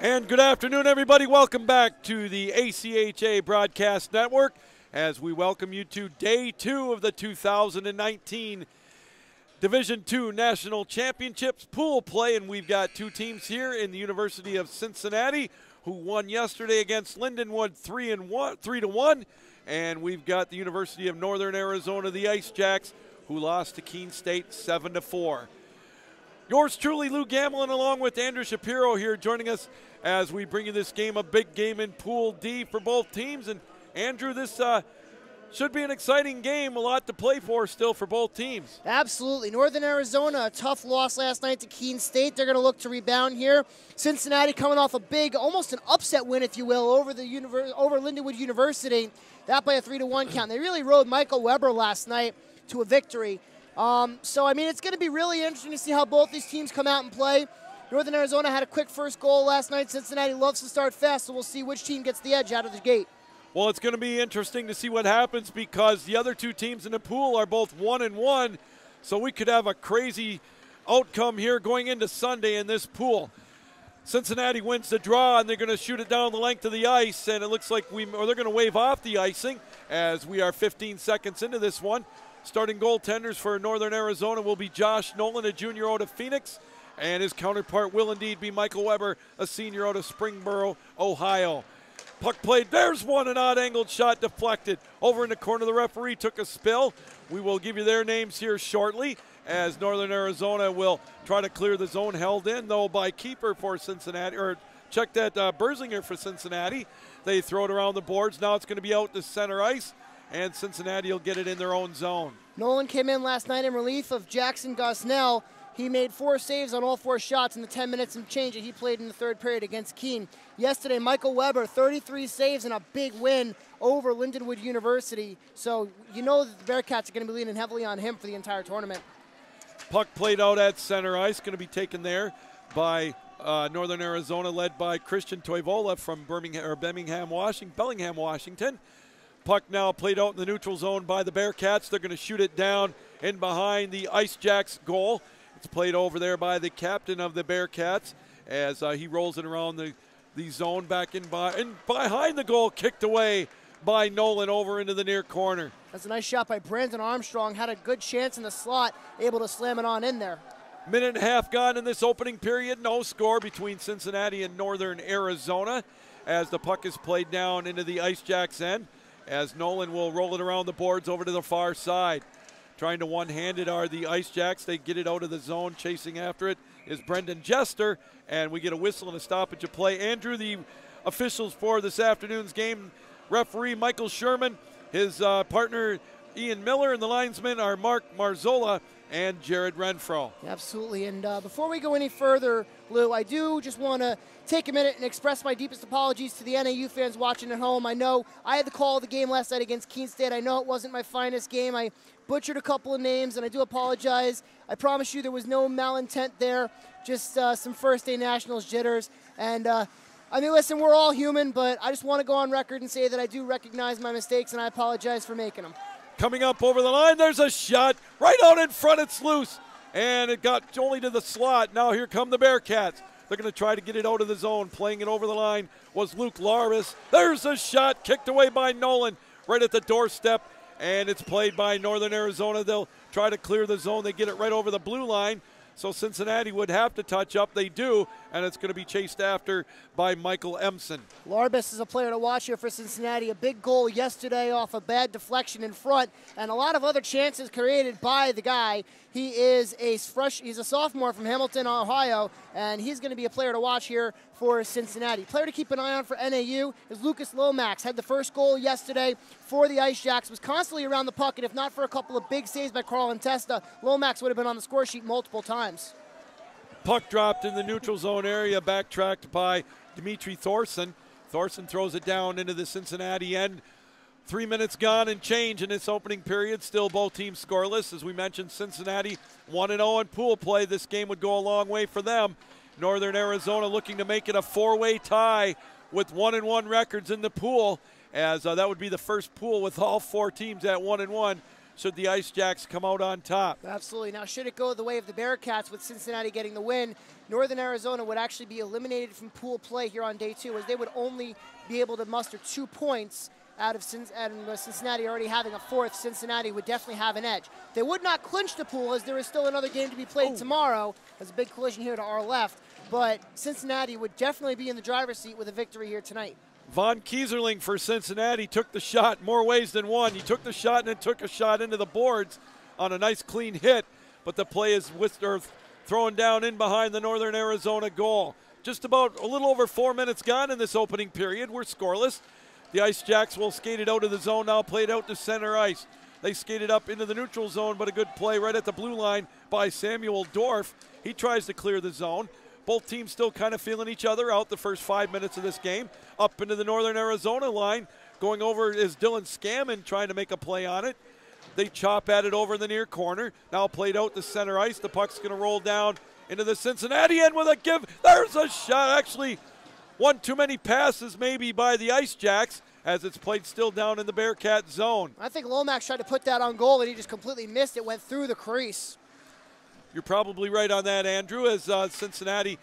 And good afternoon, everybody. Welcome back to the ACHA Broadcast Network as we welcome you to Day 2 of the 2019 Division II National Championships pool play. And we've got two teams here in the University of Cincinnati who won yesterday against Lindenwood 3-1. And we've got the University of Northern Arizona, the Ice Jacks, who lost to Keene State 7-4. Yours truly, Lou Gamlin, along with Andrew Shapiro here joining us as we bring you this game, a big game in Pool D for both teams. And Andrew, this should be an exciting game, a lot to play for still for both teams. Absolutely. Northern Arizona, a tough loss last night to Keene State. They're going to look to rebound here. Cincinnati coming off a big, almost an upset win, if you will, over Lindenwood University. That by a 3-1 count. They really rode Michael Weber last night to a victory. So, I mean, it's going to be really interesting to see how both these teams come out and play. Northern Arizona had a quick first goal last night. Cincinnati loves to start fast, so we'll see which team gets the edge out of the gate. Well, it's going to be interesting to see what happens because the other two teams in the pool are both 1-1, so we could have a crazy outcome here going into Sunday in this pool. Cincinnati wins the draw, and they're going to shoot it down the length of the ice, and it looks like they're going to wave off the icing as we are 15 seconds into this one. Starting goaltenders for Northern Arizona will be Josh Nolan, a junior out of Phoenix, and his counterpart will indeed be Michael Weber, a senior out of Springboro, Ohio. Puck played. There's one, an odd-angled shot deflected. Over in the corner, the referee took a spill. We will give you their names here shortly as Northern Arizona will try to clear the zone, held in, though, by keeper for Cincinnati, or check that Berzinger for Cincinnati. They throw it around the boards. Now it's going to be out to center ice, and Cincinnati will get it in their own zone. Nolan came in last night in relief of Jackson Gosnell. He made 4 saves on all 4 shots in the 10 minutes and change that he played in the third period against Keene. Yesterday, Michael Weber, 33 saves and a big win over Lindenwood University. So you know that the Bearcats are going to be leaning heavily on him for the entire tournament. Puck played out at center ice, going to be taken there by Northern Arizona, led by Christian Toivola from Bellingham, Washington. Puck now played out in the neutral zone by the Bearcats. They're going to shoot it down in behind the Ice Jacks goal. It's played over there by the captain of the Bearcats as he rolls it around the zone back in behind the goal, kicked away by Nolan over into the near corner. That's a nice shot by Brandon Armstrong. Had a good chance in the slot, able to slam it on in there. Minute and a half gone in this opening period. No score between Cincinnati and Northern Arizona as the puck is played down into the Ice Jacks end as Nolan will roll it around the boards over to the far side. Trying to one-hand it are the Ice Jacks. They get it out of the zone. Chasing after it is Brendan Jester, and we get a whistle and a stoppage of play. Andrew, the officials for this afternoon's game, referee Michael Sherman, his partner Ian Miller, and the linesmen are Mark Marzola and Jared Renfro. Absolutely, and before we go any further, Lou, I do just want to take a minute and express my deepest apologies to the NAU fans watching at home. I know I had the call of the game last night against Keene State. I know it wasn't my finest game. I butchered a couple of names, and I do apologize. I promise you there was no malintent there, just some first-day Nationals jitters. And, I mean, listen, we're all human, but I just want to go on record and say that I do recognize my mistakes, and I apologize for making them. Coming up over the line, there's a shot right out in front. It's loose, and it got only to the slot. Now here come the Bearcats. They're going to try to get it out of the zone. Playing it over the line was Luke Larvis. There's a shot kicked away by Nolan right at the doorstep, and it's played by Northern Arizona. They'll try to clear the zone. They get it right over the blue line. So Cincinnati would have to touch up. They do, and it's going to be chased after by Michael Emson. Larbus is a player to watch here for Cincinnati. A big goal yesterday off a bad deflection in front, and a lot of other chances created by the guy. He is he's a sophomore from Hamilton, Ohio, and he's going to be a player to watch here for Cincinnati. Player to keep an eye on for NAU is Lucas Lomax. Had the first goal yesterday for the Ice Jacks. Was constantly around the puck, and if not for a couple of big saves by Carl Testa, Lomax would have been on the score sheet multiple times. Puck dropped in the neutral zone area, backtracked by Dimitri Thorson. Thorson throws it down into the Cincinnati end. 3 minutes gone and change in this opening period. Still both teams scoreless. As we mentioned, Cincinnati 1-0 in pool play. This game would go a long way for them. Northern Arizona looking to make it a 4-way tie with 1-1 records in the pool, as that would be the first pool with all 4 teams at 1-1. should the Ice Jacks come out on top. Absolutely. Now, should it go the way of the Bearcats with Cincinnati getting the win, Northern Arizona would actually be eliminated from pool play here on day 2, as they would only be able to muster 2 points out of Cincinnati already having a 4th. Cincinnati would definitely have an edge. They would not clinch the pool, as there is still another game to be played tomorrow. There's a big collision here to our left, but Cincinnati would definitely be in the driver's seat with a victory here tonight. Von Kieserling for Cincinnati took the shot more ways than one. He took the shot and then took a shot into the boards on a nice clean hit, but the play is thrown down in behind the Northern Arizona goal. Just about a little over 4 minutes gone in this opening period. We're scoreless. The Ice Jacks will skate it out of the zone now, played out to center ice. They skated up into the neutral zone, but a good play right at the blue line by Samuel Dorf. He tries to clear the zone. Both teams still kind of feeling each other out the first 5 minutes of this game. Up into the Northern Arizona line. Going over is Dylan Scammon trying to make a play on it. They chop at it over in the near corner. Now played out to center ice. The puck's going to roll down into the Cincinnati end with a give. There's a shot. Actually, one too many passes maybe by the Ice Jacks, as it's played still down in the Bearcat zone. I think Lomax tried to put that on goal, and he just completely missed it. Went through the crease. You're probably right on that, Andrew, as Cincinnati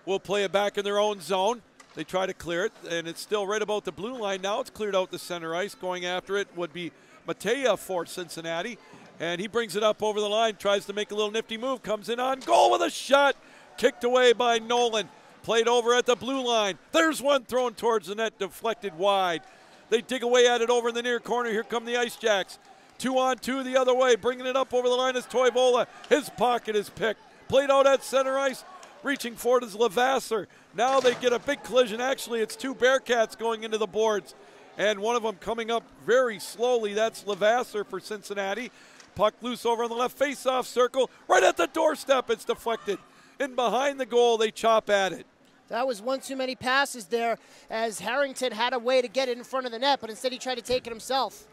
will play it back in their own zone. They try to clear it, and it's still right about the blue line now. It's cleared out the center ice. Going after it would be Matea for Cincinnati, and he brings it up over the line, tries to make a little nifty move, comes in on goal with a shot, kicked away by Nolan. Played over at the blue line. There's one thrown towards the net, deflected wide. They dig away at it over in the near corner. Here come the Ice Jacks. 2-on-2 the other way. Bringing it up over the line is Toivola. His pocket is picked. Played out at center ice. Reaching for it is Levasseur. Now they get a big collision. Actually, it's 2 Bearcats going into the boards, and one of them coming up very slowly. That's Levasseur for Cincinnati. Puck loose over on the left face-off circle. Right at the doorstep. It's deflected. In behind the goal, they chop at it. That was one too many passes there, as Harrington had a way to get it in front of the net, but instead he tried to take it himself.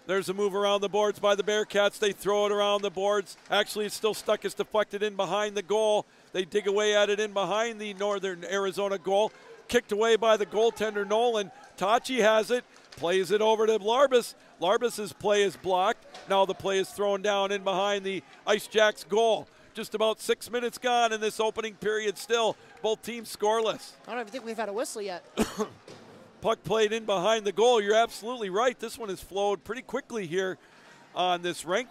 There's a move around the boards by the Bearcats. They throw it around the boards. Actually, it's still stuck. It's deflected in behind the goal. They dig away at it in behind the Northern Arizona goal. Kicked away by the goaltender, Nolan. Tachi has it. Plays it over to Larbus. Larbus's play is blocked. Now the play is thrown down in behind the Ice Jacks goal. Just about 6 minutes gone in this opening period still. Both teams scoreless. I don't even think we've had a whistle yet. Puck played in behind the goal. You're absolutely right. This one has flowed pretty quickly here on this rink.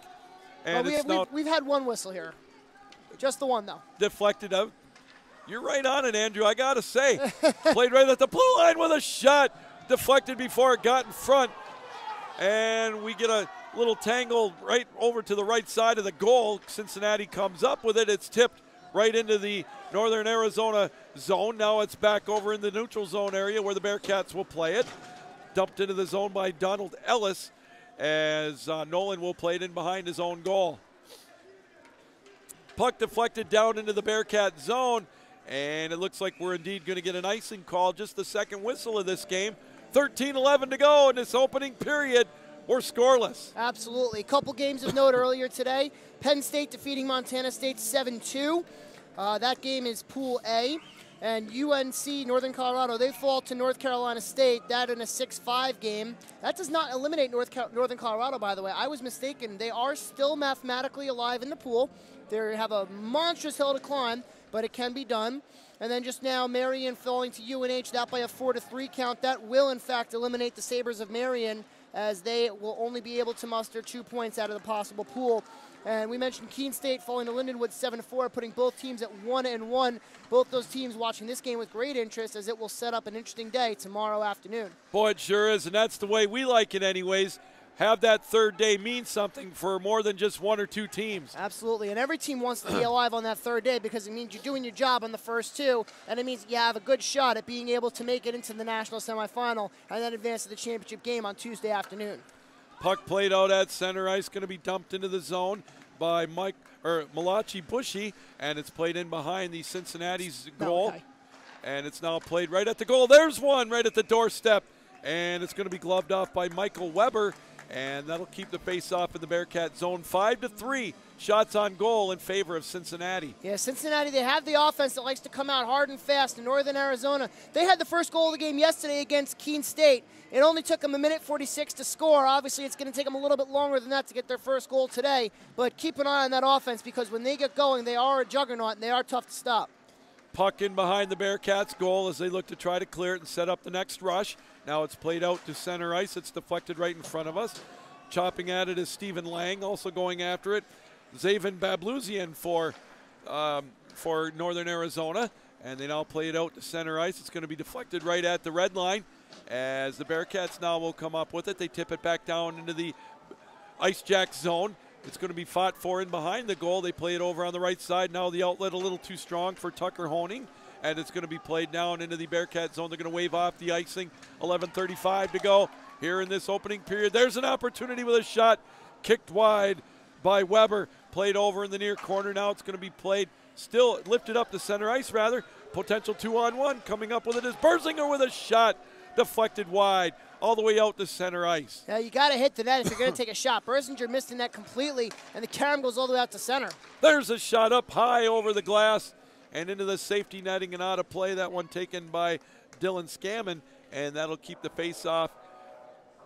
And we've had one whistle here. Just the one, though. Deflected out. You're right on it, Andrew. I got to say. Played right at the blue line with a shot. Deflected before it got in front. And we get a little tangle right over to the right side of the goal. Cincinnati comes up with it. It's tipped right into the Northern Arizona zone. Now it's back over in the neutral zone area where the Bearcats will play it. Dumped into the zone by Donald Ellis, as Nolan will play it in behind his own goal. Puck deflected down into the Bearcat zone, and it looks like we're indeed going to get an icing call. Just the second whistle of this game. 13-11 to go in this opening period. We're scoreless. Absolutely. A couple games of note earlier today. Penn State defeating Montana State 7-2. That game is Pool A. And UNC, Northern Colorado, they fall to North Carolina State. That in a 6-5 game. That does not eliminate Northern Colorado, by the way. I was mistaken. They are still mathematically alive in the pool. They have a monstrous hill to climb, but it can be done. And then just now, Marion falling to UNH, that by a 4-3 count. That will, in fact, eliminate the Sabres of Marion, as they will only be able to muster 2 points out of the possible pool. And we mentioned Keene State falling to Lindenwood 7-4, putting both teams at 1-1. Both those teams watching this game with great interest, as it will set up an interesting day tomorrow afternoon. Boy, it sure is, and that's the way we like it anyways. Have that third day mean something for more than just 1 or 2 teams. Absolutely, and every team wants to be alive on that third day, because it means you're doing your job on the first 2, and it means you have a good shot at being able to make it into the national semifinal and then advance to the championship game on Tuesday afternoon. Puck played out at center ice, going to be dumped into the zone by Malachi Bushy, and it's played in behind the Cincinnati's goal. Okay. And it's now played right at the goal. There's one right at the doorstep, and it's going to be gloved off by Michael Weber. and that'll keep the face-off in the Bearcat zone. 5-3 shots on goal in favor of Cincinnati. Yeah, Cincinnati, they have the offense that likes to come out hard and fast. In Northern Arizona, they had the first goal of the game yesterday against Keene State. It only took them 1:46 to score. Obviously, it's going to take them a little bit longer than that to get their first goal today, but keep an eye on that offense because when they get going, they are a juggernaut and they are tough to stop. Puck in behind the Bearcats' goal as they look to try to clear it and set up the next rush. Now it's played out to center ice. It's deflected right in front of us. Chopping at it is Stephen Lang, also going after it. Zaven Bablouzian for Northern Arizona, and they now play it out to center ice. It's going to be deflected right at the red line as the Bearcats now will come up with it. They tip it back down into the Ice Jack zone. It's going to be fought for in behind the goal. They play it over on the right side. Now the outlet a little too strong for Tucker Honing, and it's going to be played down into the Bearcat zone. They're going to wave off the icing. 11:35 to go here in this opening period. There's an opportunity with a shot kicked wide by Weber. Played over in the near corner. Now it's going to be played, still lifted up to center ice rather. Potential 2-on-1. Coming up with it is Berzinger with a shot deflected wide all the way out to center ice. Yeah, you got to hit the net if you're going to take a shot. Berzinger missed the net completely, and the carom goes all the way out to center. There's a shot up high over the glass and into the safety netting and out of play. That one taken by Dylan Scammon, and that'll keep the face-off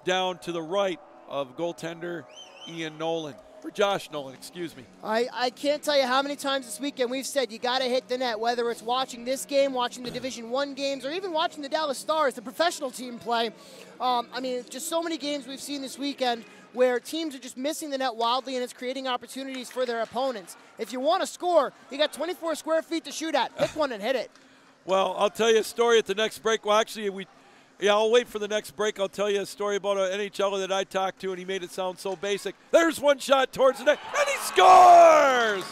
down to the right of goaltender Ian Nolan. For Josh Nolan, excuse me. I can't tell you how many times this weekend we've said you got to hit the net, whether it's watching this game, watching the Division I games, or even watching the Dallas Stars, the professional team, play. I mean, just so many games we've seen this weekend where teams are just missing the net wildly, and it's creating opportunities for their opponents. If you want to score, you got 24 square feet to shoot at. Pick one and hit it. Well, I'll tell you a story at the next break. Well, actually, I'll wait for the next break. I'll tell you a story about an NHLer that I talked to, and he made it sound so basic. There's one shot towards the net, and he scores!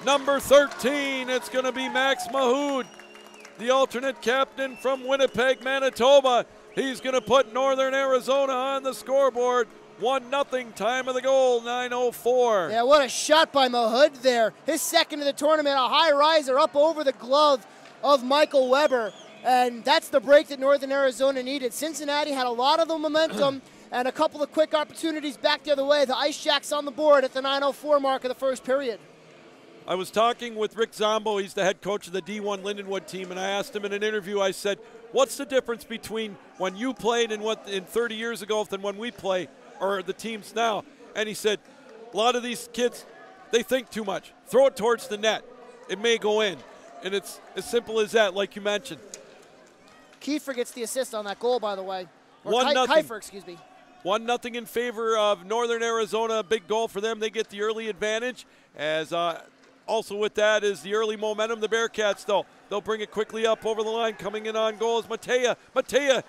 Number 13, it's going to be Max Mahood, the alternate captain from Winnipeg, Manitoba. He's going to put Northern Arizona on the scoreboard. 1-0, time of the goal, 9:04. Yeah, what a shot by Mahood there. His second of the tournament, a high riser up over the glove of Michael Weber. And that's the break that Northern Arizona needed. Cincinnati had a lot of the momentum and a couple of quick opportunities back the other way. The Ice Jacks on the board at the 9:04 mark of the first period. I was talking with Rick Zombo. He's the head coach of the D1 Lindenwood team, and I asked him in an interview, I said, what's the difference between when you played and what in 30 years ago than when we play, or the teams now? And he said, a lot of these kids, they think too much. Throw it towards the net. It may go in. And it's as simple as that, like you mentioned. Kiefer gets the assist on that goal, by the way. Or 1-0. Kiefer, excuse me. 1-0 in favor of Northern Arizona. A big goal for them. They get the early advantage. As also with that is the early momentum. The Bearcats, though, they'll bring it quickly up over the line. Coming in on goal is Matea. Matea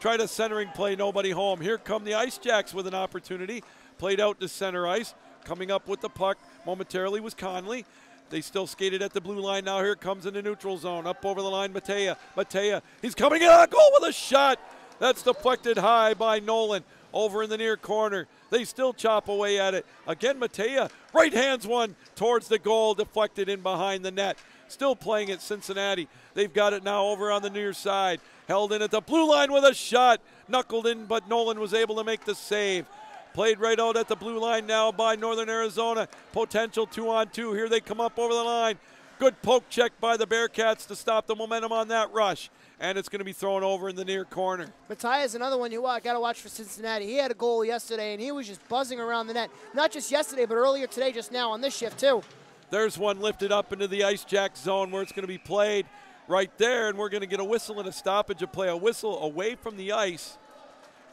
tried a centering play, nobody home. Here come the Ice Jacks with an opportunity. Played out to center ice. Coming up with the puck momentarily was Conley. They still skated at the blue line. Now here it comes in the neutral zone. Up over the line, Matea. Matea, he's coming in on goal with a shot. That's deflected high by Nolan. Over in the near corner. They still chop away at it. Again, Matea, right hands one towards the goal, deflected in behind the net. Still playing at Cincinnati. They've got it now over on the near side. Held in at the blue line with a shot. Knuckled in, but Nolan was able to make the save. Played right out at the blue line now by Northern Arizona. Potential 2-on-2. Here they come up over the line. Good poke check by the Bearcats to stop the momentum on that rush. And it's going to be thrown over in the near corner. Matea is another one you got to watch for Cincinnati. He had a goal yesterday, and he was just buzzing around the net. Not just yesterday, but earlier today, just now on this shift, too. There's one lifted up into the Ice Jack zone where it's going to be played right there, and we're going to get a whistle and a stoppage of play, a whistle away from the ice.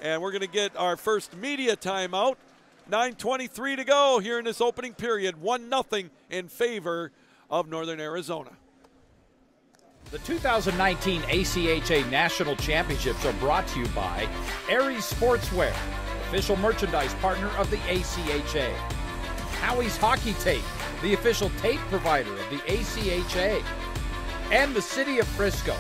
And we're going to get our first media timeout. 9:23 to go here in this opening period. 1-0 in favor of Northern Arizona. The 2019 ACHA National Championships are brought to you by Aries Sportswear, official merchandise partner of the ACHA. Howie's Hockey Tape, the official tape provider of the ACHA. And the City of Frisco.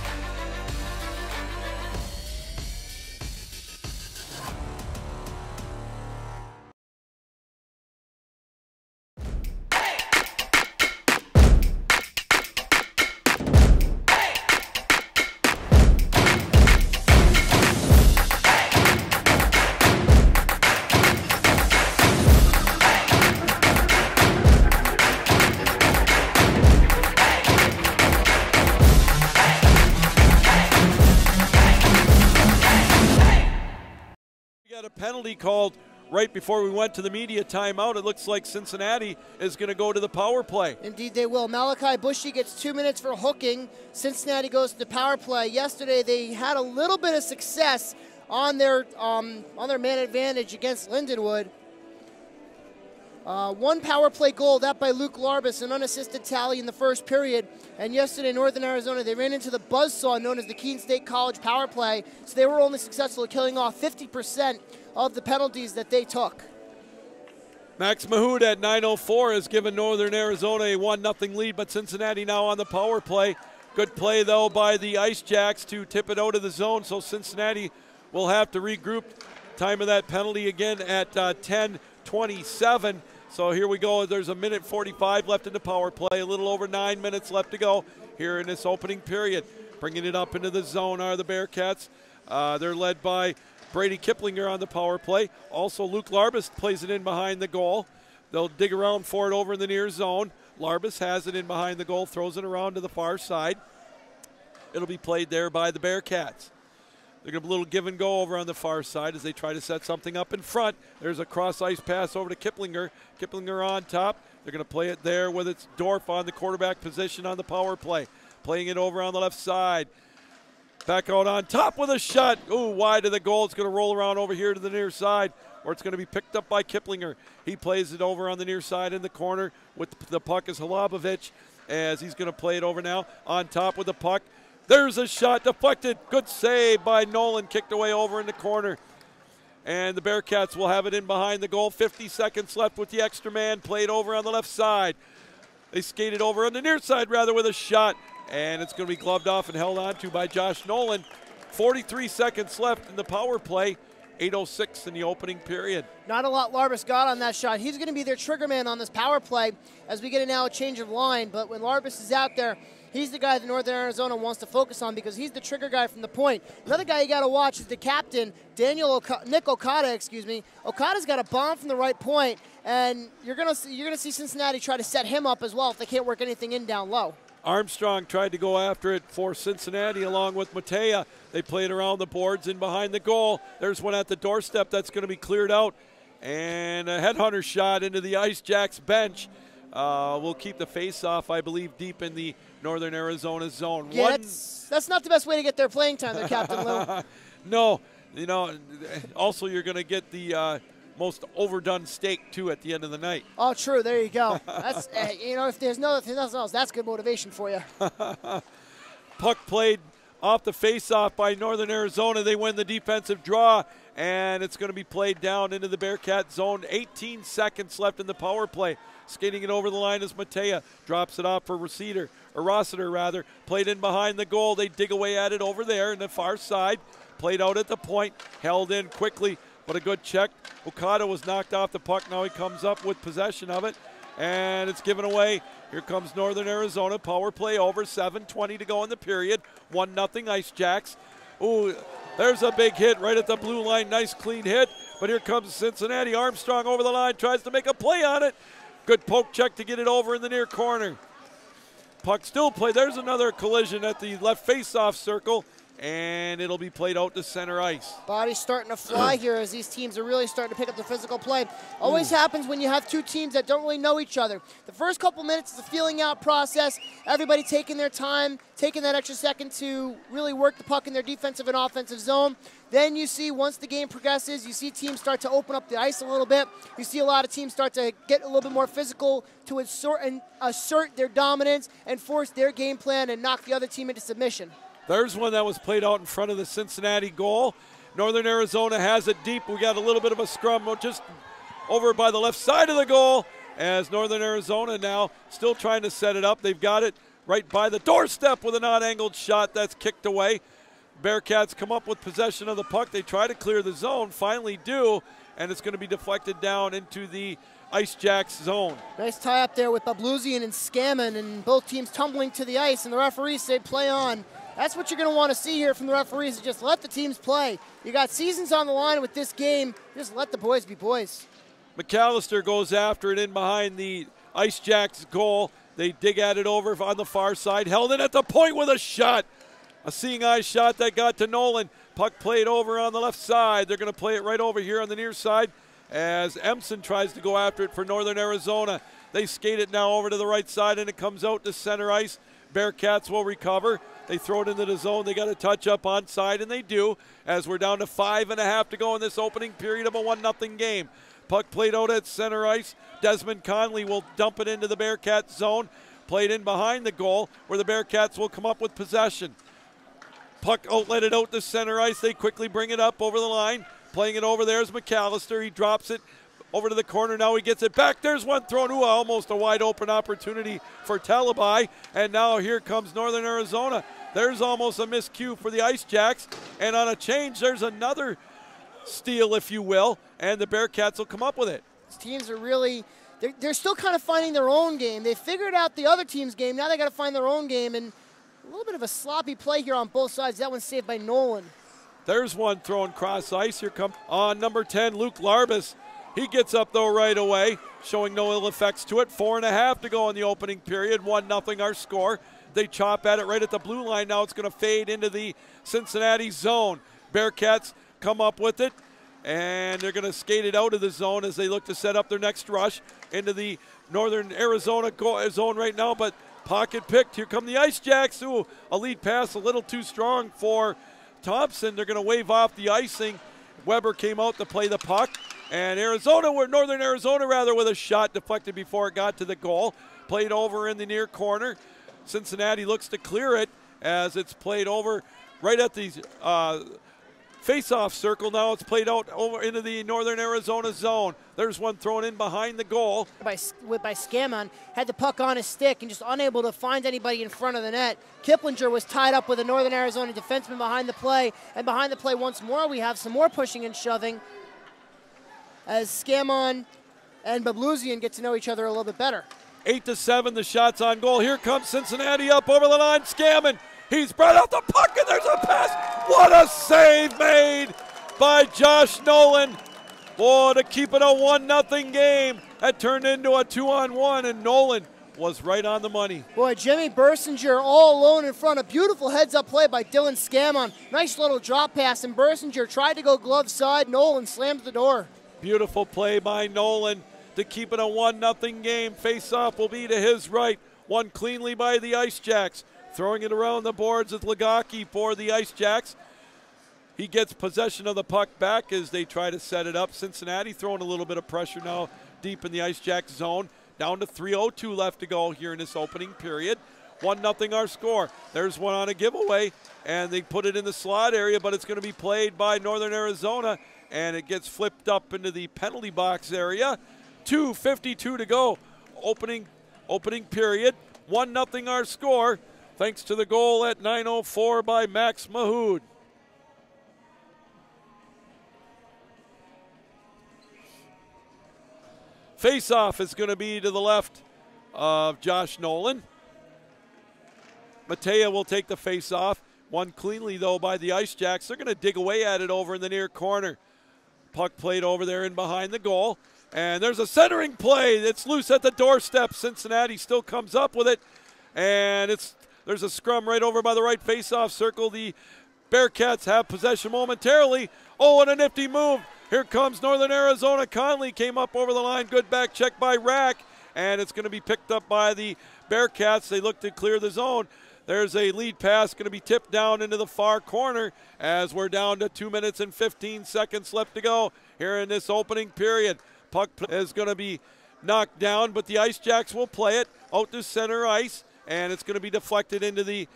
penalty called right before we went to the media timeout. It looks like Cincinnati is going to go to the power play. Indeed they will. Malachi Bushy gets 2 minutes for hooking. Cincinnati goes to the power play. Yesterday they had a little bit of success on their man advantage against Lindenwood. One power play goal, that by Luke Larbus, an unassisted tally in the first period. And yesterday, Northern Arizona, they ran into the buzzsaw known as the Keene State College power play, so they were only successful at killing off 50% of the penalties that they took. Max Mahood at 9:04 has given Northern Arizona a 1-0 lead, but Cincinnati now on the power play. Good play, though, by the Ice Jacks to tip it out of the zone, so Cincinnati will have to regroup. Time of that penalty again at 10:27. So here we go. There's a minute 45 left in the power play. A little over 9 minutes left to go here in this opening period. Bringing it up into the zone are the Bearcats. They're led by Brady Kiplinger on the power play. Also, Luke Larbus plays it in behind the goal. They'll dig around for it over in the near zone. Larbus has it in behind the goal, throws it around to the far side. It'll be played there by the Bearcats. They're going to have a little give and go over on the far side as they try to set something up in front. There's a cross-ice pass over to Kiplinger. Kiplinger on top. They're going to play it there with its Dorf on the quarterback position on the power play. Playing it over on the left side. Back out on top with a shot. Ooh, wide of the goal. It's going to roll around over here to the near side, or it's going to be picked up by Kiplinger. He plays it over on the near side in the corner with the puck is Halabovic as he's going to play it over now on top with the puck. There's a shot deflected. Good save by Nolan. Kicked away over in the corner. And the Bearcats will have it in behind the goal. 50 seconds left with the extra man. Played over on the left side. They skated over on the near side rather with a shot. And it's going to be gloved off and held on to by Josh Nolan. 43 seconds left in the power play. 8:06 in the opening period. Not a lot Larbus got on that shot. He's going to be their trigger man on this power play as we get now a change of line. But when Larbus is out there, he's the guy that Northern Arizona wants to focus on because he's the trigger guy from the point. Another guy you got to watch is the captain, Nick Okada. Okada's got a bomb from the right point, and you're gonna see Cincinnati try to set him up as well if they can't work anything in down low. Armstrong tried to go after it for Cincinnati along with Matea. They played around the boards and behind the goal. There's one at the doorstep that's going to be cleared out. And a headhunter shot into the Ice Jacks bench. We'll keep the face-off, I believe, deep in the Northern Arizona zone. Yeah, that's not the best way to get their playing time there, Captain Lou. No. You know, also you're going to get the most overdone steak, too, at the end of the night. Oh, true. There you go. That's if there's nothing else, that's good motivation for you. Puck played off the face-off by Northern Arizona. They win the defensive draw, and it's going to be played down into the Bearcat zone. 18 seconds left in the power play. Skating it over the line is Matea. Drops it off for Rossiter. Played in behind the goal. They dig away at it over there in the far side. Played out at the point. Held in quickly, but a good check. Okada was knocked off the puck. Now he comes up with possession of it, and it's given away. Here comes Northern Arizona. Power play over. 7:20 to go in the period. 1-0 Ice Jacks. Ooh, there's a big hit right at the blue line. Nice clean hit. But here comes Cincinnati. Armstrong over the line. Tries to make a play on it. Good poke check to get it over in the near corner. Puck still played. There's another collision at the left face-off circle. And it'll be played out to center ice. Body's starting to fly here as these teams are really starting to pick up the physical play. Always happens when you have two teams that don't really know each other. The first couple minutes is a feeling out process. Everybody taking their time, taking that extra second to really work the puck in their defensive and offensive zone. Then you see, once the game progresses, you see teams start to open up the ice a little bit. You see a lot of teams start to get a little bit more physical to assert their dominance and force their game plan and knock the other team into submission. There's one that was played out in front of the Cincinnati goal. Northern Arizona has it deep. We got a little bit of a scrum just over by the left side of the goal as Northern Arizona now still trying to set it up. They've got it right by the doorstep with an odd-angled shot that's kicked away. Bearcats come up with possession of the puck. They try to clear the zone, finally do, and it's going to be deflected down into the Ice Jacks zone. Nice tie up there with Babluzian and Scammon, and both teams tumbling to the ice, and the referees say play on. That's what you're going to want to see here from the referees, is just let the teams play. You got seasons on the line with this game. Just let the boys be boys. McAllister goes after it in behind the Ice Jacks goal. They dig at it over on the far side. Held in at the point with a shot. A seeing eye shot that got to Nolan. Puck played over on the left side. They're going to play it right over here on the near side as Emson tries to go after it for Northern Arizona. They skate it now over to the right side, and it comes out to center ice. Bearcats will recover. They throw it into the zone. They got a touch up on side, and they do, as we're down to 5.5 to go in this opening period of a 1-0 game. Puck played out at center ice. Desmond Conley will dump it into the Bearcats zone. Played in behind the goal, where the Bearcats will come up with possession. Puck outletted out to center ice. They quickly bring it up over the line. Playing it over there is McAllister. He drops it over to the corner. Now he gets it back. There's one thrown. Ooh, almost a wide open opportunity for Talabai. And now here comes Northern Arizona. There's almost a miscue for the Ice Jacks. And on a change, there's another steal, if you will. And the Bearcats will come up with it. These teams are really, they're still kind of finding their own game. They figured out the other team's game. Now they got to find their own game. And a little bit of a sloppy play here on both sides. That one's saved by Nolan. There's one thrown cross ice. Here comes on number 10, Luke Larbus. He gets up, though, right away, showing no ill effects to it. 4.5 to go in the opening period. 1-0 our score. They chop at it right at the blue line. Now it's going to fade into the Cincinnati zone. Bearcats come up with it, and they're going to skate it out of the zone as they look to set up their next rush into the Northern Arizona zone right now, but pocket picked. Here come the Ice Jacks. Ooh, a lead pass a little too strong for Thompson. They're going to wave off the icing. Weber came out to play the puck. And Northern Arizona with a shot deflected before it got to the goal. Played over in the near corner. Cincinnati looks to clear it as it's played over right at the face-off circle. Now it's played out over into the Northern Arizona zone. There's one thrown in behind the goal. By Scammon, had the puck on his stick and just unable to find anybody in front of the net. Kiplinger was tied up with a Northern Arizona defenseman behind the play. And behind the play once more, we have some more pushing and shoving as Scammon and Babluzian get to know each other a little bit better. 8-7, the shots on goal. Here comes Cincinnati up over the line. Scammon, he's brought out the puck, and there's a pass. What a save made by Josh Nolan. Boy, to keep it a 1-0 game. That turned into a 2-on-1, and Nolan was right on the money. Boy, Jimmy Bersinger all alone in front. A beautiful heads-up play by Dylan Scammon. Nice little drop pass, and Bersinger tried to go glove side. Nolan slammed the door. Beautiful play by Nolan to keep it a 1-0 game. Face-off will be to his right. Won cleanly by the Ice Jacks. Throwing it around the boards with Legaki for the Ice Jacks. He gets possession of the puck back as they try to set it up. Cincinnati throwing a little bit of pressure now deep in the Ice Jacks zone. Down to 3:02 left to go here in this opening period. 1-0 our score. There's one on a giveaway, and they put it in the slot area, but it's going to be played by Northern Arizona, and it gets flipped up into the penalty box area. 2:52 to go. Opening period. 1-0 our score, thanks to the goal at 9:04 by Max Mahood. Face-off is going to be to the left of Josh Nolan. Matea will take the face-off. Won cleanly, though, by the Ice Jacks. They're going to dig away at it over in the near corner. Puck played over there and behind the goal. And there's a centering play. It's loose at the doorstep. Cincinnati still comes up with it. And there's a scrum right over by the right face-off circle. The Bearcats have possession momentarily. Oh, and a nifty move. Here comes Northern Arizona. Conley came up over the line. Good back check by Rack. And it's going to be picked up by the Bearcats. They look to clear the zone. There's a lead pass going to be tipped down into the far corner as we're down to 2 minutes and 15 seconds left to go here in this opening period. Puck is going to be knocked down, but the Ice Jacks will play it out to center ice, and it's going to be deflected into the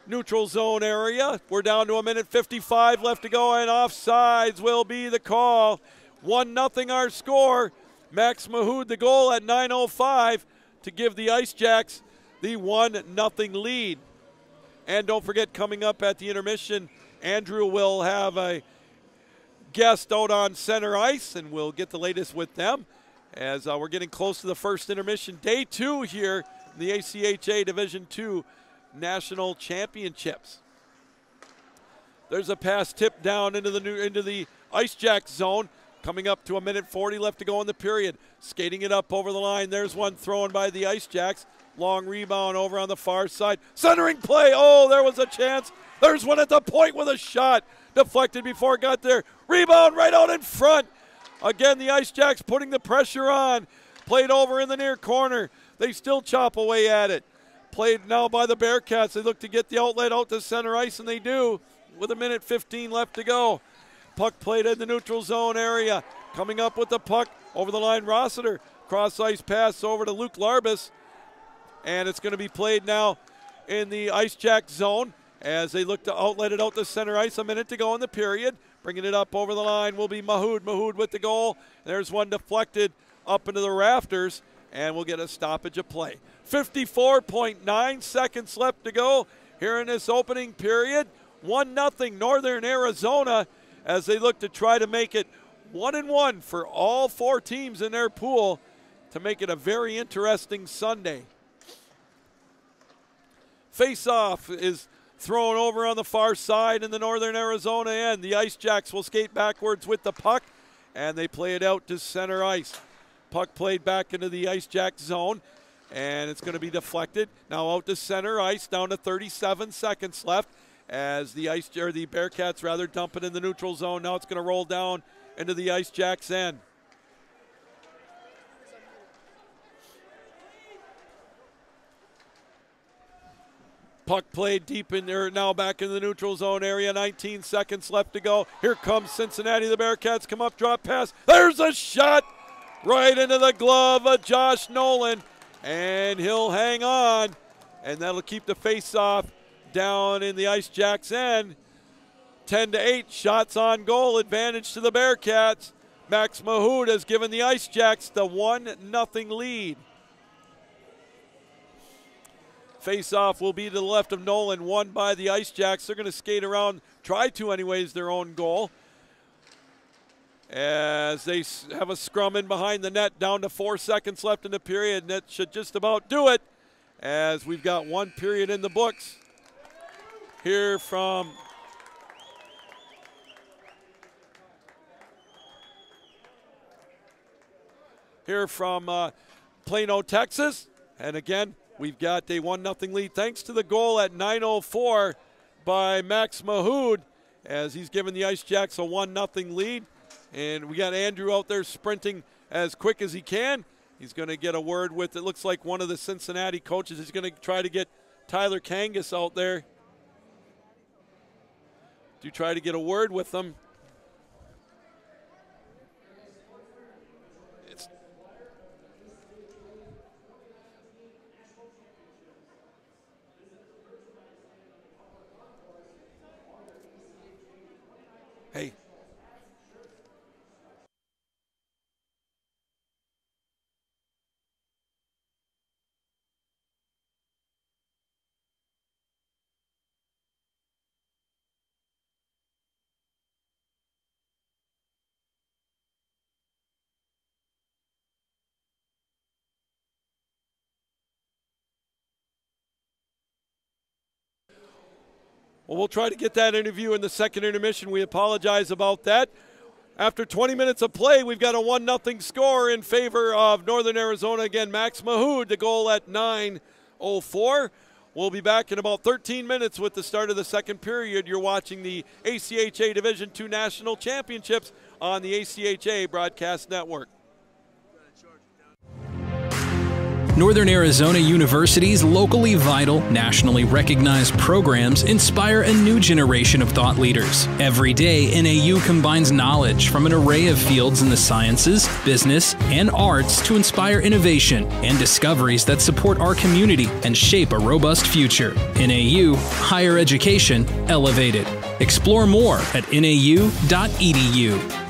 neutral zone area. We're down to 1:55 left to go, and offsides will be the call. 1-0 our score. Max Mahood the goal at 9:05 to give the Ice Jacks the 1-0 lead. And don't forget, coming up at the intermission, Andrew will have a guest out on center ice, and we'll get the latest with them as we're getting close to the first intermission. Day 2 here in the ACHA Division II National Championships. There's a pass tipped down into the Ice Jack zone. Coming up to 1:40 left to go in the period. Skating it up over the line. There's one thrown by the Ice Jacks. Long rebound over on the far side. Centering play. Oh, there was a chance. There's one at the point with a shot. deflected before it got there. Rebound right out in front. Again, the Ice Jacks putting the pressure on. Played over in the near corner. They still chop away at it. Played now by the Bearcats. They look to get the outlet out to center ice, and they do with 1:15 left to go. Puck played in the neutral zone area. Coming up with the puck over the line, Rossiter. Cross ice pass over to Luke Larbus. And it's going to be played now in the Ice Jack zone as they look to outlet it out to center ice. 1 minute to go in the period. Bringing it up over the line will be Mahood. Mahood with the goal. There's one deflected up into the rafters, and we'll get a stoppage of play. 54.9 seconds left to go here in this opening period. 1-0 Northern Arizona as they look to try to make it 1-1 for all four teams in their pool to make it a very interesting Sunday. Face-off is thrown over on the far side in the Northern Arizona end. The Ice Jacks will skate backwards with the puck, and they play it out to center ice. Puck played back into the Ice Jack zone, and it's going to be deflected. Now out to center ice, down to 37 seconds left as the Bearcats dump it in the neutral zone. Now it's going to roll down into the Ice Jacks end. Puck played deep in there, now back in the neutral zone area. 19 seconds left to go. Here comes Cincinnati. The Bearcats come up, drop pass. There's a shot right into the glove of Josh Nolan, and he'll hang on, and that'll keep the face-off down in the Ice Jacks end. 10-8, shots on goal, advantage to the Bearcats. Max Mahood has given the Ice Jacks the 1-0 lead. Face-off will be to the left of Nolan, won by the Ice Jacks. They're going to skate around, try to anyways, their own goal. As they have a scrum in behind the net, down to 4 seconds left in the period. And that should just about do it, as we've got one period in the books. Here from Plano, Texas. And again, we've got a 1-0 lead thanks to the goal at 9:04 by Max Mahood, as he's given the Ice Jacks a 1-0 lead. And we got Andrew out there sprinting as quick as he can. He's going to get a word with, it looks like one of the Cincinnati coaches is going to try to get Tyler Kangas out there to try to get a word with them. Hey. Well, we'll try to get that interview in the second intermission. We apologize about that. After 20 minutes of play, we've got a 1-0 score in favor of Northern Arizona. Again, Max Mahood, the goal at 9:04. We'll be back in about 13 minutes with the start of the second period. You're watching the ACHA Division II National Championships on the ACHA Broadcast Network. Northern Arizona University's locally vital, nationally recognized programs inspire a new generation of thought leaders. Every day, NAU combines knowledge from an array of fields in the sciences, business, and arts to inspire innovation and discoveries that support our community and shape a robust future. NAU, higher education elevated. Explore more at nau.edu.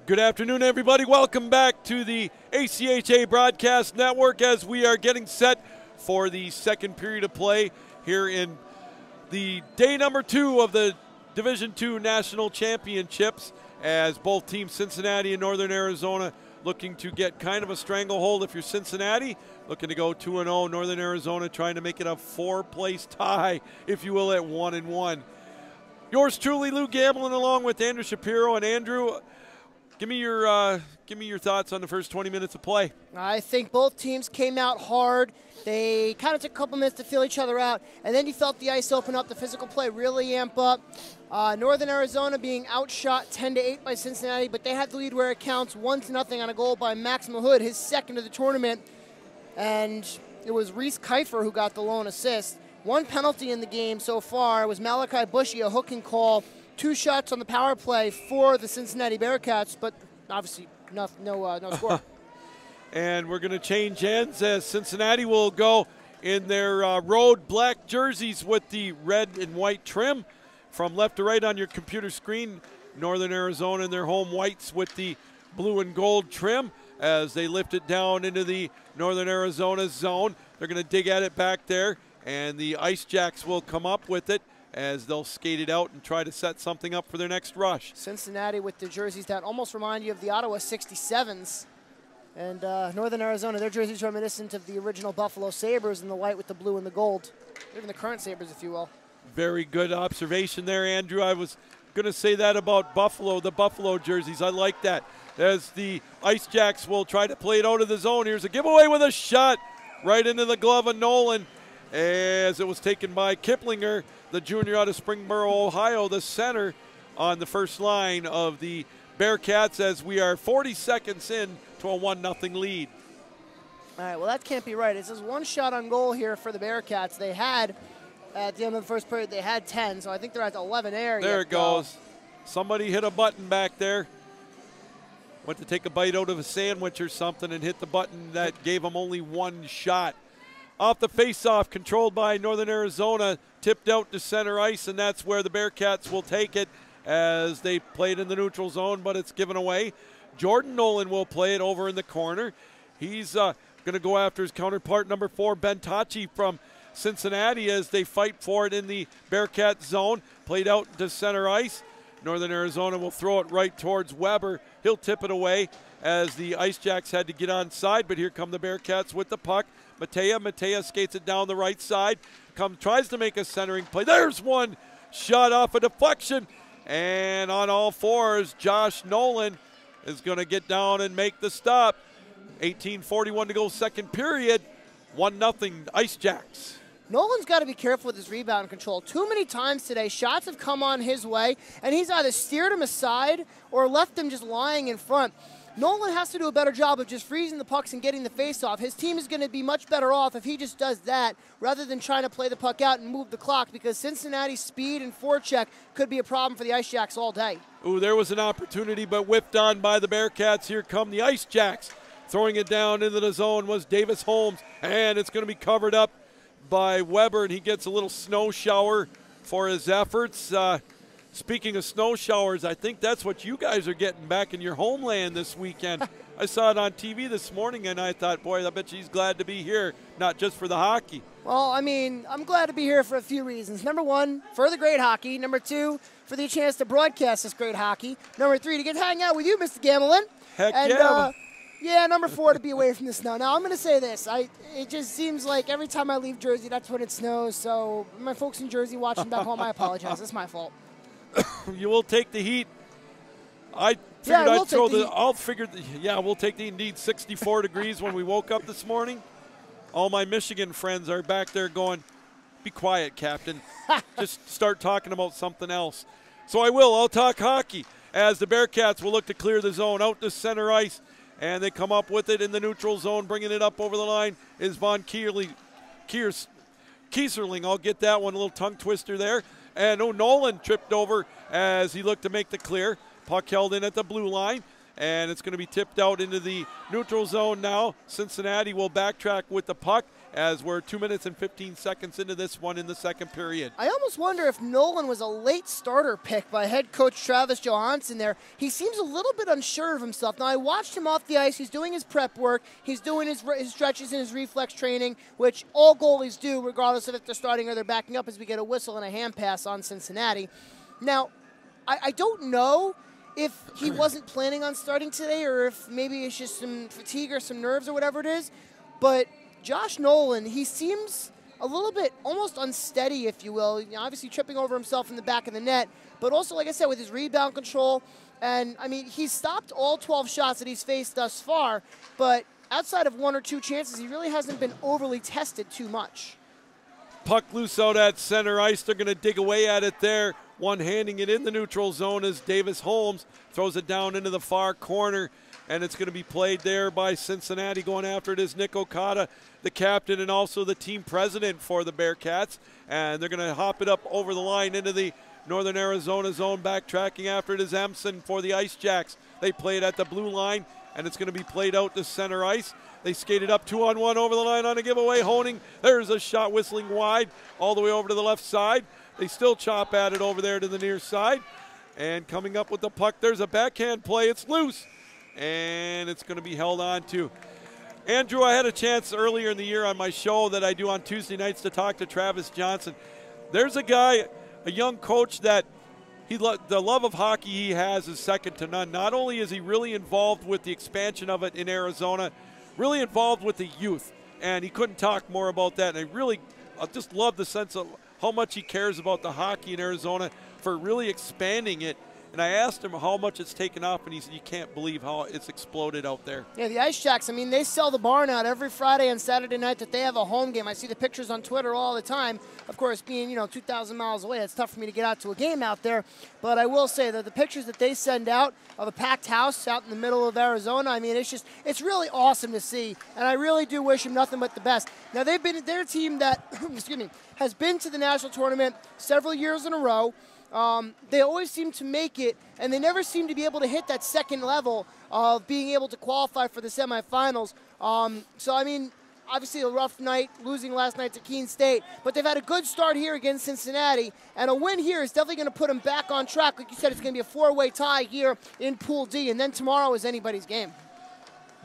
Good afternoon, everybody. Welcome back to the ACHA Broadcast Network as we are getting set for the second period of play here in the day number 2 of the Division II National Championships, as both teams, Cincinnati and Northern Arizona, looking to get kind of a stranglehold. If you're Cincinnati, looking to go 2-0. Northern Arizona trying to make it a 4-place tie, if you will, at 1-1. Yours truly, Lou Gamblin, along with Andrew Shapiro. And Andrew, give me your thoughts on the first 20 minutes of play. I think both teams came out hard. They kind of took a couple minutes to feel each other out, and then you felt the ice open up, the physical play really amp up. Northern Arizona being outshot 10-8 by Cincinnati, but they had the lead where it counts, 1-0 on a goal by Max Mahood, his second of the tournament. And it was Reese Kiefer who got the lone assist. 1 penalty in the game so far. It was Malachi Bushy, a hooking call. 2 shots on the power play for the Cincinnati Bearcats, but obviously no score. And we're going to change ends as Cincinnati will go in their road black jerseys with the red and white trim. From left to right on your computer screen, Northern Arizona in their home whites with the blue and gold trim as they lift it down into the Northern Arizona zone. They're going to dig at it back there, and the Ice Jacks will come up with it as they'll skate it out and try to set something up for their next rush. Cincinnati with the jerseys that almost remind you of the Ottawa 67s. And Northern Arizona, their jerseys reminiscent of the original Buffalo Sabres in the white with the blue and the gold. Even the current Sabres, if you will. Very good observation there, Andrew. I was going to say that about Buffalo, the Buffalo jerseys. I like that. As the Ice Jacks will try to play it out of the zone. Here's a giveaway with a shot right into the glove of Nolan as it was taken by Kiplinger, the junior out of Springboro, Ohio, the center on the first line of the Bearcats, as we are 40 seconds in to a 1-0 lead. All right, well, that can't be right. It says 1 shot on goal here for the Bearcats. They had, at the end of the first period, they had 10, so I think they're at 11 there. There it goes. Somebody hit a button back there. Went to take a bite out of a sandwich or something and hit the button that gave them only 1 shot. Off the face-off, controlled by Northern Arizona, tipped out to center ice, and that's where the Bearcats will take it as they played in the neutral zone, but it's given away. Jordan Nolan will play it over in the corner. He's going to go after his counterpart, number 4, Ben Tachi from Cincinnati, as they fight for it in the Bearcat zone. Played out to center ice. Northern Arizona will throw it right towards Weber. He'll tip it away as the Ice Jacks had to get onside, but here come the Bearcats with the puck. Matea skates it down the right side. Tries to make a centering play. There's one shot off a deflection. And on all fours, Josh Nolan is going to get down and make the stop. 18:41 to go, second period. 1-0 Ice Jacks. Nolan's got to be careful with his rebound control. Too many times today, shots have come on his way, and he's either steered him aside or left him just lying in front. Nolan has to do a better job of just freezing the pucks and getting the face-off. His team is going to be much better off if he just does that rather than trying to play the puck out and move the clock, because Cincinnati's speed and forecheck could be a problem for the Ice Jacks all day. Ooh, there was an opportunity, but whipped on by the Bearcats. Here come the Ice Jacks. Throwing it down into the zone was Davis Holmes, and it's going to be covered up by Weber, and he gets a little snow shower for his efforts. Speaking of snow showers, I think that's what you guys are getting back in your homeland this weekend. I saw it on TV this morning, and I thought, boy, I bet she's glad to be here, not just for the hockey. Well, I mean, I'm glad to be here for a few reasons. Number 1, for the great hockey. Number 2, for the chance to broadcast this great hockey. Number 3, to get to hang out with you, Mr. Gamelin. Heck and, yeah. Yeah, number 4, to be away from the snow. Now, I'm going to say this. It just seems like every time I leave Jersey, that's when it snows. So my folks in Jersey watching back home, I apologize. It's my fault. You will take the heat. I figured I'd throw the. I'll figure. Yeah, we'll take the indeed 64 degrees when we woke up this morning. All my Michigan friends are back there going, "Be quiet, Captain. Just start talking about something else." So I will. I'll talk hockey as the Bearcats will look to clear the zone out to center ice, and they come up with it in the neutral zone, bringing it up over the line is Von Kieserling. I'll get that one, a little tongue twister there. And Nolan tripped over as he looked to make the clear. Puck held in at the blue line, and it's going to be tipped out into the neutral zone now. Cincinnati will backtrack with the puck as we're 2 minutes and 15 seconds into this one in the second period. I almost wonder if Nolan was a late starter pick by head coach Travis Johansson there. He seems a little bit unsure of himself. Now, I watched him off the ice. He's doing his prep work. He's doing his stretches and his reflex training, which all goalies do, regardless of if they're starting or they're backing up, as we get a whistle and a hand pass on Cincinnati. Now, I don't know if he wasn't planning on starting today or if maybe it's just some fatigue or some nerves or whatever it is, but Josh Nolan, he seems a little bit almost unsteady, if you will. You know, obviously tripping over himself in the back of the net, but also, like I said, with his rebound control. And, I mean, he's stopped all 12 shots that he's faced thus far, but outside of 1 or 2 chances, he really hasn't been overly tested too much. Puck loose out at center ice. They're going to dig away at it there. One handing it in the neutral zone as Davis Holmes throws it down into the far corner. And it's going to be played there by Cincinnati. Going after it is Nick Okada, the captain and also the team president for the Bearcats. And they're going to hop it up over the line into the Northern Arizona zone. Backtracking after it is Empson for the Ice Jacks. They play it at the blue line, and it's going to be played out to center ice. They skated up 2-on-1 over the line on a giveaway. Honing, there's a shot whistling wide all the way over to the left side. They still chop at it over there to the near side. And coming up with the puck, there's a backhand play. It's loose. And it's going to be held on to. Andrew, I had a chance earlier in the year on my show that I do on Tuesday nights to talk to Travis Johnson. There's a guy, a young coach that the love of hockey he has is second to none. Not only is he really involved with the expansion of it in Arizona, really involved with the youth. And he couldn't talk more about that. And I just love the sense of how much he cares about the hockey in Arizona for really expanding it. And I asked him how much it's taken off, and he said, you can't believe how it's exploded out there. Yeah, the Ice Jacks, I mean, they sell the barn out every Friday and Saturday night that they have a home game. I see the pictures on Twitter all the time. Of course, being, 2,000 miles away, it's tough for me to get out to a game out there. But I will say that the pictures that they send out of a packed house out in the middle of Arizona, I mean, it's really awesome to see. And I really do wish them nothing but the best. Now, they're a team that, excuse me, has been to the national tournament several years in a row. They always seem to make it, and they never seem to be able to hit that second level of being able to qualify for the semifinals. So, I mean, obviously a rough night, losing last night to Keene State, but they've had a good start here against Cincinnati, and a win here is definitely going to put them back on track. Like you said, it's going to be a 4-way tie here in Pool D, and then tomorrow is anybody's game.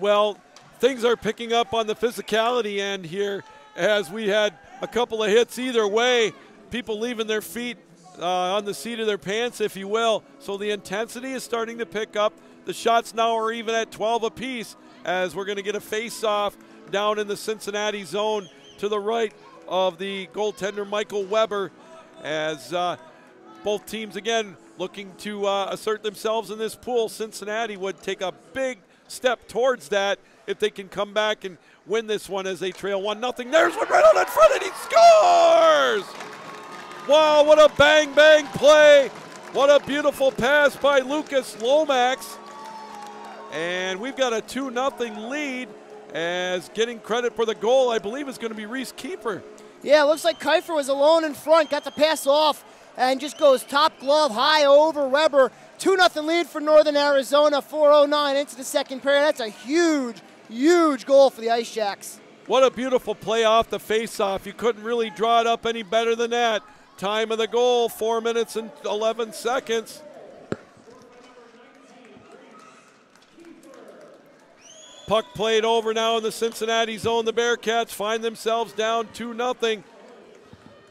Well, things are picking up on the physicality end here as we had a couple of hits either way, people leaving their feet on the seat of their pants, if you will. So the intensity is starting to pick up. The shots now are even at 12 apiece as we're going to get a face-off down in the Cincinnati zone to the right of the goaltender Michael Weber as both teams, again, looking to assert themselves in this pool. Cincinnati would take a big step towards that if they can come back and win this one as they trail 1-0. There's one right out in front, and he scores! Wow, what a bang-bang play. What a beautiful pass by Lucas Lomax. And we've got a 2-0 lead as getting credit for the goal, I believe, is going to be Reese Keeper. Yeah, it looks like Kiefer was alone in front, got the pass off, and just goes top glove high over Weber. 2-0 lead for Northern Arizona, 4:09 into the second period. That's a huge, huge goal for the Ice Jacks. What a beautiful play off the face-off. You couldn't really draw it up any better than that. Time of the goal, 4 minutes and 11 seconds. Puck played over now in the Cincinnati zone. The Bearcats find themselves down 2-0.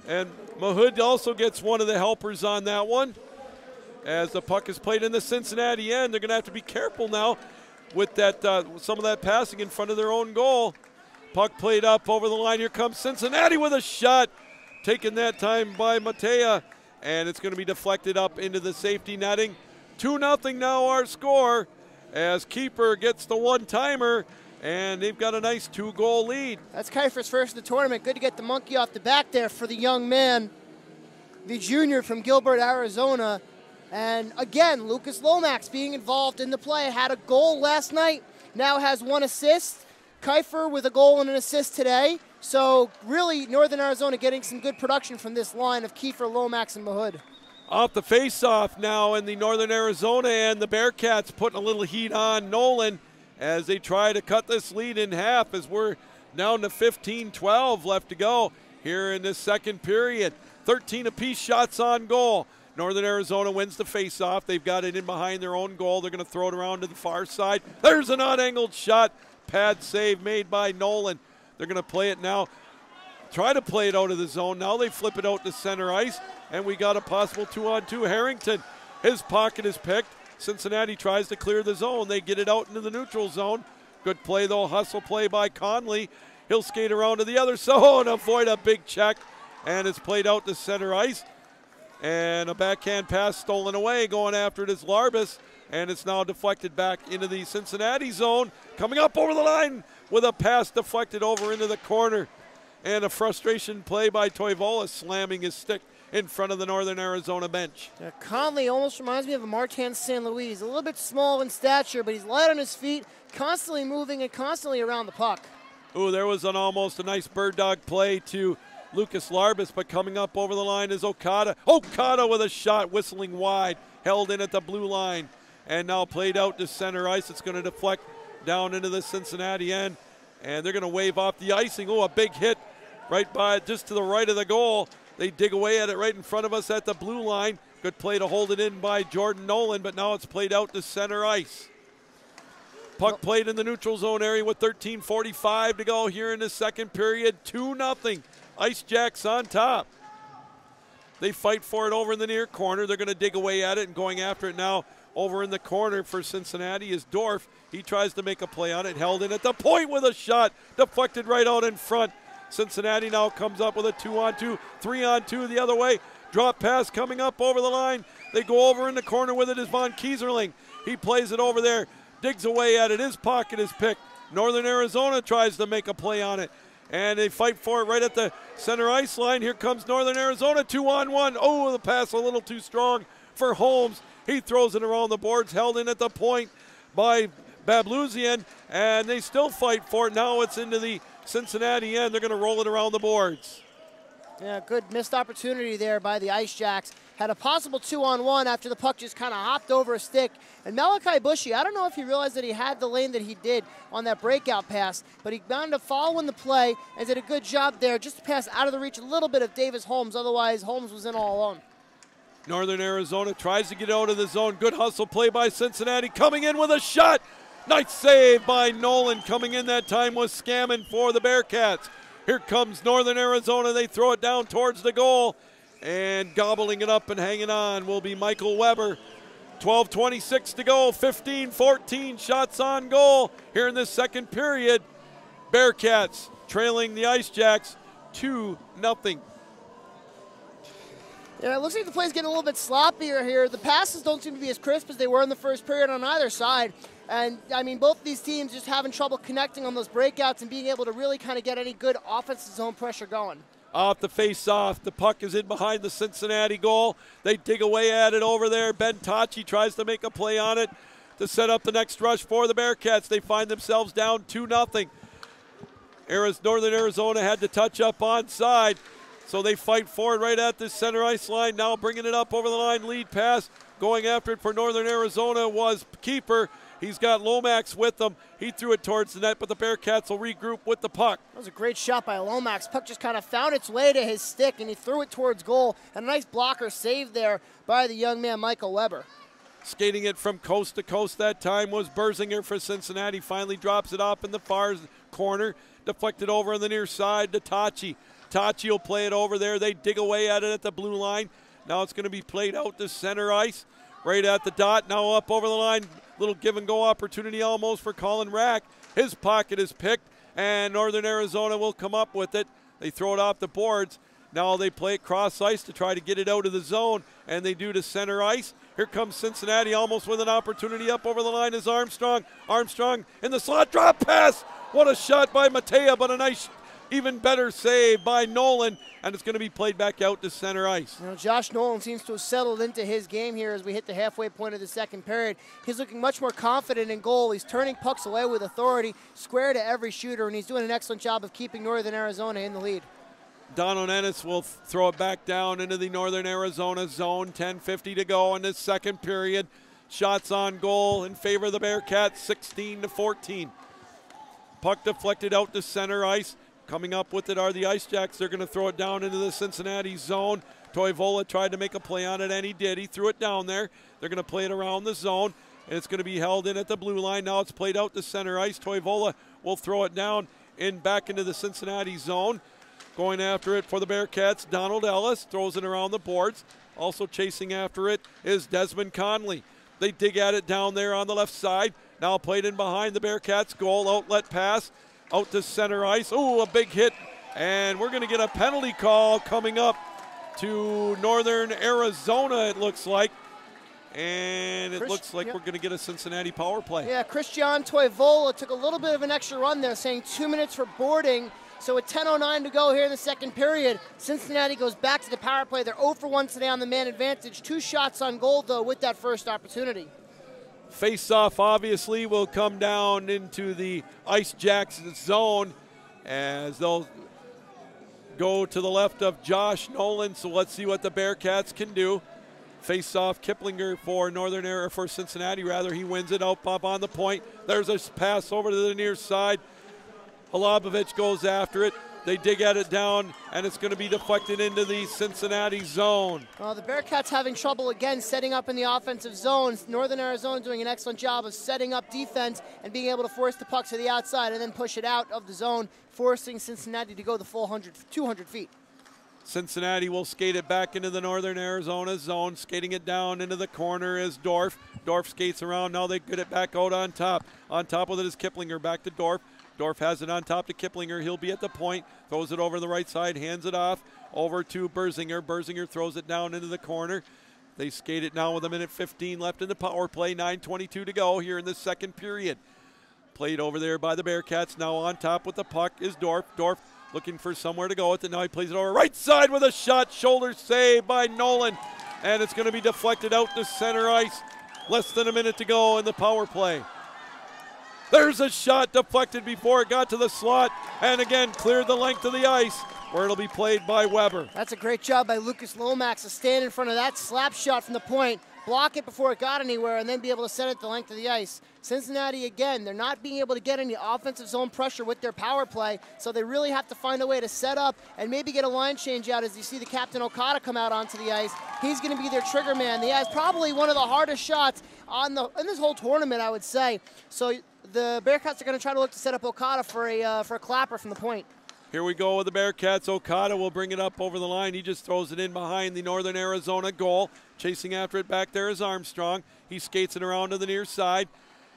And Mahood also gets one of the helpers on that one. As the puck is played in the Cincinnati end, they're going to have to be careful now with that some of that passing in front of their own goal. Puck played up over the line. Here comes Cincinnati with a shot. Taken that time by Matea, and it's going to be deflected up into the safety netting. 2-0 now our score as Keeper gets the one-timer, and they've got a nice 2-goal lead. That's Kiefer's first of the tournament. Good to get the monkey off the back there for the young man, the junior from Gilbert, Arizona. And again, Lucas Lomax being involved in the play. Had a goal last night, now has 1 assist. Kiefer with a goal and an assist today. So really, Northern Arizona getting some good production from this line of Kiefer, Lomax, and Mahood. Off the face-off now in the Northern Arizona end, the Bearcats putting a little heat on Nolan as they try to cut this lead in half as we're Down to 15-12 left to go here in this second period. 13 apiece shots on goal. Northern Arizona wins the face-off. They've got it in behind their own goal. They're going to throw it around to the far side. There's an odd-angled shot. Pad save made by Nolan. They're going to play it now. Try to play it out of the zone. Now they flip it out to center ice, and we got a possible 2-on-2. Harrington, his pocket is picked. Cincinnati tries to clear the zone. They get it out into the neutral zone. Good play, though. Hustle play by Conley. He'll skate around to the other zone, avoid a big check, and it's played out to center ice. And a backhand pass stolen away. Going after it is Larbus, and it's now deflected back into the Cincinnati zone. Coming up over the line with a pass deflected over into the corner. And a frustration play by Toivola, slamming his stick in front of the Northern Arizona bench. Yeah, Conley almost reminds me of a Martin St. Louis. He's a little bit small in stature, but he's light on his feet, constantly moving and constantly around the puck. Ooh, there was almost a nice bird dog play to Lucas Larbus, but coming up over the line is Okada. Okada with a shot, whistling wide, held in at the blue line, and now played out to center ice. It's going to deflect down into the Cincinnati end, and they're going to wave off the icing. Oh, a big hit right by it, just to the right of the goal. They dig away at it right in front of us at the blue line. Good play to hold it in by Jordan Nolan, but now it's played out to center ice. Puck played in the neutral zone area with 13:45 to go here in the second period. 2-0. Ice Jacks on top. They fight for it over in the near corner. They're going to dig away at it, and going after it now over in the corner for Cincinnati is Dorf. He tries to make a play on it, held in at the point with a shot, deflected right out in front. Cincinnati now comes up with a 2-on-2, 3-on-2 the other way. Drop pass coming up over the line. They go over in the corner with it is Von Kieserling. He plays it over there, digs away at it. His pocket is picked. Northern Arizona tries to make a play on it, and they fight for it right at the center ice line. Here comes Northern Arizona, 2-on-1. Oh, the pass a little too strong for Holmes. He throws it around the boards, held in at the point by Babluzian, and they still fight for it. Now it's into the Cincinnati end. They're going to roll it around the boards. Yeah, good missed opportunity there by the Ice Jacks. Had a possible 2-on-1 after the puck just kind of hopped over a stick. And Malachi Bushy, I don't know if he realized that he had the lane that he did on that breakout pass, but he bound to follow in the play and did a good job there just to pass out of the reach a little bit of Davis Holmes. Otherwise, Holmes was in all alone. Northern Arizona tries to get out of the zone. Good hustle play by Cincinnati. Coming in with a shot. Nice save by Nolan. Coming in that time was Scammon for the Bearcats. Here comes Northern Arizona. They throw it down towards the goal. And gobbling it up and hanging on will be Michael Weber. 12:26 to go. 15-14 shots on goal here in this second period. Bearcats trailing the Ice Jacks 2-0. Yeah, it looks like the play's getting a little bit sloppier here. The passes don't seem to be as crisp as they were in the first period on either side. And, I mean, both of these teams just having trouble connecting on those breakouts and being able to really kind of get any good offensive zone pressure going. Off the face-off, the puck is in behind the Cincinnati goal. They dig away at it over there. Ben Tachi tries to make a play on it to set up the next rush for the Bearcats. They find themselves down 2-0. Northern Arizona had to touch up onside, so they fight for it right at the center ice line. Now bringing it up over the line, lead pass. Going after it for Northern Arizona was keeper. He's got Lomax with them. He threw it towards the net, but the Bearcats will regroup with the puck. That was a great shot by Lomax. Puck just kind of found its way to his stick, and he threw it towards goal. And a nice blocker save there by the young man, Michael Weber. Skating it from coast to coast that time was Berzinger for Cincinnati. Finally drops it up in the far corner. Deflected over on the near side to Tachi. Tachi will play it over there. They dig away at it at the blue line. Now it's going to be played out to center ice. Right at the dot, now up over the line. Little give-and-go opportunity almost for Colin Rack. His pocket is picked, and Northern Arizona will come up with it. They throw it off the boards. Now they play it cross ice to try to get it out of the zone, and they do to center ice. Here comes Cincinnati almost with an opportunity. Up over the line is Armstrong. Armstrong in the slot, drop pass. What a shot by Matea, but a nice, even better save by Nolan, and it's going to be played back out to center ice. You know, Josh Nolan seems to have settled into his game here as we hit the halfway point of the second period. He's looking much more confident in goal. He's turning pucks away with authority, square to every shooter, and he's doing an excellent job of keeping Northern Arizona in the lead. Dono Ennis will throw it back down into the Northern Arizona zone. 10:50 to go in this second period. Shots on goal in favor of the Bearcats, 16-14. Puck deflected out to center ice. Coming up with it are the Ice Jacks. They're going to throw it down into the Cincinnati zone. Toivola tried to make a play on it, and he did. He threw it down there. They're going to play it around the zone, and it's going to be held in at the blue line. Now it's played out to center ice. Toivola will throw it down back into the Cincinnati zone. Going after it for the Bearcats, Donald Ellis throws it around the boards. Also chasing after it is Desmond Conley. They dig at it down there on the left side. Now played in behind the Bearcats' goal. Outlet pass out to center ice. Ooh, a big hit. And we're going to get a penalty call coming up to Northern Arizona, it looks like. And it looks like we're going to get a Cincinnati power play. Yeah, Christian Toivola took a little bit of an extra run there, saying 2 minutes for boarding. So with 10:09 to go here in the second period, Cincinnati goes back to the power play. They're 0 for 1 today on the man advantage. 2 shots on goal, though, with that first opportunity. Face-off, obviously, will come down into the Ice Jacks zone as they'll go to the left of Josh Nolan. So let's see what the Bearcats can do. Face-off, Kiplinger for Cincinnati, rather. He wins it out, pop on the point. There's a pass over to the near side. Halabovich goes after it. They dig at it down, and it's going to be deflected into the Cincinnati zone. Well, the Bearcats having trouble again setting up in the offensive zones. Northern Arizona doing an excellent job of setting up defense and being able to force the puck to the outside and then push it out of the zone, forcing Cincinnati to go the full 200 feet. Cincinnati will skate it back into the Northern Arizona zone. Skating it down into the corner is Dorf. Dorf skates around. Now they get it back out on top. On top with it is Kiplinger. Back to Dorf. Dorf has it on top to Kiplinger. He'll be at the point. Throws it over the right side. Hands it off over to Berzinger. Berzinger throws it down into the corner. They skate it now with 1:15 left in the power play. 9:22 to go here in the second period. Played over there by the Bearcats. Now on top with the puck is Dorf. Dorf looking for somewhere to go with it. Now he plays it over right side with a shot. Shoulder save by Nolan. And it's going to be deflected out to center ice. Less than a minute to go in the power play. There's a shot deflected before it got to the slot. And again, cleared the length of the ice where it'll be played by Weber. That's a great job by Lucas Lomax to stand in front of that slap shot from the point, block it before it got anywhere, and then be able to set it the length of the ice. Cincinnati, again, they're not being able to get any offensive zone pressure with their power play, so they really have to find a way to set up and maybe get a line change out as you see the captain Okada come out onto the ice. He's going to be their trigger man. He has probably one of the hardest shots in this whole tournament, I would say. So the Bearcats are going to try to look to set up Okada for a clapper from the point. Here we go with the Bearcats. Okada will bring it up over the line. He just throws it in behind the Northern Arizona goal. Chasing after it back there is Armstrong. He skates it around to the near side,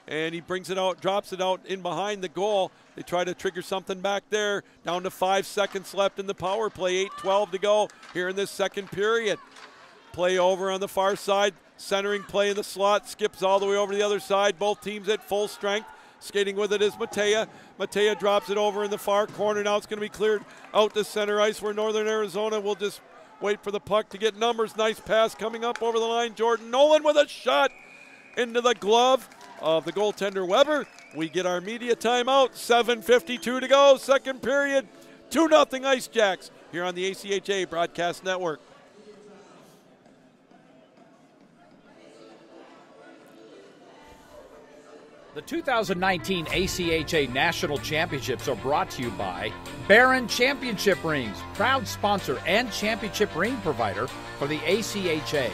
and he brings it out, drops it out in behind the goal. They try to trigger something back there. Down to 5 seconds left in the power play. 8:12 to go here in this second period. Play over on the far side. Centering play in the slot. Skips all the way over to the other side. Both teams at full strength. Skating with it is Matea. Matea drops it over in the far corner. Now it's going to be cleared out to center ice where Northern Arizona will just wait for the puck to get numbers. Nice pass coming up over the line. Jordan Nolan with a shot into the glove of the goaltender Weber. We get our media timeout. 7:52 to go. Second period. 2-0 Ice Jacks here on the ACHA Broadcast Network. The 2019 ACHA National Championships are brought to you by Barron Championship Rings, proud sponsor and championship ring provider for the ACHA.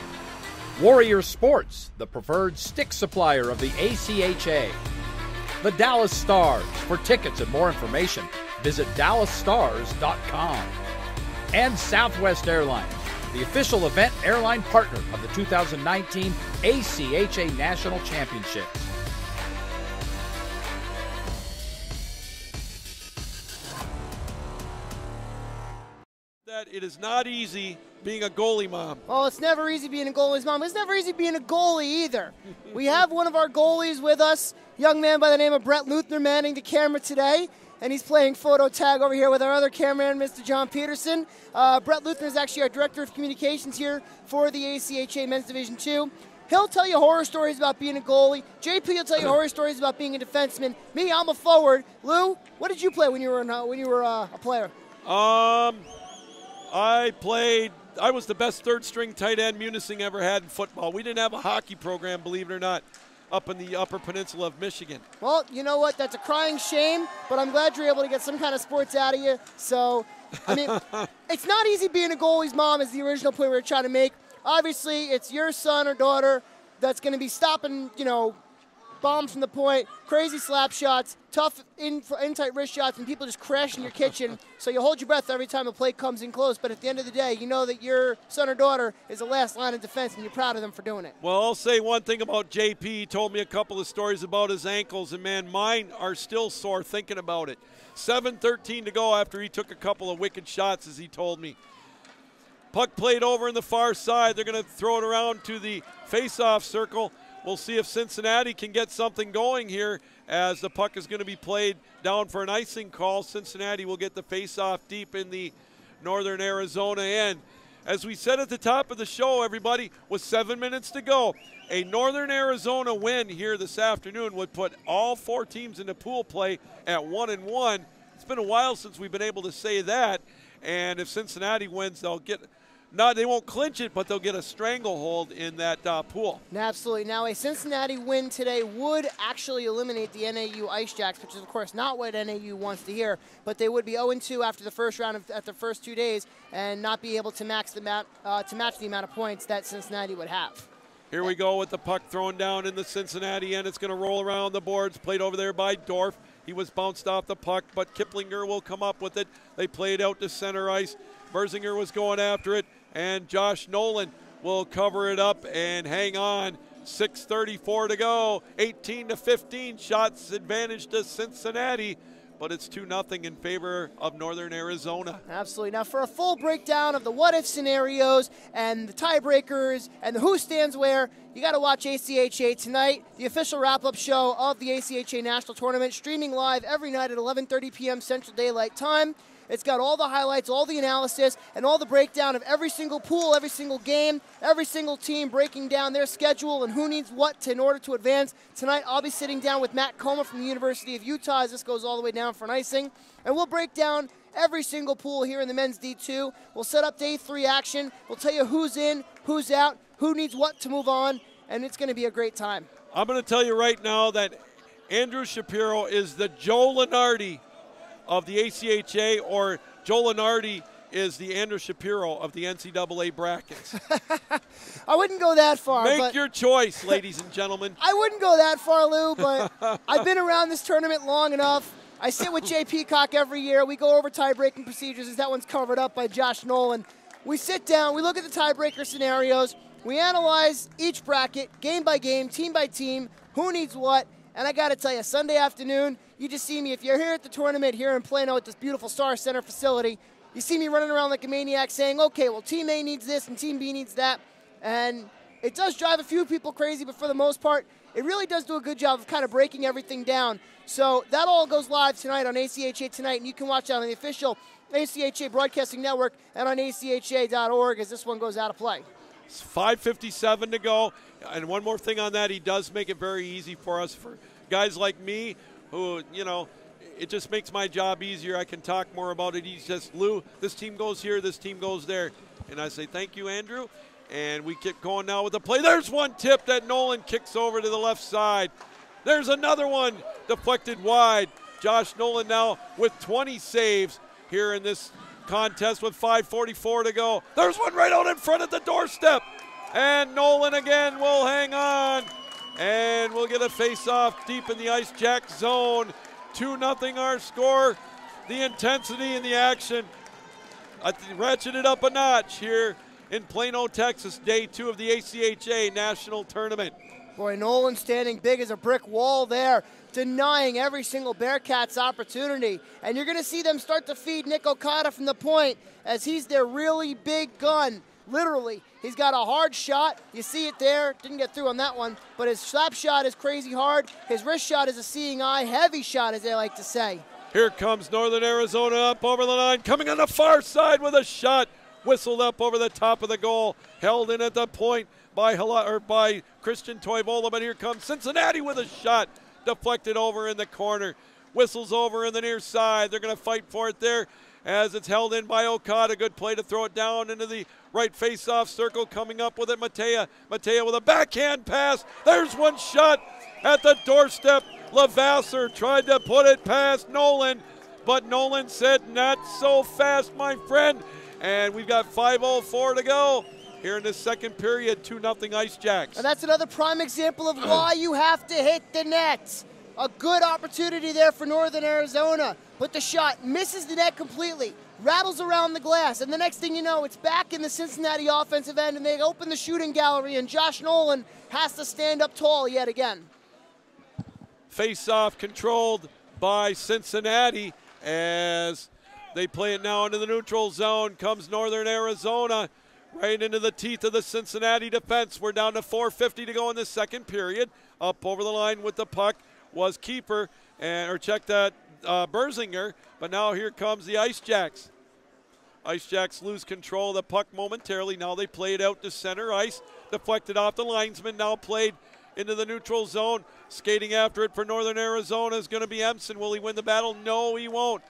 Warrior Sports, the preferred stick supplier of the ACHA. The Dallas Stars. For tickets and more information, visit dallasstars.com. And Southwest Airlines, the official event airline partner of the 2019 ACHA National Championships. That it is not easy being a goalie mom. Oh, it's never easy being a goalie's mom. It's never easy being a goalie either. We have one of our goalies with us, young man by the name of Brett Luthner, manning the camera today, and he's playing photo tag over here with our other cameraman, Mr. John Peterson. Brett Luthner is actually our Director of Communications here for the ACHA Men's Division II. He'll tell you horror stories about being a goalie. JP will tell you horror stories about being a defenseman. Me, I'm a forward. Lou, what did you play when you were a player? I was the best third-string tight end Munising ever had in football. We didn't have a hockey program, believe it or not. up in the Upper Peninsula of Michigan. Well, you know what? That's a crying shame, but I'm glad you're able to get some kind of sports out of you. So, I mean, it's not easy being a goalie's mom, is the original point we were trying to make. Obviously, it's your son or daughter that's going to be stopping, you know, bombs from the point, crazy slap shots, tough in-tight wrist shots, and people just crash in your kitchen. So you hold your breath every time a play comes in close. But at the end of the day, you know that your son or daughter is the last line of defense, and you're proud of them for doing it. Well, I'll say one thing about JP. He told me a couple of stories about his ankles, and, man, mine are still sore thinking about it. 7:13 to go after he took a couple of wicked shots, as he told me. Puck played over in the far side. They're going to throw it around to the face-off circle. We'll see if Cincinnati can get something going here, as the puck is going to be played down for an icing call. Cincinnati will get the face-off deep in the Northern Arizona end. As we said at the top of the show, everybody, with 7 minutes to go, a Northern Arizona win here this afternoon would put all 4 teams into pool play at 1-1. It's been a while since we've been able to say that, and if Cincinnati wins, they'll get – they won't clinch it, but they'll get a stranglehold in that pool. Absolutely. Now, a Cincinnati win today would actually eliminate the NAU Ice Jacks, which is, of course, not what NAU wants to hear. But they would be 0-2 after the first round at the first 2 days and not be able to match the amount of points that Cincinnati would have. Here we go with the puck thrown down in the Cincinnati end. It's going to roll around the boards. Played over there by Dorf. He was bounced off the puck, but Kiplinger will come up with it. They play it out to center ice. Berzinger was going after it, and Josh Nolan will cover it up and hang on. 6:34 to go. 18-15 shots advantage to Cincinnati, but it's 2-0 in favor of Northern Arizona. Absolutely. Now, for a full breakdown of the what-if scenarios and the tiebreakers and the who stands where, you got to watch ACHA tonight, the official wrap-up show of the ACHA National Tournament, streaming live every night at 11:30 p.m. Central Daylight Time. It's got all the highlights, all the analysis, and all the breakdown of every single pool, every single game, every single team breaking down their schedule and who needs what in order to advance. Tonight, I'll be sitting down with Matt Coma from the University of Utah as this goes all the way down for an icing. And we'll break down every single pool here in the men's D2. We'll set up day 3 action. We'll tell you who's in, who's out, who needs what to move on, and it's going to be a great time. I'm going to tell you right now that Andrew Shapiro is the Joe Lenardi of the ACHA, or Joe Lenardi is the Andrew Shapiro of the NCAA brackets. I wouldn't go that far. Make your choice, ladies and gentlemen. I wouldn't go that far, Lou, but I've been around this tournament long enough. I sit with Jay Peacock every year. We go over tie-breaking procedures, as that one's covered up by Josh Nolan. We sit down, we look at the tiebreaker scenarios, we analyze each bracket, game by game, team by team, who needs what, and I got to tell you, Sunday afternoon, you just see me, if you're here at the tournament here in Plano at this beautiful Star Center facility, you see me running around like a maniac saying, okay, well, Team A needs this and Team B needs that. And it does drive a few people crazy, but for the most part, it really does do a good job of kind of breaking everything down. So that all goes live tonight on ACHA Tonight, and you can watch that on the official ACHA Broadcasting Network and on ACHA.org as this one goes out of play. It's 5:57 to go. And one more thing on that, he does make it very easy for us, for guys like me, who, you know, it just makes my job easier. I can talk more about it. He says, Lou, this team goes here, this team goes there. And I say, thank you, Andrew. And we keep going now with the play. There's one tip that Nolan kicks over to the left side. There's another one deflected wide. Josh Nolan now with 20 saves here in this contest with 5:44 to go. There's one right out in front of the doorstep. And Nolan again will hang on. And we'll get a face-off deep in the Ice Jack zone. 2-0 our score. The intensity in the action ratcheted up a notch here in Plano, Texas, day 2 of the ACHA National Tournament. Boy, Nolan standing big as a brick wall there, denying every single Bearcats opportunity. And you're going to see them start to feed Nick Okada from the point as he's their really big gun. Literally, he's got a hard shot. You see it there. Didn't get through on that one. But his slap shot is crazy hard. His wrist shot is a seeing eye. Heavy shot, as they like to say. Here comes Northern Arizona up over the line. Coming on the far side with a shot. Whistled up over the top of the goal. Held in at the point by Christian Toivola. But here comes Cincinnati with a shot. Deflected over in the corner. Whistles over in the near side. They're going to fight for it there as it's held in by Okada. Good play to throw it down into the right face-off circle, coming up with it, Matea. Matea with a backhand pass. There's one shot at the doorstep. Levasseur tried to put it past Nolan, but Nolan said, not so fast, my friend. And we've got 5:04 to go here in the second period, 2-0 Ice Jacks. And that's another prime example of why you have to hit the net. A good opportunity there for Northern Arizona, but the shot misses the net completely, rattles around the glass, and the next thing you know, it's back in the Cincinnati offensive end, and they open the shooting gallery, and Josh Nolan has to stand up tall yet again. Face-off controlled by Cincinnati as they play it now into the neutral zone. Comes Northern Arizona right into the teeth of the Cincinnati defense. We're down to 4:50 to go in the second period. Up over the line with the puck was keeper, or check that, Berzinger, but now here comes the Ice Jacks. Ice Jacks lose control of the puck momentarily. Now they play it out to center ice, deflected off the linesman, now played into the neutral zone. Skating after it for Northern Arizona is going to be Empson. Will he win the battle? No, he won't.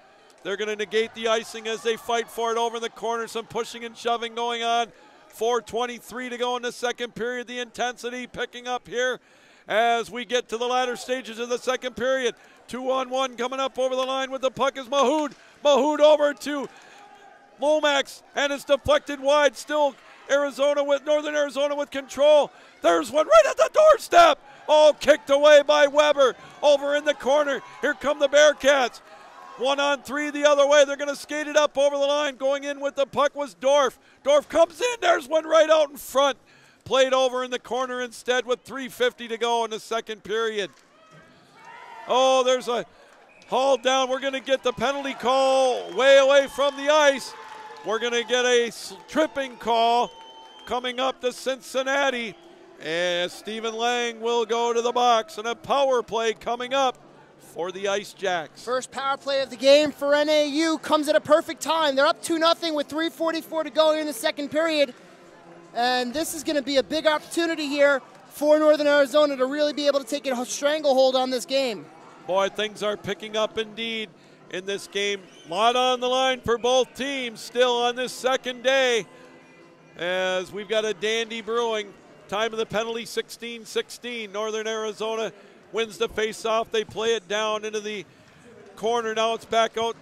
They're going to negate the icing as they fight for it over in the corner. Some pushing and shoving going on. 4:23 to go in the second period. The intensity picking up here as we get to the latter stages of the second period. 2-on-1 coming up over the line with the puck is Mahood. Mahood over to Lomax, and it's deflected wide. Still Northern Arizona with control. There's one right at the doorstep. Oh, kicked away by Weber. Over in the corner. Here come the Bearcats. 1-on-3 the other way. They're going to skate it up over the line. Going in with the puck was Dorf. Dorf comes in. There's one right out in front. Played over in the corner instead with 3:50 to go in the second period. Oh, there's a haul down. We're going to get the penalty call way away from the ice. We're going to get a tripping call coming up to Cincinnati. And Stephen Lang will go to the box, and a power play coming up for the Ice Jacks. First power play of the game for NAU comes at a perfect time. They're up 2-0 with 3:44 to go here in the second period. And this is going to be a big opportunity here for Northern Arizona to really be able to take a stranglehold on this game. Boy, things are picking up indeed in this game. A lot on the line for both teams still on this second day as we've got a dandy brewing. Time of the penalty, 16-16. Northern Arizona wins the face-off. They play it down into the corner. Now it's back out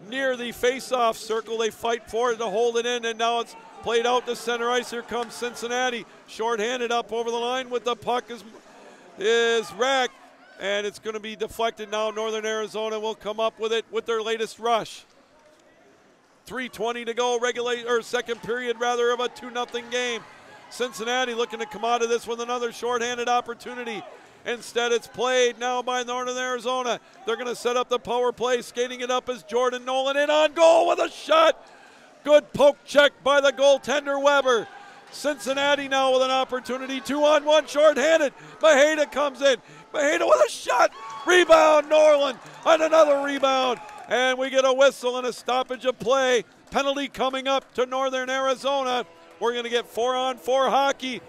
near the face-off circle. They fight for it to hold it in, and now it's played out to center ice. Here comes Cincinnati. Short-handed up over the line with the puck is Rack, and it's going to be deflected now. Northern Arizona will come up with it with their latest rush. 3:20 to go, second period rather, of a 2-0 game. Cincinnati looking to come out of this with another shorthanded opportunity. Instead, it's played now by Northern Arizona. They're going to set up the power play. Skating it up is Jordan Nolan, in on goal with a shot. Good poke check by the goaltender Weber. Cincinnati now with an opportunity. 2-on-1, shorthanded. Maheda comes in. Maheda with a shot. Rebound, Norland, and another rebound. And we get a whistle and a stoppage of play. Penalty coming up to Northern Arizona. We're going to get 4-on-4 hockey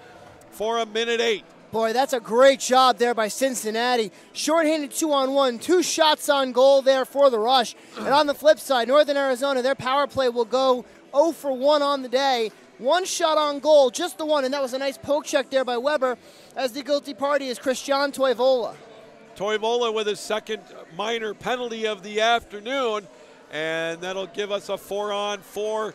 for 1:08. Boy, that's a great job there by Cincinnati. Shorthanded 2-on-1, 2 shots on goal there for the Rush. And on the flip side, Northern Arizona, their power play will go 0 for 1 on the day. 1 shot on goal, just the one, and that was a nice poke check there by Weber, as the guilty party is Christian Toivola. Toivola with his second minor penalty of the afternoon, and that'll give us a 4-on-4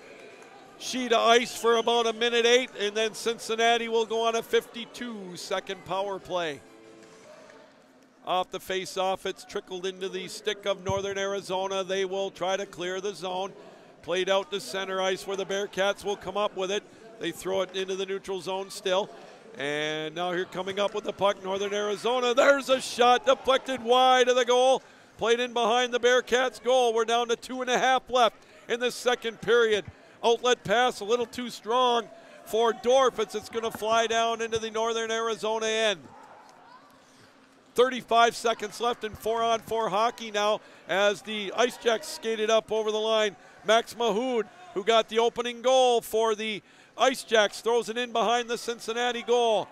sheet of ice for about 1:08, and then Cincinnati will go on a 52-second power play. Off the face-off, it's trickled into the stick of Northern Arizona. They will try to clear the zone. Played out to center ice where the Bearcats will come up with it. They throw it into the neutral zone still. And now here coming up with the puck, Northern Arizona. There's a shot deflected wide of the goal. Played in behind the Bearcats' goal. We're down to 2.5 left in the second period. Outlet pass a little too strong for Dorf. It's going to fly down into the Northern Arizona end. 35 seconds left in 4-on-4 hockey now as the Ice Jacks skated up over the line. Max Mahood, who got the opening goal for the Ice Jacks, throws it in behind the Cincinnati goal.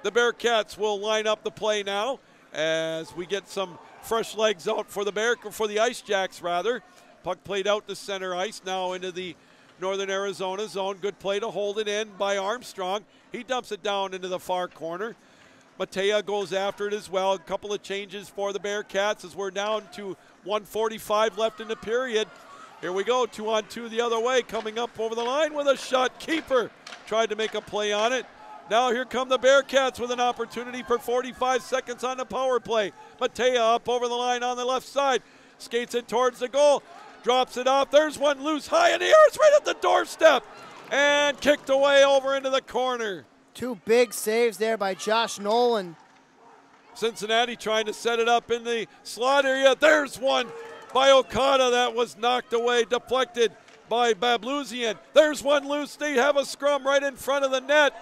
The Bearcats will line up the play now as we get some fresh legs out for the Ice Jacks rather. Puck played out to center ice, now into the Northern Arizona zone. Good play to hold it in by Armstrong. He dumps it down into the far corner. Matea goes after it as well. A couple of changes for the Bearcats as we're down to 1:45 left in the period. Here we go, 2-on-2 the other way, coming up over the line with a shot. Keeper tried to make a play on it. Now here come the Bearcats with an opportunity for 45 seconds on the power play. Matea up over the line on the left side. Skates it towards the goal. Drops it off. There's one loose high in the air. It's right at the doorstep. And kicked away over into the corner. Two big saves there by Josh Nolan. Cincinnati trying to set it up in the slot area. There's one by Okada that was knocked away, deflected by Babluzian. There's one loose. They have a scrum right in front of the net.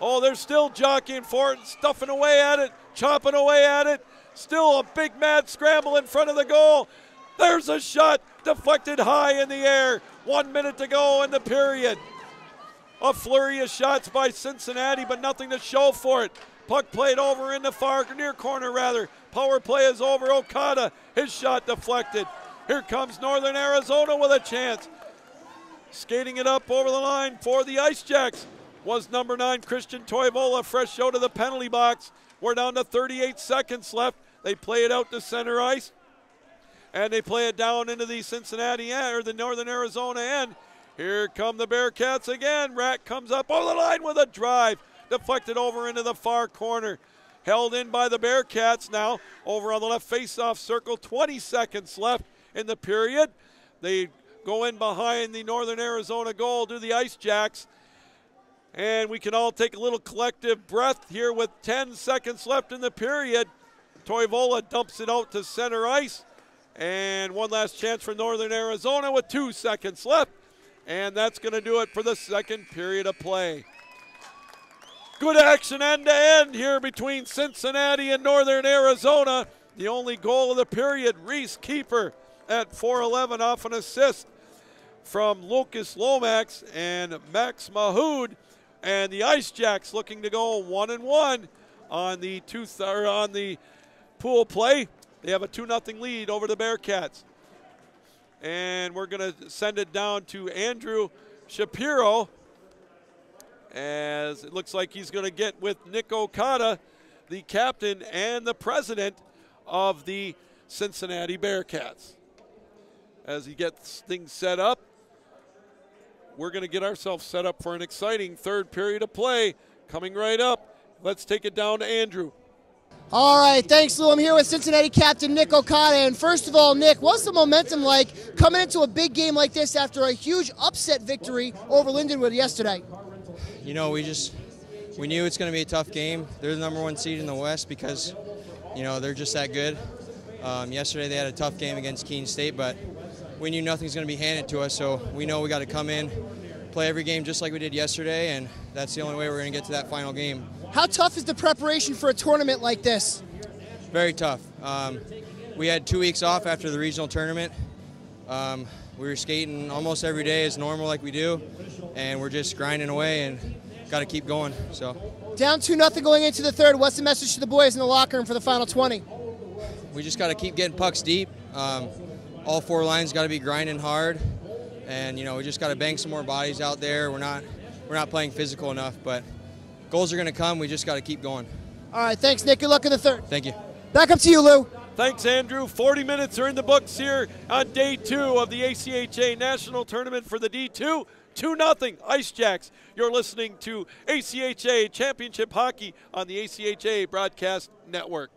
Oh, they're still jockeying for it, stuffing away at it, chopping away at it. Still a big mad scramble in front of the goal. There's a shot deflected high in the air. 1 minute to go in the period. A flurry of shots by Cincinnati, but nothing to show for it. Puck played over in the far near corner, rather. Power play is over. Okada, his shot deflected. Here comes Northern Arizona with a chance. Skating it up over the line for the Ice Jacks was number 9, Christian Toivola. Fresh show to the penalty box. We're down to 38 seconds left. They play it out to center ice, and they play it down into the Cincinnati end, or the Northern Arizona end. Here come the Bearcats again. Rat comes up over the line with a drive. Deflected over into the far corner. Held in by the Bearcats now. Over on the left face-off circle. 20 seconds left in the period. They go in behind the Northern Arizona goal to the Ice Jacks. And we can all take a little collective breath here with 10 seconds left in the period. Toivola dumps it out to center ice. And one last chance for Northern Arizona with 2 seconds left. And that's going to do it for the second period of play. Good action end to end here between Cincinnati and Northern Arizona. The only goal of the period, Reese Keeper at 4:11 off an assist from Lucas Lomax and Max Mahood. And the Ice Jacks looking to go 1-1 on the pool play. They have a 2-0 lead over the Bearcats. And we're going to send it down to Andrew Shapiro, as it looks like he's going to get with Nick Okada, the captain and the president of the Cincinnati Bearcats. As he gets things set up, we're going to get ourselves set up for an exciting third period of play coming right up. Let's take it down to Andrew. All right, thanks, Lou. I'm here with Cincinnati captain Nick Okada. And first of all, Nick, what's the momentum like coming into a big game like this after a huge upset victory over Lindenwood yesterday? You know, we knew it's going to be a tough game. They're the #1 seed in the West because, you know, they're just that good. Yesterday they had a tough game against Keene State, but we knew nothing's going to be handed to us, so we know we got to come in, play every game just like we did yesterday, and that's the only way we're going to get to that final game. How tough is the preparation for a tournament like this? Very tough. We had 2 weeks off after the regional tournament. We were skating almost every day as normal like we do, and we're just grinding away and got to keep going. So, down 2-0 going into the third. What's the message to the boys in the locker room for the final 20? We just got to keep getting pucks deep. All 4 lines got to be grinding hard, and you know we just got to bang some more bodies out there. We're not playing physical enough, but goals are going to come. We just got to keep going. All right, thanks, Nick. Good luck in the third. Thank you. Back up to you, Lou. Thanks, Andrew. 40 minutes are in the books here on day 2 of the ACHA National Tournament for the D2. 2-0 Ice Jacks. You're listening to ACHA Championship Hockey on the ACHA Broadcast Network.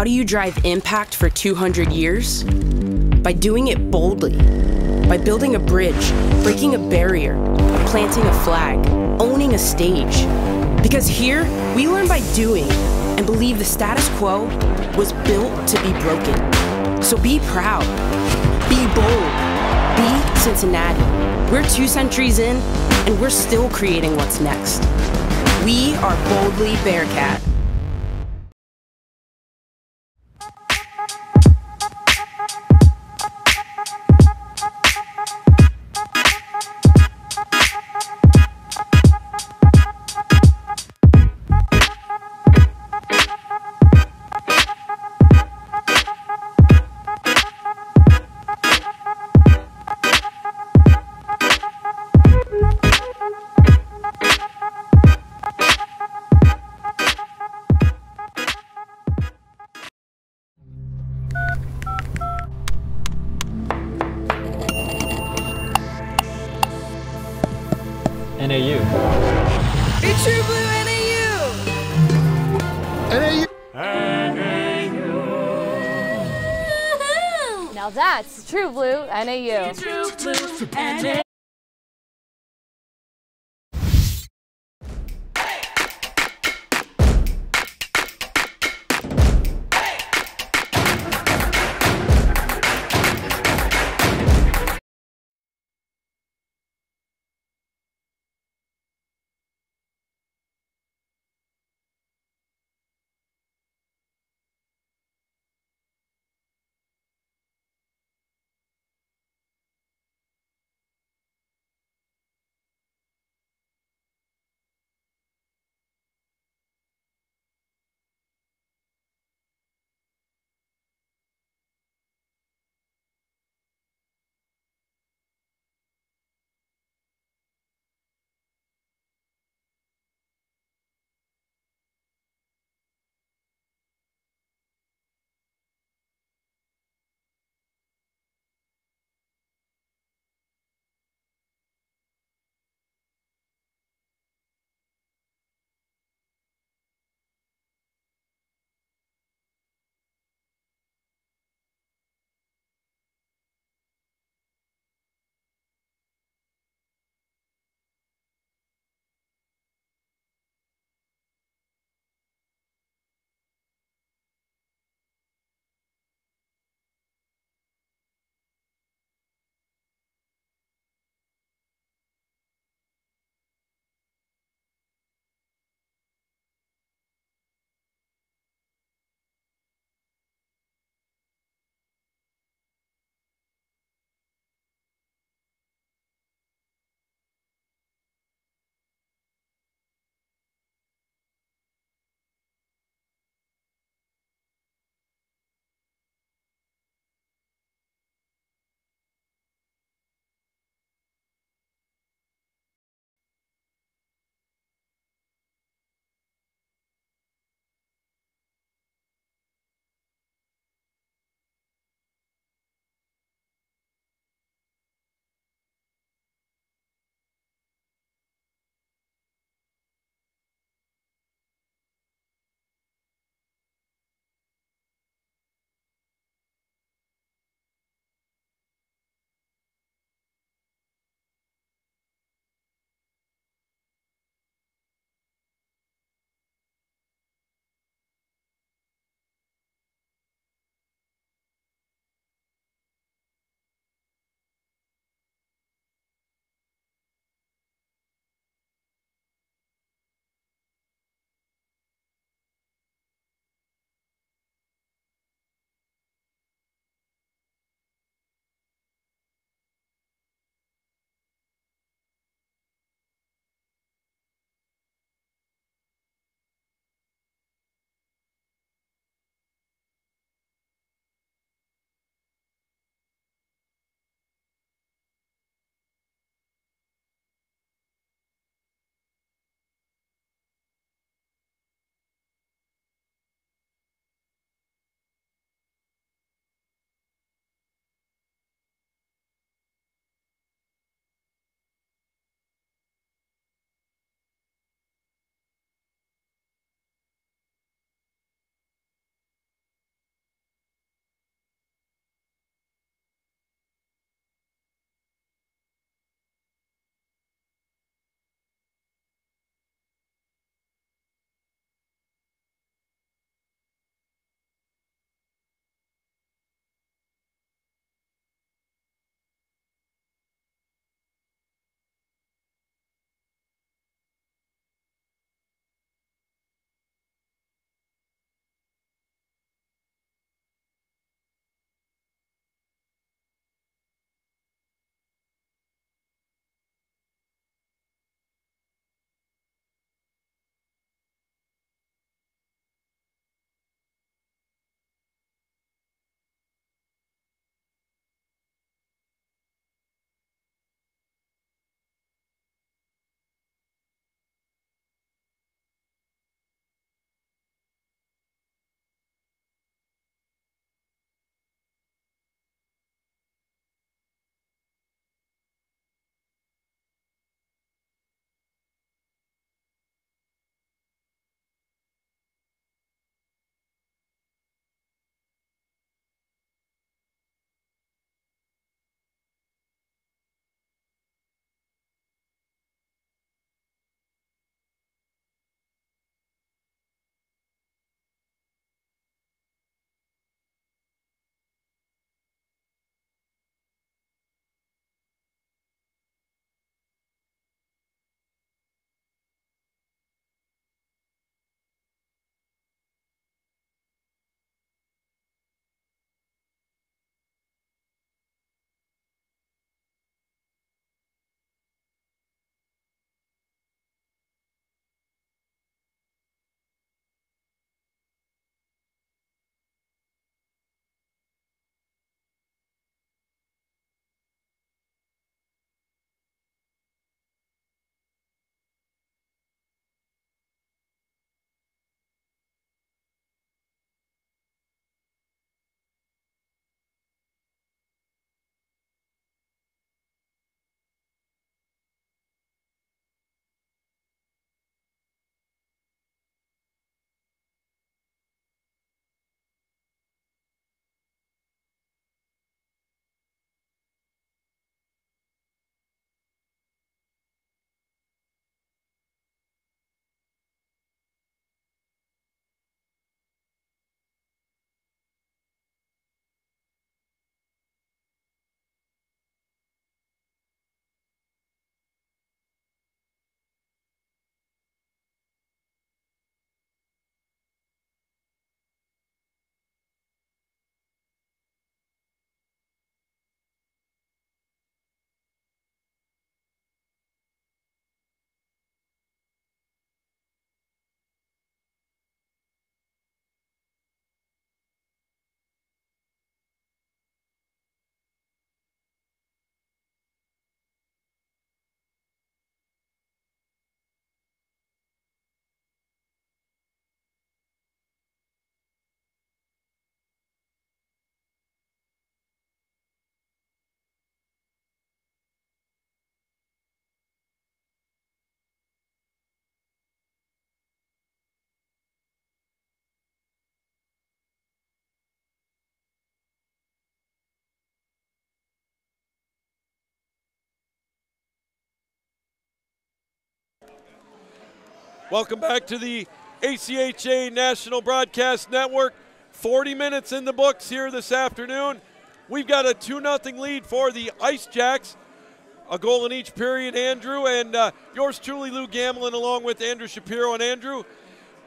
do you drive impact for 200 years? By doing it boldly. By building a bridge, breaking a barrier, planting a flag, owning a stage. Because here, we learn by doing and believe the status quo was built to be broken. So be proud, be bold, be Cincinnati. We're 2 centuries in, and we're still creating what's next. We are boldly Bearcat. NAU. Be true blue NAU! Now that's true blue NAU. True blue NAU! Welcome back to the ACHA National Broadcast Network. 40 minutes in the books here this afternoon. We've got a 2-0 lead for the Ice Jacks. A goal in each period, Andrew, and yours truly, Lou Gamlin, along with Andrew Shapiro. And Andrew,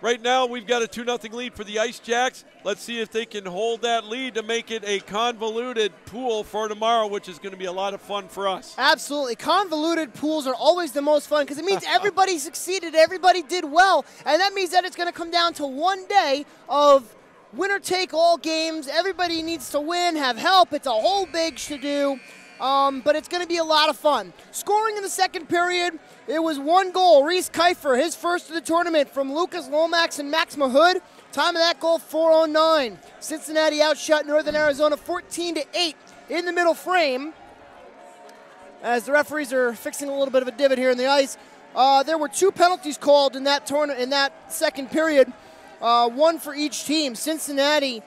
right now we've got a 2-0 lead for the Ice Jacks. Let's see if they can hold that lead to make it a convoluted pool for tomorrow, which is going to be a lot of fun for us. Absolutely. Convoluted pools are always the most fun because it means everybody succeeded, everybody did well, and that means that it's going to come down to one day of winner-take-all games. Everybody needs to win, have help. It's a whole big to-do. But it's going to be a lot of fun. Scoring in the second period, it was 1 goal. Reese Kiefer, his first of the tournament from Lucas Lomax and Max Mahood. Time of that goal, 4:09. Cincinnati outshot Northern Arizona 14-8 in the middle frame. As the referees are fixing a little bit of a divot here in the ice. There were 2 penalties called in that in that second period, 1 for each team. Cincinnati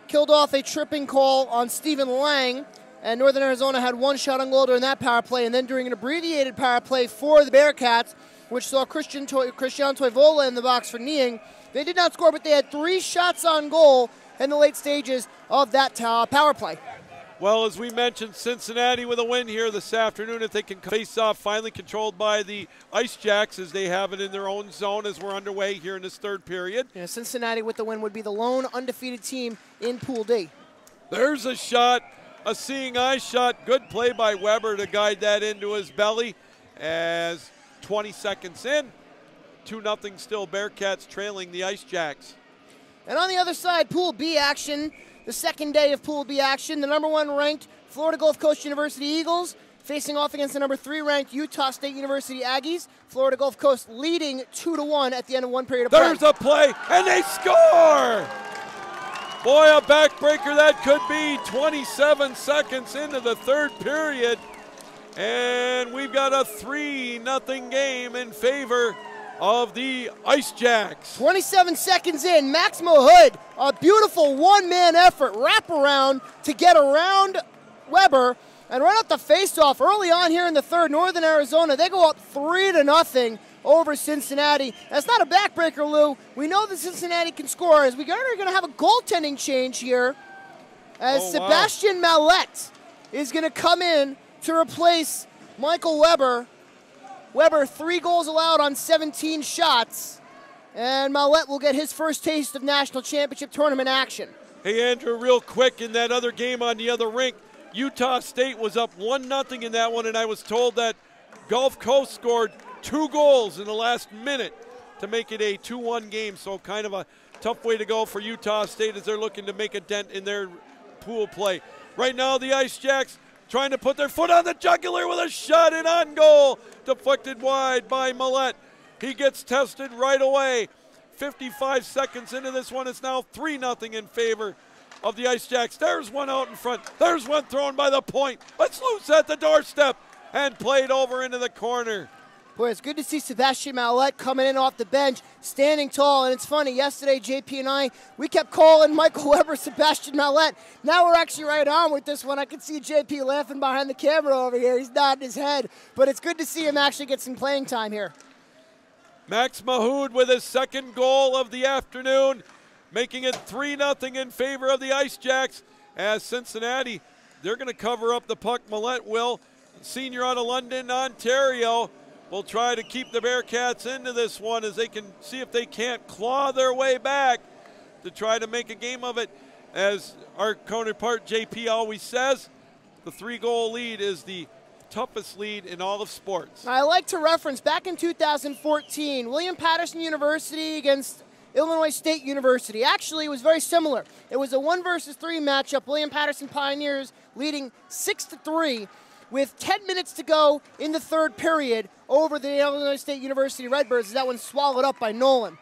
killed off a tripping call on Stephen Lang. And Northern Arizona had 1 shot on goal during that power play. And then during an abbreviated power play for the Bearcats, which saw Christian Toivola in the box for kneeing, they did not score, but they had 3 shots on goal in the late stages of that power play. Well, as we mentioned, Cincinnati with a win here this afternoon. If they can face off, finally controlled by the Ice Jacks as they have it in their own zone as we're underway here in this third period. Yeah, Cincinnati with the win would be the lone undefeated team in Pool D. There's a shot. A seeing eye shot. Good play by Weber to guide that into his belly as 20 seconds in. 2-0 still, Bearcats trailing the Ice Jacks. And on the other side, Pool B action, the second day of Pool B action, the number 1 ranked Florida Gulf Coast University Eagles facing off against the number 3 ranked Utah State University Aggies. Florida Gulf Coast leading 2-1 at the end of 1 period of play. There's a play, and they score! Boy, a backbreaker that could be. 27 seconds into the third period. And we've got a 3-0 game in favor of the Ice Jacks. 27 seconds in, Max Mahood, a beautiful one-man effort, wraparound to get around Weber. And right off the face-off, early on here in the third, Northern Arizona, they go up 3-0 over Cincinnati. That's not a backbreaker, Lou. We know that Cincinnati can score as we are going to have a goaltending change here as Sebastian Mallette is going to come in to replace Michael Weber. Weber, 3 goals allowed on 17 shots, and Mallette will get his first taste of national championship tournament action. Hey, Andrew, real quick, in that other game on the other rink, Utah State was up 1-0 in that one, and I was told that Gulf Coast scored 2 goals in the last minute to make it a 2-1 game. So kind of a tough way to go for Utah State as they're looking to make a dent in their pool play. Right now, the Ice Jacks trying to put their foot on the jugular with a shot in on goal. Deflected wide by Mallette. He gets tested right away. 55 seconds into this one, it's now 3-0 in favor of the Ice Jacks. There's one out in front. There's one thrown by the point. It's loose at the doorstep and played over into the corner. Boy, it's good to see Sebastian Mallette coming in off the bench, standing tall. And it's funny, yesterday, JP and I, we kept calling Michael Weber Sebastian Mallette. Now we're actually right on with this one. I can see JP laughing behind the camera over here. He's nodding his head. But it's good to see him actually get some playing time here. Max Mahood with his second goal of the afternoon, making it 3-0 in favor of the Ice Jacks as Cincinnati, they're going to cover up the puck. Mallette will, senior out of London, Ontario, will try to keep the Bearcats into this one as they can see if they can't claw their way back to try to make a game of it. As our counterpart JP always says, the 3-goal lead is the toughest lead in all of sports. I like to reference back in 2014, William Patterson University against Illinois State University. Actually, it was very similar. It was a 1 versus 3 matchup. William Patterson Pioneers leading 6-3 with 10 minutes to go in the third period over the Illinois State University Redbirds. That one swallowed up by Nolan.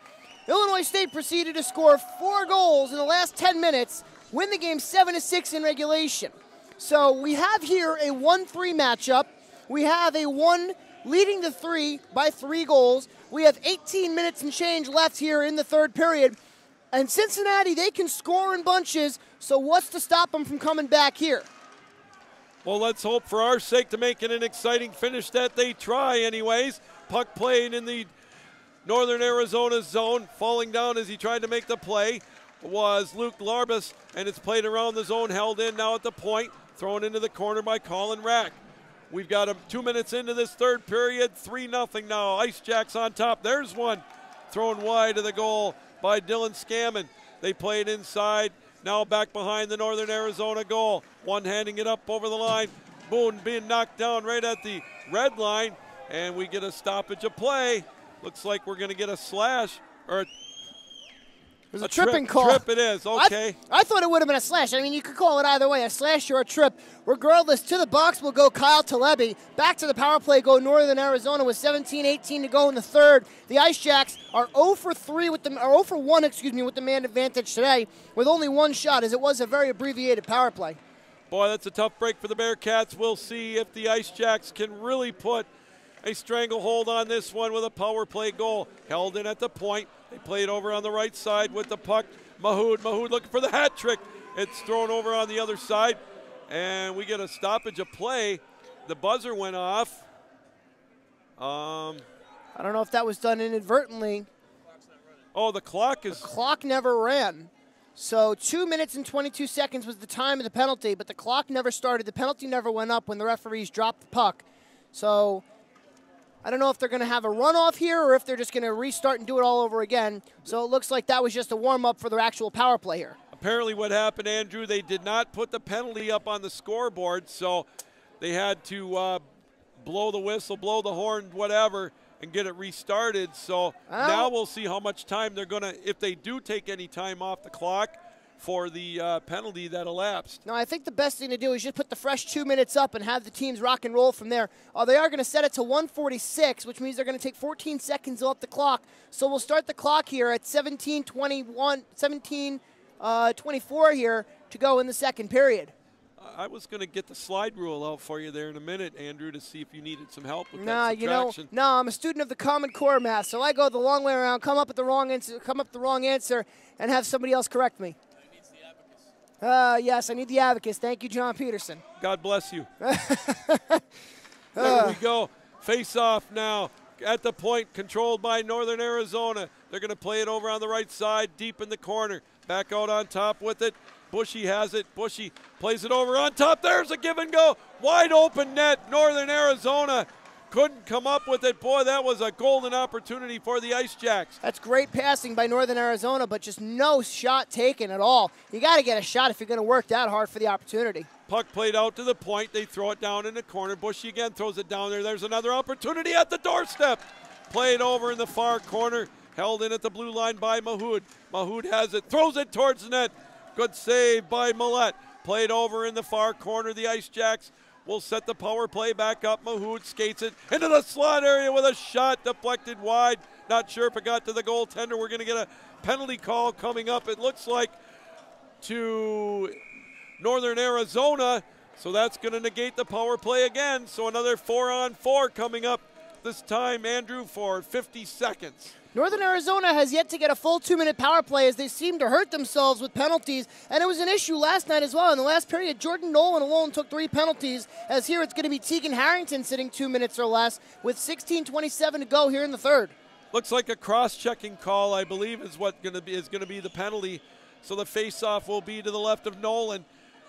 Illinois State proceeded to score 4 goals in the last 10 minutes, win the game 7-6 in regulation. So we have here a 1-3 matchup. We have a 1 leading the 3 by 3 goals. We have 18 minutes and change left here in the third period. And Cincinnati, they can score in bunches, so what's to stop them from coming back here? Well, let's hope for our sake to make it an exciting finish that they try anyways. Puck played in the Northern Arizona zone. Falling down as he tried to make the play was Luke Larbus, and it's played around the zone, held in now at the point, thrown into the corner by Colin Rack. We've got 2 minutes into this third period, 3-0 now. Ice Jacks on top. There's one thrown wide of the goal by Dylan Scammon. They played inside, now back behind the Northern Arizona goal. One handing it up over the line. Boone being knocked down right at the red line, and we get a stoppage of play. Looks like we're going to get a slash, or There's a tripping call. Trip it is, okay. I thought it would have been a slash. I mean, you could call it either way, a slash or a trip. Regardless, to the box will go Kyle Talebi. Back to the power play go Northern Arizona with 17-18 to go in the third. The Ice Jacks are 0 for 1, with the man advantage today, with only one shot, as it was a very abbreviated power play. Boy, that's a tough break for the Bearcats. We'll see if the Ice Jacks can really put a stranglehold on this one with a power play goal. Held in at the point. They played over on the right side with the puck. Mahood looking for the hat trick. It's thrown over on the other side, and we get a stoppage of play. The buzzer went off. I don't know if that was done inadvertently. Oh, the clock never ran. So 2 minutes and 22 seconds was the time of the penalty, but the clock never started. The penalty never went up when the referees dropped the puck. So I don't know if they're going to have a runoff here or if they're just going to restart and do it all over again. So it looks like that was just a warm-up for their actual power play here. Apparently what happened, Andrew, they did not put the penalty up on the scoreboard, so they had to blow the whistle, blow the horn, whatever, and get it restarted. So now we'll see how much time they're going to, if they do take any time off the clock for the penalty that elapsed. No, I think the best thing to do is just put the fresh 2 minutes up and have the teams rock and roll from there. They are going to set it to 1:46, which means they're going to take 14 seconds off the clock. So we'll start the clock here at 17:24 here to go in the second period. I was going to get the slide rule out for you there in a minute, Andrew, to see if you needed some help with that subtraction. I'm a student of the Common Core math, so I go the long way around, come up with the wrong answer, and have somebody else correct me. Yes, I need the abacus. Thank you, John Peterson. God bless you. There we go. Face off now at the point, controlled by Northern Arizona. They're going to play it over on the right side, deep in the corner. Back out on top with it. Bushy has it. Bushy plays it over on top. There's a give and go. Wide open net. Northern Arizona couldn't come up with it. Boy, that was a golden opportunity for the Ice Jacks. That's great passing by Northern Arizona, but just no shot taken at all. You got to get a shot if you're going to work that hard for the opportunity. Puck played out to the point. They throw it down in the corner. Bushy again throws it down there. There's another opportunity at the doorstep. Played over in the far corner. Held in at the blue line by Mahood. Mahood has it. Throws it towards the net. Good save by Millette. Played over in the far corner. The Ice Jacks will set the power play back up. Mahood skates it into the slot area with a shot deflected wide. Not sure if it got to the goaltender. We're going to get a penalty call coming up, it looks like, to Northern Arizona. So that's going to negate the power play again. So another 4-on-4 coming up this time, Andrew, for 50 seconds. Northern Arizona has yet to get a full 2-minute power play as they seem to hurt themselves with penalties, and it was an issue last night as well. In the last period, Jordan Nolan alone took 3 penalties, as here it's going to be Tegan Harrington sitting 2 minutes or less with 16:27 to go here in the third. Looks like a cross-checking call, I believe, is what is going to be the penalty. So the face-off will be to the left of Nolan.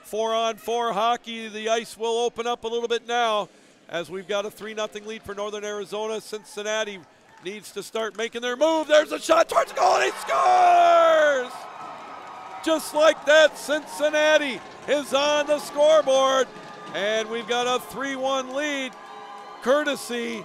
4-on-4 hockey. The ice will open up a little bit now as we've got a 3-0 lead for Northern Arizona. Cincinnati needs to start making their move. There's a shot towards the goal, and he scores! Just like that, Cincinnati is on the scoreboard, and we've got a 3-1 lead, courtesy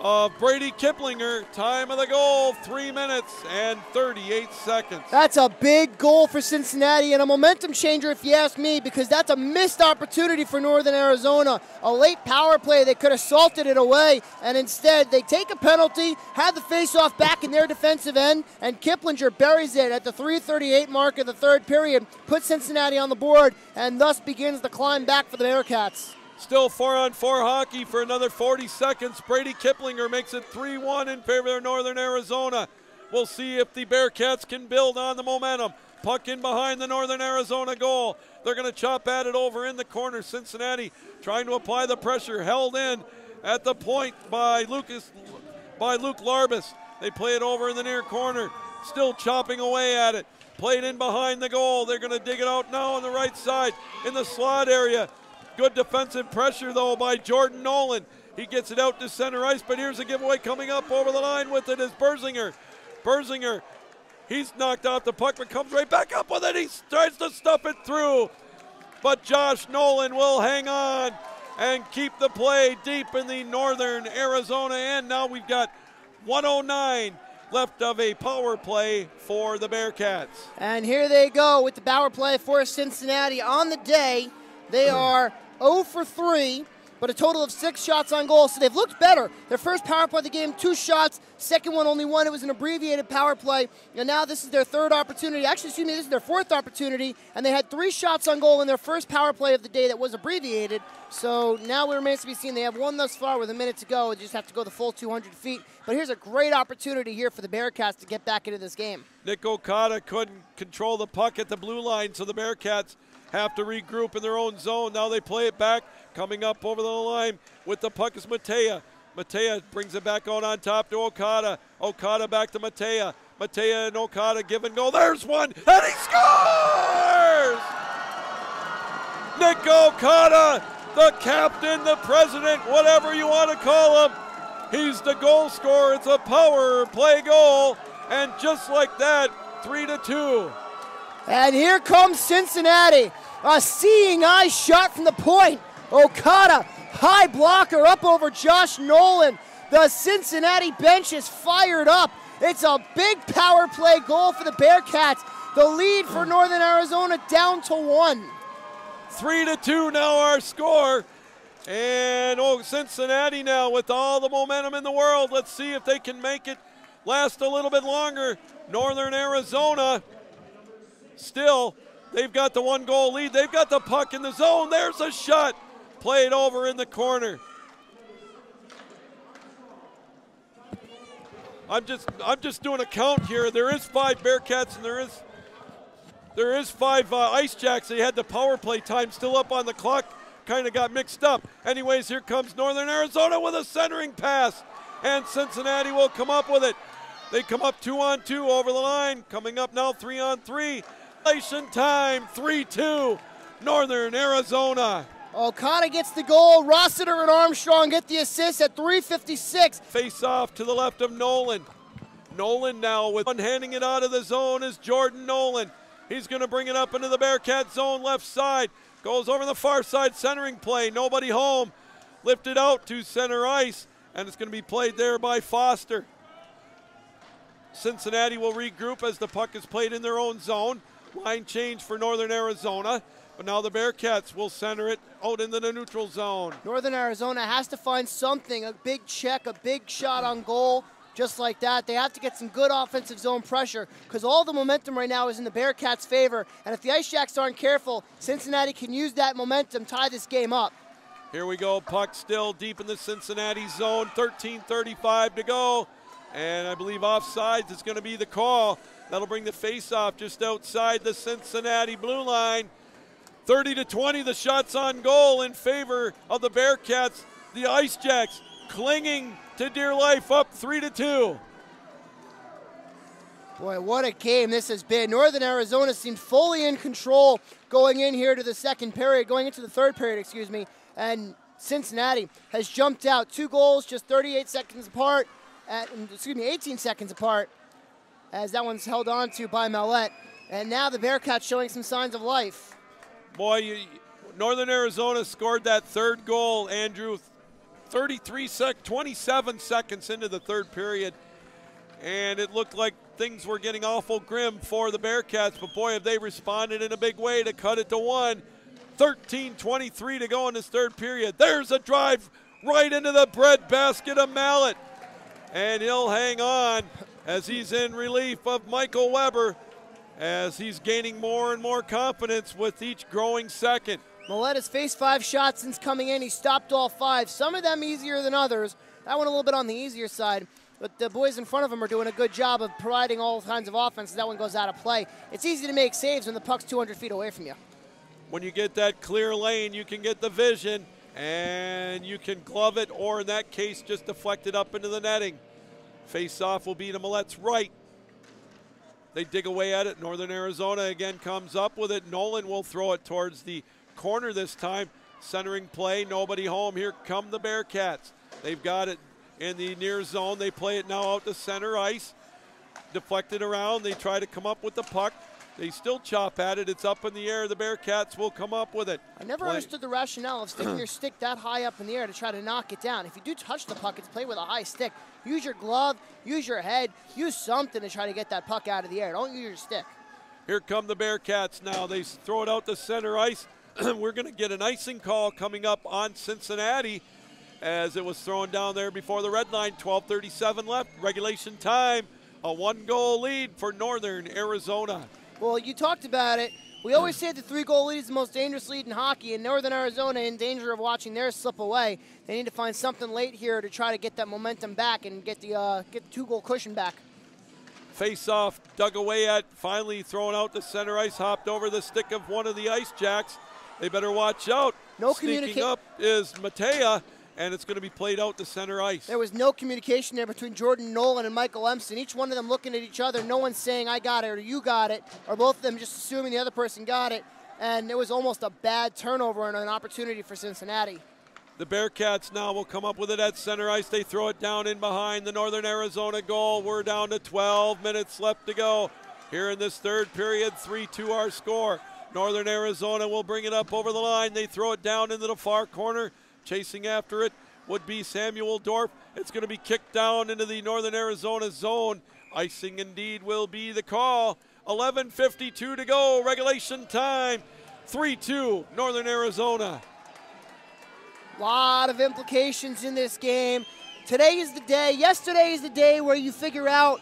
of Brady Kiplinger. Time of the goal, 3 minutes and 38 seconds. That's a big goal for Cincinnati and a momentum changer if you ask me, because that's a missed opportunity for Northern Arizona. A late power play, they could have salted it away, and instead they take a penalty, have the faceoff back in their defensive end, and Kiplinger buries it at the 3:38 mark of the third period, puts Cincinnati on the board, and thus begins the climb back for the Bearcats. Still 4-on-4 hockey for another 40 seconds. Brady Kiplinger makes it 3-1 in favor of Northern Arizona. We'll see if the Bearcats can build on the momentum. Puck in behind the Northern Arizona goal. They're going to chop at it over in the corner. Cincinnati trying to apply the pressure. Held in at the point by Luke Larbus. They play it over in the near corner. Still chopping away at it. Played in behind the goal. They're going to dig it out now on the right side in the slot area. Good defensive pressure, though, by Jordan Nolan. He gets it out to center ice, but here's a giveaway coming up over the line with it is Berzinger. Berzinger, he's knocked off the puck, but comes right back up with it. He tries to stuff it through, but Josh Nolan will hang on and keep the play deep in the Northern Arizona end. Now we've got 1:09 left of a power play for the Bearcats. And here they go with the power play for Cincinnati. On the day, they are 0 for 3, but a total of 6 shots on goal, so they've looked better. Their first power play of the game, 2 shots. Second one, only 1. It was an abbreviated power play, and now this is their 3rd opportunity. Actually, excuse me, this is their 4th opportunity, and they had 3 shots on goal in their first power play of the day that was abbreviated. So now it remains to be seen. They have 1 thus far with a minute to go. They just have to go the full 200 feet. But here's a great opportunity here for the Bearcats to get back into this game. Nick Okada couldn't control the puck at the blue line, so the Bearcats have to regroup in their own zone. Now they play it back. Coming up over the line with the puck is Matea. Matea brings it back out on top to Okada. Okada back to Matea. Matea and Okada give and go. There's one, and he scores! Nick Okada, the captain, the president, whatever you want to call him. He's the goal scorer. It's a power play goal, and just like that, 3-2. And here comes Cincinnati. A seeing eye shot from the point. Okada, high blocker up over Josh Nolan. The Cincinnati bench is fired up. It's a big power play goal for the Bearcats. The lead for Northern Arizona down to 1. 3-2 now our score. And Cincinnati now with all the momentum in the world. Let's see if they can make it last a little bit longer. Northern Arizona still, they've got the 1-goal lead. They've got the puck in the zone. There's a shot. Played over in the corner. I'm just doing a count here. There is 5 Bearcats and there is 5 Ice Jacks. They had the power play time still up on the clock. Kind of got mixed up. Anyways, here comes Northern Arizona with a centering pass, and Cincinnati will come up with it. They come up 2-on-2 over the line. Coming up now 3-on-3. Time 3-2. Northern Arizona. Okada gets the goal. Rossiter and Armstrong get the assist at 3:56. Face off to the left of Nolan. Nolan now with one handing it out of the zone is Jordan Nolan. He's going to bring it up into the Bearcat zone left side. Goes over the far side, centering play. Nobody home. Lifted out to center ice, and it's going to be played there by Foster. Cincinnati will regroup as the puck is played in their own zone. Line change for Northern Arizona. But now the Bearcats will center it out into the neutral zone. Northern Arizona has to find something, a big check, a big shot on goal, just like that. They have to get some good offensive zone pressure because all the momentum right now is in the Bearcats' favor. And if the Ice Jacks aren't careful, Cincinnati can use that momentum, tie this game up. Here we go, puck still deep in the Cincinnati zone, 13:35 to go. And I believe offsides is going to be the call. That'll bring the face-off just outside the Cincinnati blue line. 30-20, the shots on goal in favor of the Bearcats. The Ice Jacks clinging to dear life, up 3-2. Boy, what a game this has been. Northern Arizona seemed fully in control going in here to the second period, going into the third period, excuse me. And Cincinnati has jumped out. 2 goals, just 38 seconds apart. 18 seconds apart, as that one's held on to by Mellette. And now the Bearcats showing some signs of life. Boy, Northern Arizona scored that 3rd goal, Andrew, 27 seconds into the 3rd period. And it looked like things were getting awful grim for the Bearcats, but boy, have they responded in a big way to cut it to 1. 13:23 to go in this 3rd period. There's a drive right into the breadbasket of Mallet. And he'll hang on as he's in relief of Michael Weber as he's gaining more and more confidence with each growing second. Mellette has faced 5 shots since coming in. He stopped all 5, some of them easier than others. That one a little bit on the easier side. but the boys in front of him are doing a good job of providing all kinds of offense. That one goes out of play. It's easy to make saves when the puck's 200 feet away from you. When you get that clear lane, you can get the vision, and you can glove it, or in that case, just deflect it up into the netting. Face-off will be to Millette's right. They dig away at it. Northern Arizona again comes up with it. Nolan will throw it towards the corner this time. Centering play, nobody home. Here come the Bearcats. They've got it in the near zone. They play it now out to center ice. Deflected around. They try to come up with the puck. They still chop at it. It's up in the air. The Bearcats will come up with it. I never understood the rationale of sticking your stick that high up in the air to try to knock it down. If you do touch the puck, it's played with a high stick. Use your glove, use your head, use something to try to get that puck out of the air. Don't use your stick. Here come the Bearcats now. They throw it out to center ice. We're going to get an icing call coming up on Cincinnati as it was thrown down there before the red line. 12:37 left. Regulation time. A 1-goal lead for Northern Arizona. Well, you talked about it. We always say the 3-goal lead is the most dangerous lead in hockey, and Northern Arizona in danger of watching theirs slip away. They need to find something late here to try to get that momentum back and get the 2-goal cushion back. Face-off dug away at, finally thrown out to center ice, hopped over the stick of one of the Ice Jacks. They better watch out. Sneaking up is Matea, and it's going to be played out to center ice. There was no communication there between Jordan Nolan and Michael Empson. Each one of them looking at each other. No one saying, I got it, or you got it, or both of them just assuming the other person got it. And it was almost a bad turnover and an opportunity for Cincinnati. The Bearcats now will come up with it at center ice. They throw it down in behind the Northern Arizona goal. We're down to 12 minutes left to go. Here in this third period, 3-2 our score. Northern Arizona will bring it up over the line. They throw it down into the far corner. Chasing after it would be Samuel Dorf. It's going to be kicked down into the Northern Arizona zone. Icing indeed will be the call. 11:52 to go. Regulation time. 3-2 Northern Arizona. A lot of implications in this game. Today is the day. Yesterday is the day where you figure out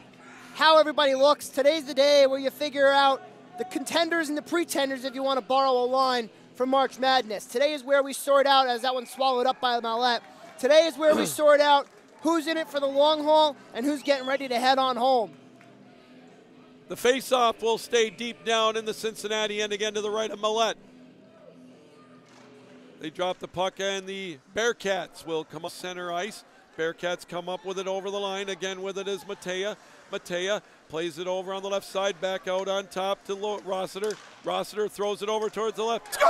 how everybody looks. Today's the day where you figure out the contenders and the pretenders, if you want to borrow a line from March Madness. Today is where we sort out, as that one swallowed up by Mallette, today is where we sort out who's in it for the long haul and who's getting ready to head on home. The face-off will stay deep down in the Cincinnati end again to the right of Mallette. They drop the puck and the Bearcats will come up center ice. Bearcats come up with it over the line. Again with it is Matea. Matea plays it over on the left side, back out on top to Rossiter. Rossiter throws it over towards the left. Score!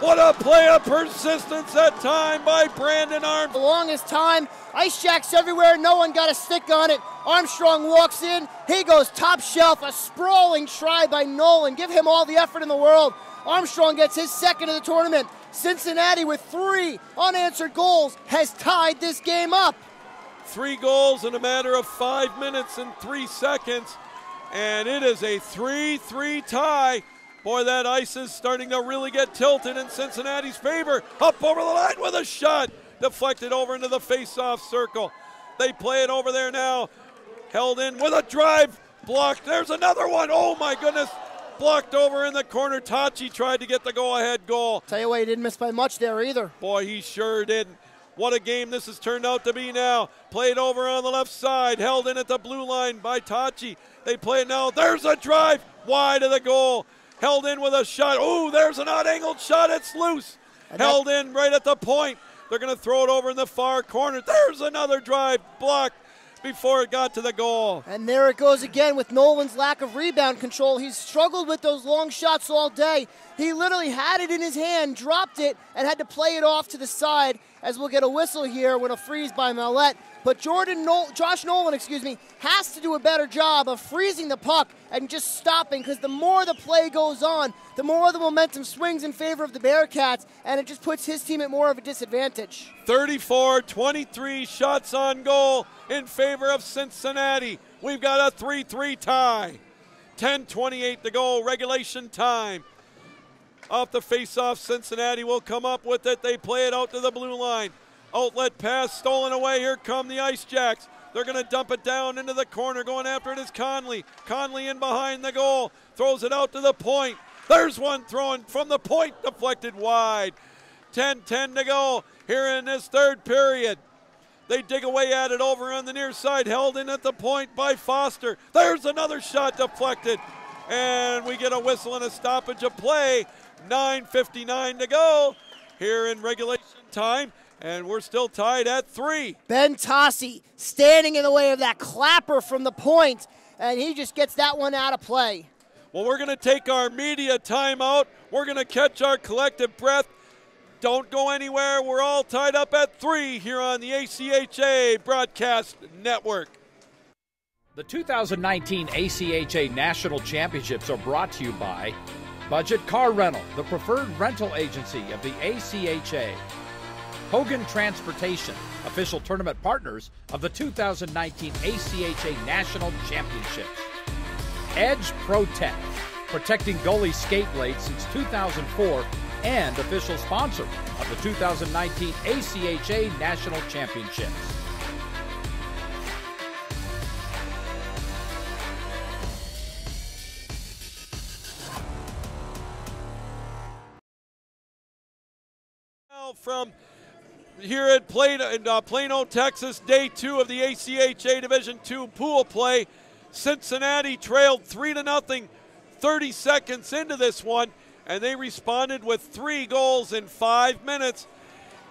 What a play of persistence that time by Brandon Armstrong. The longest time, Ice Jacks everywhere, no one got a stick on it. Armstrong walks in, he goes top shelf, a sprawling try by Nolan. Give him all the effort in the world. Armstrong gets his second of the tournament. Cincinnati with 3 unanswered goals has tied this game up. 3 goals in a matter of 5 minutes and 3 seconds, and it is a 3-3 tie. Boy, that ice is starting to really get tilted in Cincinnati's favor. Up over the line with a shot, deflected over into the face-off circle. They play it over there now, held in with a drive, blocked. There's another one. Oh my goodness, blocked over in the corner. Tachi tried to get the go-ahead goal. Tell you what, he didn't miss by much there either. Boy, he sure didn't. What a game this has turned out to be now. Played over on the left side, held in at the blue line by Tachi. They play it now. There's a drive wide of the goal. Held in with a shot. Oh, there's an odd-angled shot. It's loose. Held in right at the point. They're going to throw it over in the far corner. There's another drive blocked before it got to the goal. And there it goes again with Nolan's lack of rebound control. He's struggled with those long shots all day. He literally had it in his hand, dropped it, and had to play it off to the side, as we'll get a whistle here with a freeze by Mallette. But Josh Nolan, has to do a better job of freezing the puck and just stopping, because the more the play goes on, the more the momentum swings in favor of the Bearcats, and it just puts his team at more of a disadvantage. 34-23 shots on goal in favor of Cincinnati. We've got a 3-3 tie. 10:28 to go, regulation time. Off the face-off, Cincinnati will come up with it. They play it out to the blue line. Outlet pass stolen away. Here come the Ice Jacks. They're going to dump it down into the corner. Going after it is Conley. Conley in behind the goal. Throws it out to the point. There's one thrown from the point, deflected wide. 10-10 to go here in this third period. They dig away at it over on the near side, held in at the point by Foster. There's another shot deflected. And we get a whistle and a stoppage of play. 9:59 to go here in regulation time. And we're still tied at 3. Ben Tossi standing in the way of that clapper from the point, and he just gets that one out of play. Well, we're going to take our media timeout. We're going to catch our collective breath. Don't go anywhere. We're all tied up at 3 here on the ACHA Broadcast Network. The 2019 ACHA National Championships are brought to you by Budget Car Rental, the preferred rental agency of the ACHA. Hogan Transportation, official tournament partners of the 2019 ACHA National Championships. Edge Protect, protecting goalie skate blades since 2004 and official sponsor of the 2019 ACHA National Championships. Now from here at Plano, Texas, day 2 of the ACHA Division II pool play. Cincinnati trailed 3-0, 30 seconds into this one, and they responded with 3 goals in 5 minutes.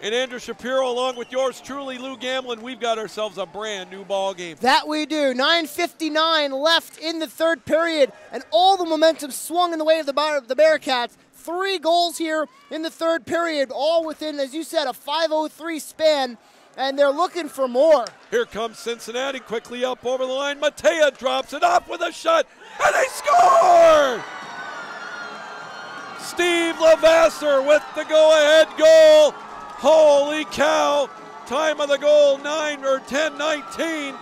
And Andrew Shapiro, along with yours truly, Lou Gamlin, we've got ourselves a brand new ball game. That we do. 9:59 left in the third period, and all the momentum swung in the way of the Bearcats. 3 goals here in the third period, all within, as you said, a 5:03 span, and they're looking for more. Here comes Cincinnati quickly up over the line. Matea drops it off with a shot, and they score! Steve Lavasser with the go-ahead goal. Holy cow! Time of the goal, 10:19,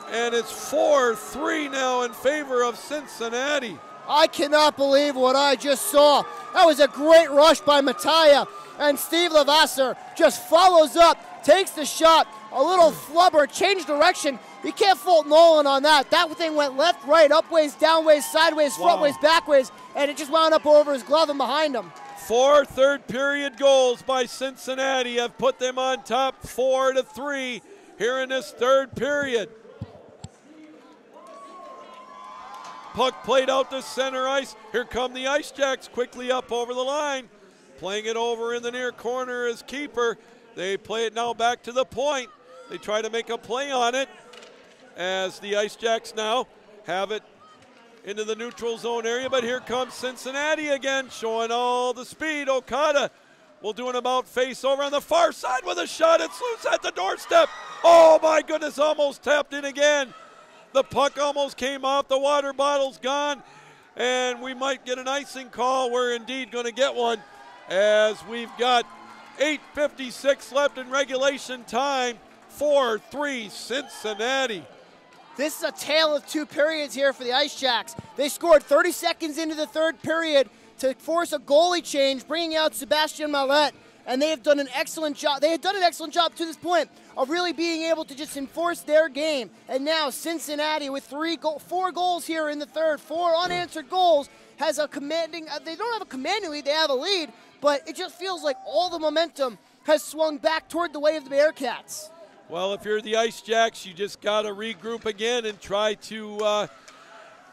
and it's 4-3 now in favor of Cincinnati. I cannot believe what I just saw. That was a great rush by Matea, and Steve Lavasser just follows up, takes the shot, a little flubber, changed direction. You can't fault Nolan on that. That thing went left, right, upways, downways, sideways, frontways, backways, and it just wound up over his glove and behind him. 4 third-period goals by Cincinnati have put them on top 4-3 here in this third period. Puck played out to center ice. Here come the Ice Jacks quickly up over the line. Playing it over in the near corner as keeper. They play it now back to the point. They try to make a play on it as the Ice Jacks now have it into the neutral zone area. But here comes Cincinnati again, showing all the speed. Okada will do an about face over on the far side with a shot. It's loose at the doorstep. Oh my goodness, almost tapped in again. The puck almost came off, the water bottle's gone, and we might get an icing call. We're indeed going to get one as we've got 8:56 left in regulation time. 4-3 Cincinnati. This is a tale of 2 periods here for the Ice Jacks. They scored 30 seconds into the third period to force a goalie change, bringing out Sebastian Mallet. And they have done an excellent job. They had done an excellent job to this point of really being able to just enforce their game. And now Cincinnati with 4 goals here in the third, 4 unanswered goals, has a commanding, they don't have a commanding lead, they have a lead, but it just feels like all the momentum has swung back toward the way of the Bearcats. Well, if you're the Ice Jacks, you just got to regroup again and try to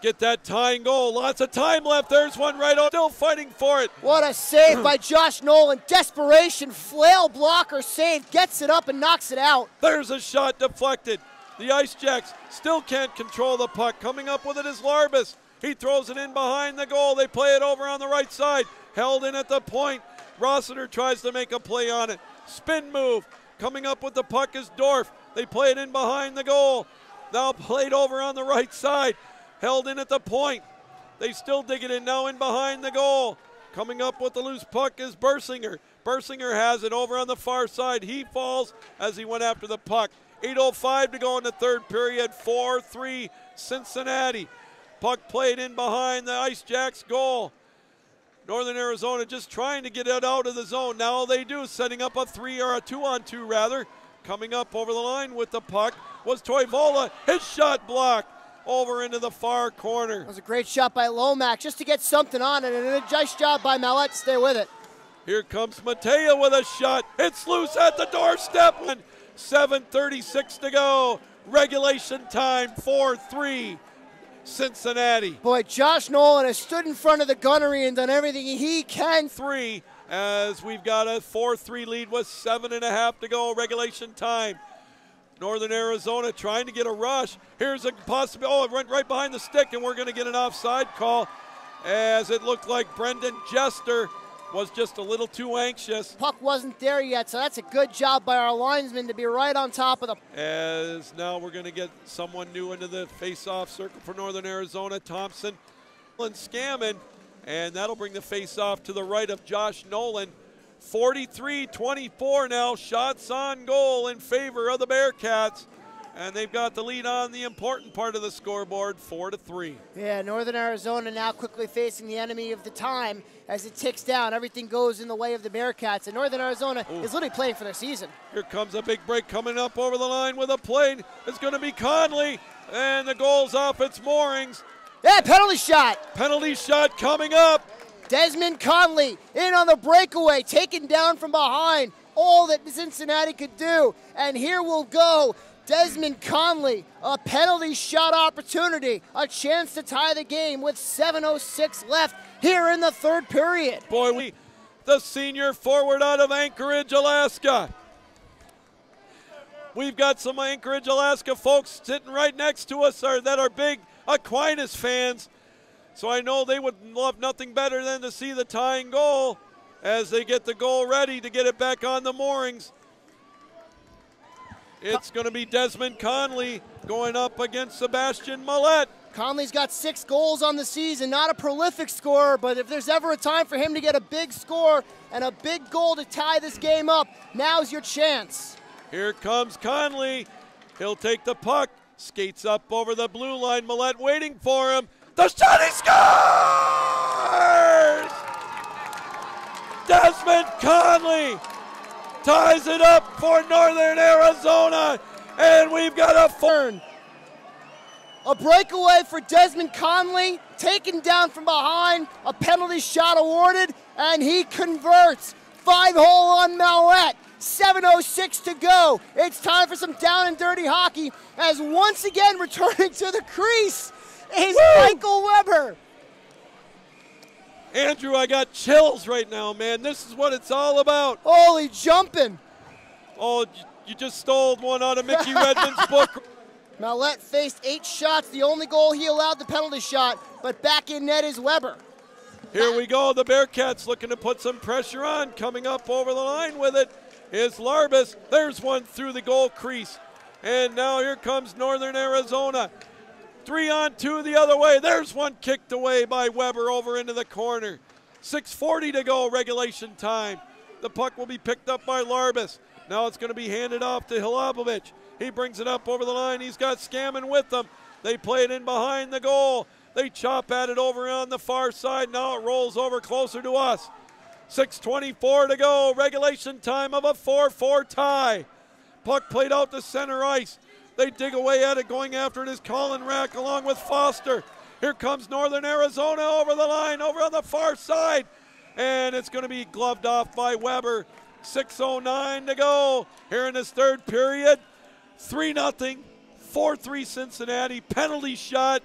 get that tying goal. Lots of time left. There's one right on. Still fighting for it. What a save by Josh Nolan. Desperation, flail blocker save, gets it up and knocks it out. There's a shot deflected. The Ice Jacks still can't control the puck. Coming up with it is Larbus. He throws it in behind the goal. They play it over on the right side. Held in at the point. Rossiter tries to make a play on it. Spin move. Coming up with the puck is Dorf. They play it in behind the goal. Now played over on the right side. Held in at the point. They still dig it in now in behind the goal. Coming up with the loose puck is Bersinger. Bersinger has it over on the far side. He falls as he went after the puck. 8:05 to go in the third period. 4-3 Cincinnati. Puck played in behind the Ice Jacks goal. Northern Arizona just trying to get it out of the zone. Now they do, setting up a 2-on-2 rather. Coming up over the line with the puck was Toivola. His shot blocked over into the far corner. That was a great shot by Lomax just to get something on it, and a nice job by Mallet to stay with it. Here comes Matea with a shot. It's loose at the doorstep. 7:36 to go. Regulation time, 4-3, Cincinnati. Boy, Josh Nolan has stood in front of the gunnery and done everything he can. 3 as we've got a 4-3 lead with 7.5 to go. Regulation time. Northern Arizona trying to get a rush. Here's a possibility. Oh, it went right behind the stick, and we're going to get an offside call as it looked like Brendan Jester was just a little too anxious. Puck wasn't there yet, so that's a good job by our linesman to be right on top of the... As now we're going to get someone new into the face-off circle for Northern Arizona. Thompson and Scammon, and that'll bring the face-off to the right of Josh Nolan. 43-24 now, shots on goal in favor of the Bearcats. And they've got the lead on the important part of the scoreboard, 4-3. Yeah, Northern Arizona now quickly facing the enemy of the time as it ticks down. Everything goes in the way of the Bearcats, and Northern Arizona is literally playing for their season. Here comes a big break coming up over the line with a play. It's going to be Conley, and the goal's off its moorings. Yeah, penalty shot. Penalty shot coming up. Desmond Conley in on the breakaway, taken down from behind. All that Cincinnati could do, and here we'll go. Desmond Conley, a penalty shot opportunity, a chance to tie the game with 7:06 left here in the third period. Boy, the senior forward out of Anchorage, Alaska. We've got some Anchorage, Alaska folks sitting right next to us that are big Aquinas fans. So I know they would love nothing better than to see the tying goal as they get the goal ready to get it back on the moorings. It's going to be Desmond Conley going up against Sebastian Millette. Conley's got 6 goals on the season, not a prolific scorer, but if there's ever a time for him to get a big score and a big goal to tie this game up, now's your chance. Here comes Conley. He'll take the puck, skates up over the blue line. Millette waiting for him. The shot, he scores! Desmond Conley ties it up for Northern Arizona, and we've got a turn. A breakaway for Desmond Conley, taken down from behind, a penalty shot awarded, and he converts. 5-hole on Millette, 7:06 to go. It's time for some down and dirty hockey, as once again returning to the crease is Michael Weber. Andrew, I got chills right now, man. This is what it's all about. Holy jumping. Oh, you just stole one out of Mickey Redmond's book. Millette faced 8 shots. The only goal he allowed, the penalty shot, but back in net is Weber. Here we go. The Bearcats looking to put some pressure on. Coming up over the line with it is Larbus. There's one through the goal crease. And now here comes Northern Arizona. 3-on-2 the other way. There's one kicked away by Weber over into the corner. 6:40 to go, regulation time. The puck will be picked up by Larbus. Now it's going to be handed off to Hilabovich. He brings it up over the line. He's got Scammon with them. They play it in behind the goal. They chop at it over on the far side. Now it rolls over closer to us. 6:24 to go. Regulation time of a 4-4 tie. Puck played out to center ice. They dig away at it, going after it is Colin Rack along with Foster. Here comes Northern Arizona over the line, over on the far side. And it's going to be gloved off by Weber. 6:09 to go here in this third period. 3-0, 4-3 Cincinnati. Penalty shot,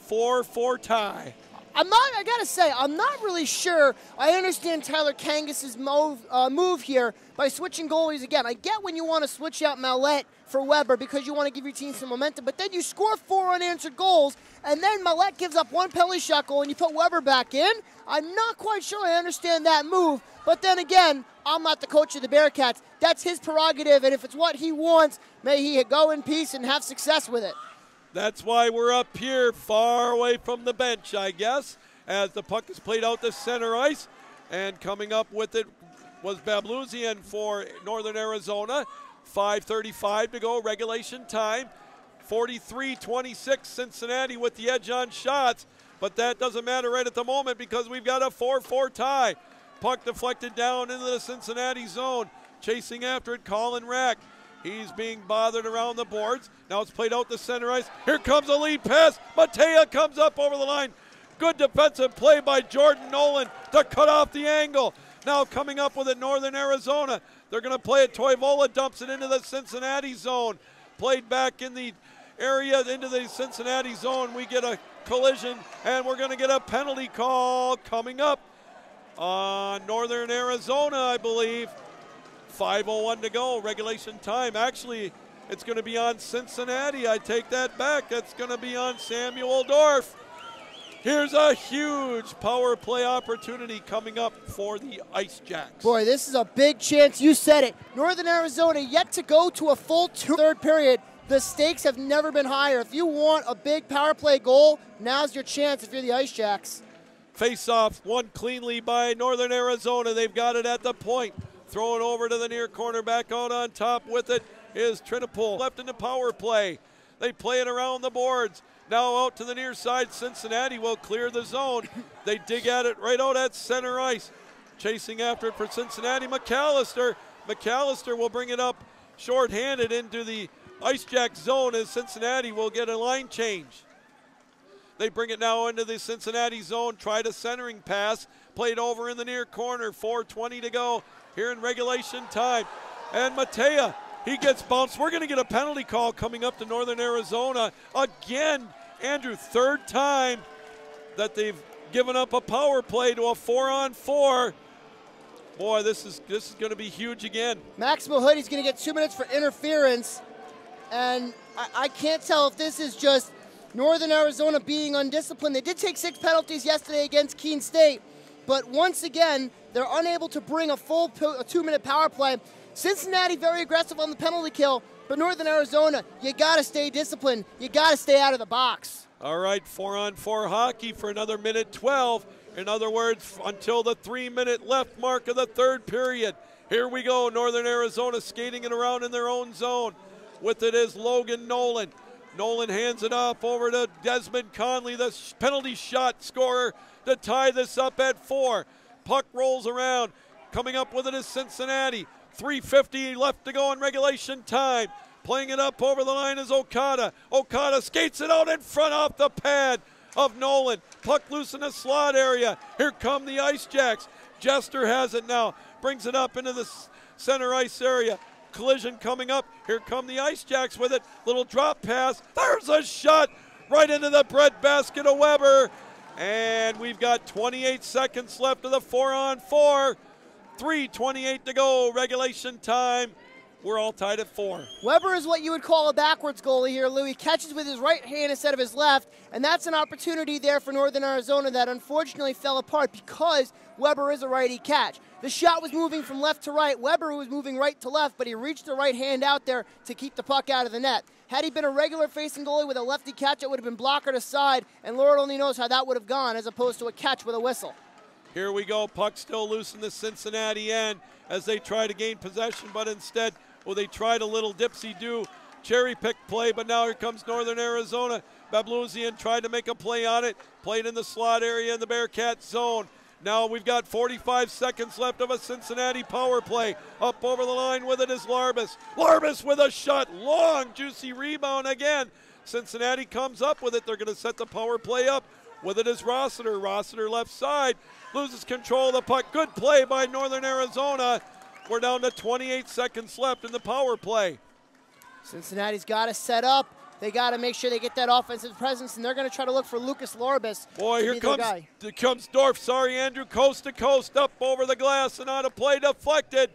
4-4 tie. I gotta say, I'm not really sure. I understand Tyler Kangas's move here by switching goalies again. I get when you want to switch out Millette for Weber because you want to give your team some momentum, but then you score 4 unanswered goals, and then Millette gives up 1 penalty shot goal, and you put Weber back in. I'm not quite sure I understand that move, but then again, I'm not the coach of the Bearcats. That's his prerogative, and if it's what he wants, may he go in peace and have success with it. That's why we're up here far away from the bench, I guess, as the puck is played out to center ice. And coming up with it was Babluzian for Northern Arizona. 5:35 to go, regulation time. 43-26 Cincinnati with the edge on shots. But that doesn't matter right at the moment because we've got a 4-4 tie. Puck deflected down into the Cincinnati zone. Chasing after it, Colin Rack. He's being bothered around the boards. Now it's played out to center ice. Here comes a lead pass. Matea comes up over the line. Good defensive play by Jordan Nolan to cut off the angle. Now coming up with it, Northern Arizona. They're going to play it. Toivola dumps it into the Cincinnati zone. Played back in the area into the Cincinnati zone. We get a collision, and we're going to get a penalty call coming up on Northern Arizona, I believe. 5:01 to go, regulation time. Actually, it's going to be on Cincinnati. I take that back. That's going to be on Samuel Dorf. Here's a huge power play opportunity coming up for the Ice Jacks. Boy, this is a big chance. You said it. Northern Arizona yet to go to a full third period. The stakes have never been higher. If you want a big power play goal, now's your chance if you're the Ice Jacks. Face-off won cleanly by Northern Arizona. They've got it at the point. Throw it over to the near corner. Back out on top with it is Trinipol. Left in the power play. They play it around the boards. Now out to the near side. Cincinnati will clear the zone. They dig at it right out at center ice. Chasing after it for Cincinnati. McAllister. McAllister will bring it up short-handed into the Ice Jack zone as Cincinnati will get a line change. They bring it now into the Cincinnati zone. Tried a centering pass. Played over in the near corner. 4:20 to go here in regulation time. And Matea, he gets bounced. We're going to get a penalty call coming up to Northern Arizona. Again, Andrew, third time that they've given up a power play to a 4-on-4. Boy, this is going to be huge again. Maximo Hoodie's going to get 2 minutes for interference. And I can't tell if this is just Northern Arizona being undisciplined. They did take 6 penalties yesterday against Keene State. But once again, they're unable to bring a full 2-minute power play. Cincinnati very aggressive on the penalty kill, but Northern Arizona, you got to stay disciplined. You got to stay out of the box. All right, 4-on-4 hockey for another minute 12. In other words, until the 3-minute left mark of the third period. Here we go, Northern Arizona skating it around in their own zone. With it is Logan Nolan. Nolan hands it off over to Desmond Conley, the penalty shot scorer, to tie this up at 4. Puck rolls around. Coming up with it is Cincinnati. 3:50 left to go in regulation time. Playing it up over the line is Okada. Okada skates it out in front off the pad of Nolan. Puck loose in the slot area. Here come the Ice Jacks. Jester has it now. Brings it up into the center ice area. Collision coming up. Here come the Ice Jacks with it. Little drop pass. There's a shot right into the breadbasket of Weber. And we've got 28 seconds left of the 4-on-4. 3:28 to go, regulation time. We're all tied at 4. Weber is what you would call a backwards goalie here, Lou. He catches with his right hand instead of his left, and that's an opportunity there for Northern Arizona that unfortunately fell apart because Weber is a righty catch. The shot was moving from left to right. Weber was moving right to left, but he reached the right hand out there to keep the puck out of the net. Had he been a regular facing goalie with a lefty catch, it would have been blocker to side, and Lord only knows how that would have gone as opposed to a catch with a whistle. Here we go, puck still loose in the Cincinnati end as they try to gain possession, but instead, well, they tried a little dipsy-do cherry pick play, but now here comes Northern Arizona. Bablouzian tried to make a play on it, played in the slot area in the Bearcat zone. Now we've got 45 seconds left of a Cincinnati power play. Up over the line with it is Larbus. Larbus with a shot, long, juicy rebound again. Cincinnati comes up with it. They're going to set the power play up. With it is Rossiter. Rossiter left side. Loses control of the puck. Good play by Northern Arizona. We're down to 28 seconds left in the power play. Cincinnati's got to set up. They got to make sure they get that offensive presence, and they're going to try to look for Lucas Larbus. Boy, here comes Dorf. Sorry, Andrew. Coast to coast, up over the glass, and on a play deflected.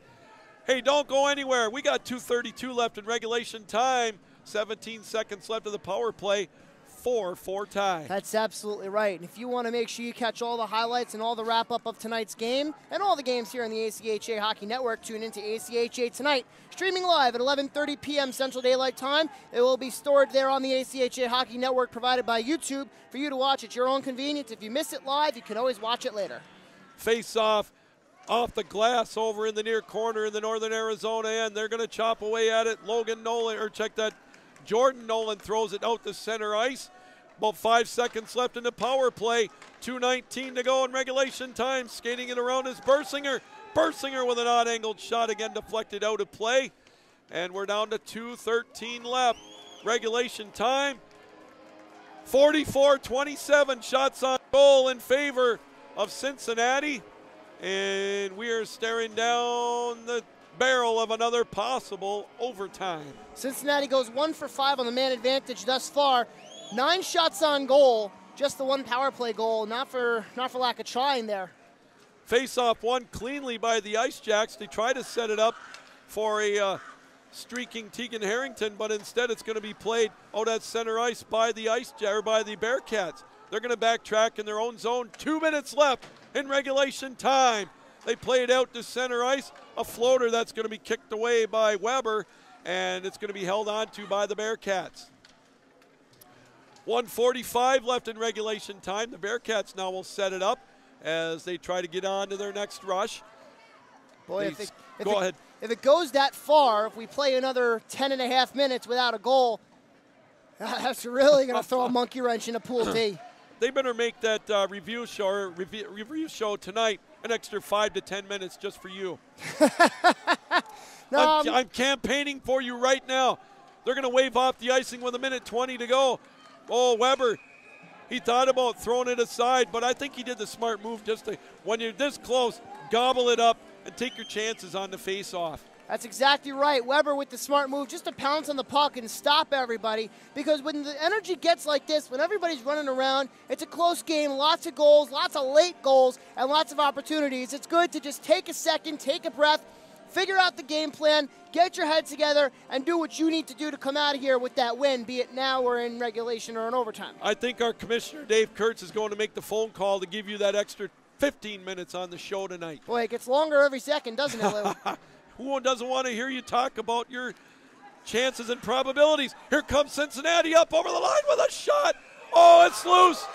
Hey, don't go anywhere. We got 2:32 left in regulation time. 17 seconds left of the power play. 4-4 tie. That's absolutely right. And if you want to make sure you catch all the highlights and all the wrap-up of tonight's game and all the games here on the ACHA Hockey Network, tune into ACHA Tonight, streaming live at 11:30 p.m. Central Daylight Time. It will be stored there on the ACHA Hockey Network provided by YouTube for you to watch at your own convenience. If you miss it live, you can always watch it later. Face-off off the glass over in the near corner in the Northern Arizona end. They're going to chop away at it. Logan Nolan, or check that, Jordan Nolan throws it out to center ice. About 5 seconds left in the power play. 2:19 to go in regulation time. Skating it around is Bersinger. Bersinger with an odd-angled shot, again deflected out of play. And we're down to 2:13 left. Regulation time. 44-27 shots on goal in favor of Cincinnati. And we are staring down the barrel of another possible overtime. Cincinnati goes 1 for 5 on the man advantage thus far. 9 shots on goal, just the 1 power play goal, not for lack of trying there. Face-off won cleanly by the Ice Jacks. They try to set it up for a streaking Tegan Harrington, but instead it's going to be played out at center ice by the by the Bearcats. They're going to backtrack in their own zone. 2 minutes left in regulation time. They play it out to center ice. A floater that's going to be kicked away by Weber, and it's going to be held on to by the Bearcats. 1:45 left in regulation time. The Bearcats now will set it up as they try to get on to their next rush. Boy, Go ahead. If it goes that far, if we play another 10.5 minutes without a goal, that's really going to throw a monkey wrench into Pool D. They better make that review show tonight an extra 5 to 10 minutes just for you. No, I'm campaigning for you right now. They're going to wave off the icing with 1:20 to go. Oh, Weber, he thought about throwing it aside, but I think he did the smart move just to, when you're this close, gobble it up and take your chances on the face-off. That's exactly right. Weber with the smart move just to pounce on the puck and stop everybody, because when the energy gets like this, when everybody's running around, it's a close game, lots of goals, lots of late goals, and lots of opportunities. It's good to just take a second, take a breath, figure out the game plan, get your head together, and do what you need to do to come out of here with that win, be it now or in regulation or in overtime. I think our commissioner, Dave Kurtz, is going to make the phone call to give you that extra 15 minutes on the show tonight. Boy, it gets longer every second, doesn't it, Lou? Who doesn't want to hear you talk about your chances and probabilities? Here comes Cincinnati up over the line with a shot. Oh, it's loose.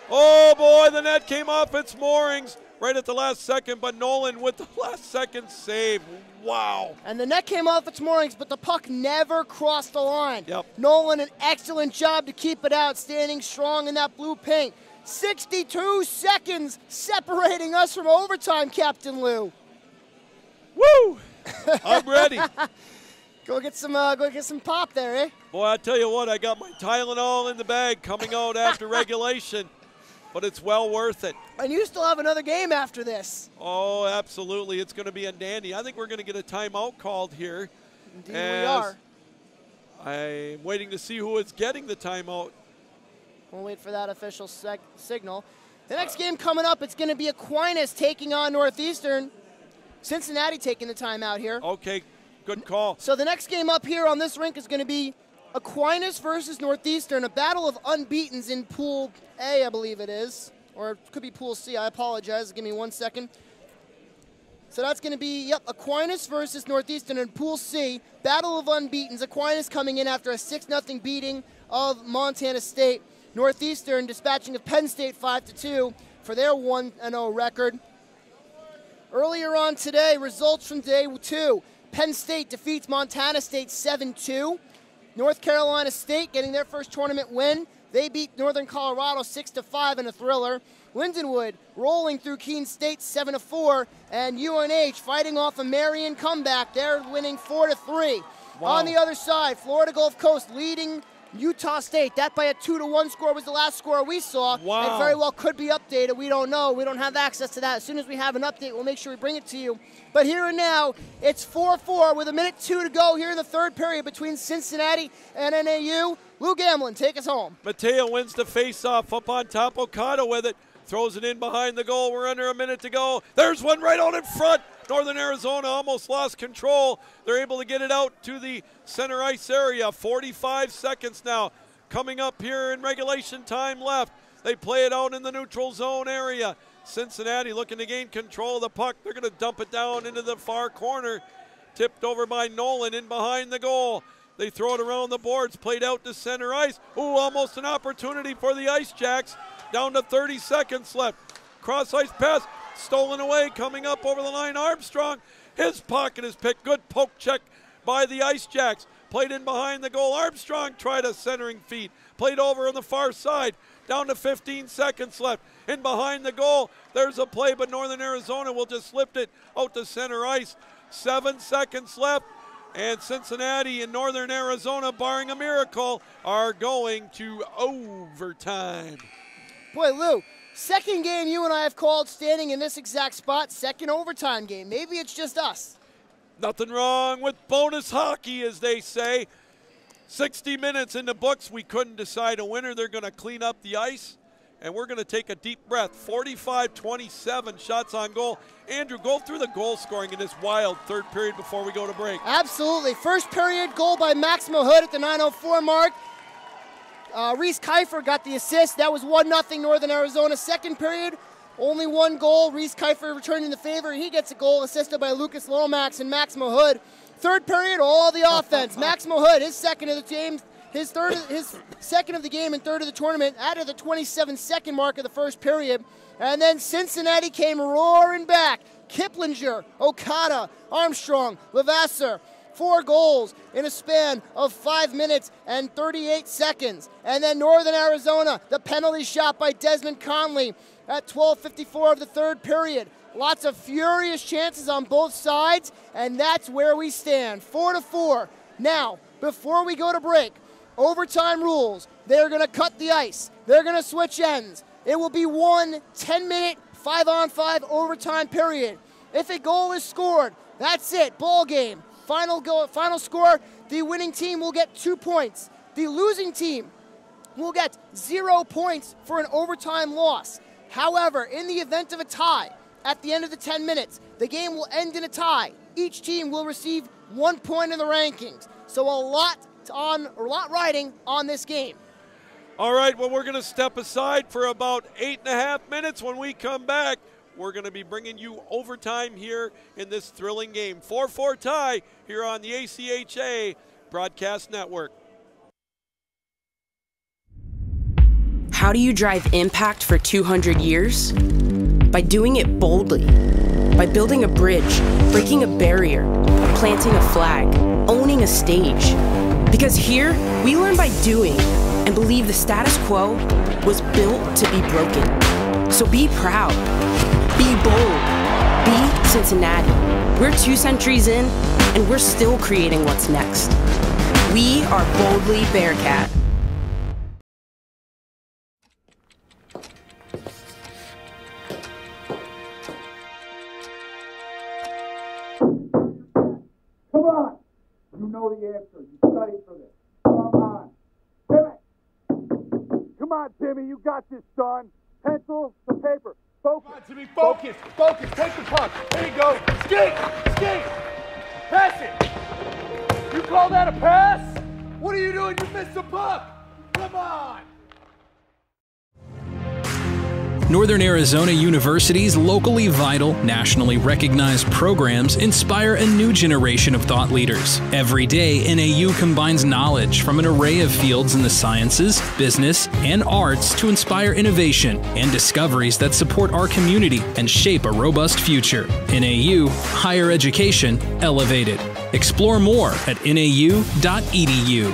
Oh, boy, the net came off its moorings right at the last second, but Nolan with the last second save. Wow. And the net came off its moorings, but the puck never crossed the line. Yep. Nolan, an excellent job to keep it out, standing strong in that blue paint. 62 seconds separating us from overtime, Captain Lou. Woo! I'm ready. Go get some pop there, eh? Boy, I tell you what, I got my Tylenol in the bag coming out after regulation, but it's well worth it. And you still have another game after this. Oh, absolutely. It's going to be a dandy. I think we're going to get a timeout called here. Indeed we are. I'm waiting to see who is getting the timeout. We'll wait for that official signal. The next game coming up, it's going to be Aquinas taking on Northeastern. Cincinnati taking the timeout here. Okay, good call. So the next game up here on this rink is going to be Aquinas versus Northeastern, a battle of unbeatens in Pool A, I believe it is. Or it could be Pool C. I apologize. Give me 1 second. So that's going to be, Aquinas versus Northeastern in Pool C. Battle of unbeatens. Aquinas coming in after a 6-0 beating of Montana State. Northeastern dispatching of Penn State 5-2 for their 1-0 record. Earlier on today, results from day 2. Penn State defeats Montana State 7-2. North Carolina State getting their first tournament win. They beat Northern Colorado 6-5 in a thriller. Lindenwood rolling through Keene State 7-4. And UNH fighting off a Marion comeback. They're winning 4-3. Wow. On the other side, Florida Gulf Coast leading Utah State. That by a 2-1 score was the last score we saw. Wow. It very well could be updated. We don't know. We don't have access to that. As soon as we have an update, we'll make sure we bring it to you. But here and now, it's 4-4 with 1:02 to go here in the third period between Cincinnati and NAU. Lou Gamlin, take us home. Mateo wins the face-off up on top. Okada with it. Throws it in behind the goal. We're under a minute to go. There's one right out in front. Northern Arizona almost lost control. They're able to get it out to the center ice area. 45 seconds now coming up here in regulation time left. They play it out in the neutral zone area. Cincinnati looking to gain control of the puck. They're going to dump it down into the far corner. Tipped over by Nolan in behind the goal. They throw it around the boards. Played out to center ice. Ooh, almost an opportunity for the Ice Jacks. Down to 30 seconds left. Cross ice pass. Stolen away, coming up over the line, Armstrong. His pocket is picked. Good poke check by the Ice Jacks. Played in behind the goal. Armstrong tried a centering feed. Played over on the far side. Down to 15 seconds left. In behind the goal, there's a play, but Northern Arizona will just slip it out to center ice. 7 seconds left, and Cincinnati and Northern Arizona, barring a miracle, are going to overtime. Boy, Lou, Second game you and I have called standing in this exact spot, second overtime game. Maybe it's just us. Nothing wrong with bonus hockey, as they say. 60 minutes in the books. We couldn't decide a winner. They're going to clean up the ice, and we're going to take a deep breath. 45-27 shots on goal. Andrew, go through the goal scoring in this wild third period before we go to break. Absolutely. First period, goal by Maximo Hood at the 9:04 mark. Reese Kiefer got the assist. That was 1-0 Northern Arizona. Second period, only one goal. Reese Kiefer returning the favor. He gets a goal assisted by Lucas Lomax and Maximo Hood. Third period, all the offense. Maximo Hood, his second of the game, his second of the game and third of the tournament, out of the 27-second mark of the first period. And then Cincinnati came roaring back. Kiplinger, Okada, Armstrong, Levasseur. 4 goals in a span of 5 minutes and 38 seconds. And then Northern Arizona, the penalty shot by Desmond Conley at 12:54 of the third period. Lots of furious chances on both sides, and that's where we stand, 4-4. Now, before we go to break, overtime rules. They're going to cut the ice. They're going to switch ends. It will be one 10-minute, 5-on-5 overtime period. If a goal is scored, that's it, ball game. Final score, the winning team will get 2 points. The losing team will get 0 points for an overtime loss. However, in the event of a tie, at the end of the 10 minutes, the game will end in a tie. Each team will receive 1 point in the rankings. So a lot riding on this game. All right, well, we're going to step aside for about 8.5 minutes. When we come back, we're going to be bringing you overtime here in this thrilling game. 4-4 tie here on the ACHA Broadcast Network. How do you drive impact for 200 years? By doing it boldly. By building a bridge, breaking a barrier, planting a flag, owning a stage. Because here, we learn by doing and believe the status quo was built to be broken. So be proud. Be bold. Be Cincinnati. We're 2 centuries in, and we're still creating what's next. We are Boldly Bearcat. Come on! You know the answer. You studied for this. Come on. Timmy! Come on, Timmy. You got this, son. Pencil to paper. Focus. Come on, Timmy. Focus. Focus. Take the puck. There you go. Skate. Skate. Pass it. You call that a pass? What are you doing? You missed the puck. Come on. Northern Arizona University's locally vital, nationally recognized programs inspire a new generation of thought leaders. Every day, NAU combines knowledge from an array of fields in the sciences, business, and arts to inspire innovation and discoveries that support our community and shape a robust future. NAU, higher education elevated. Explore more at nau.edu.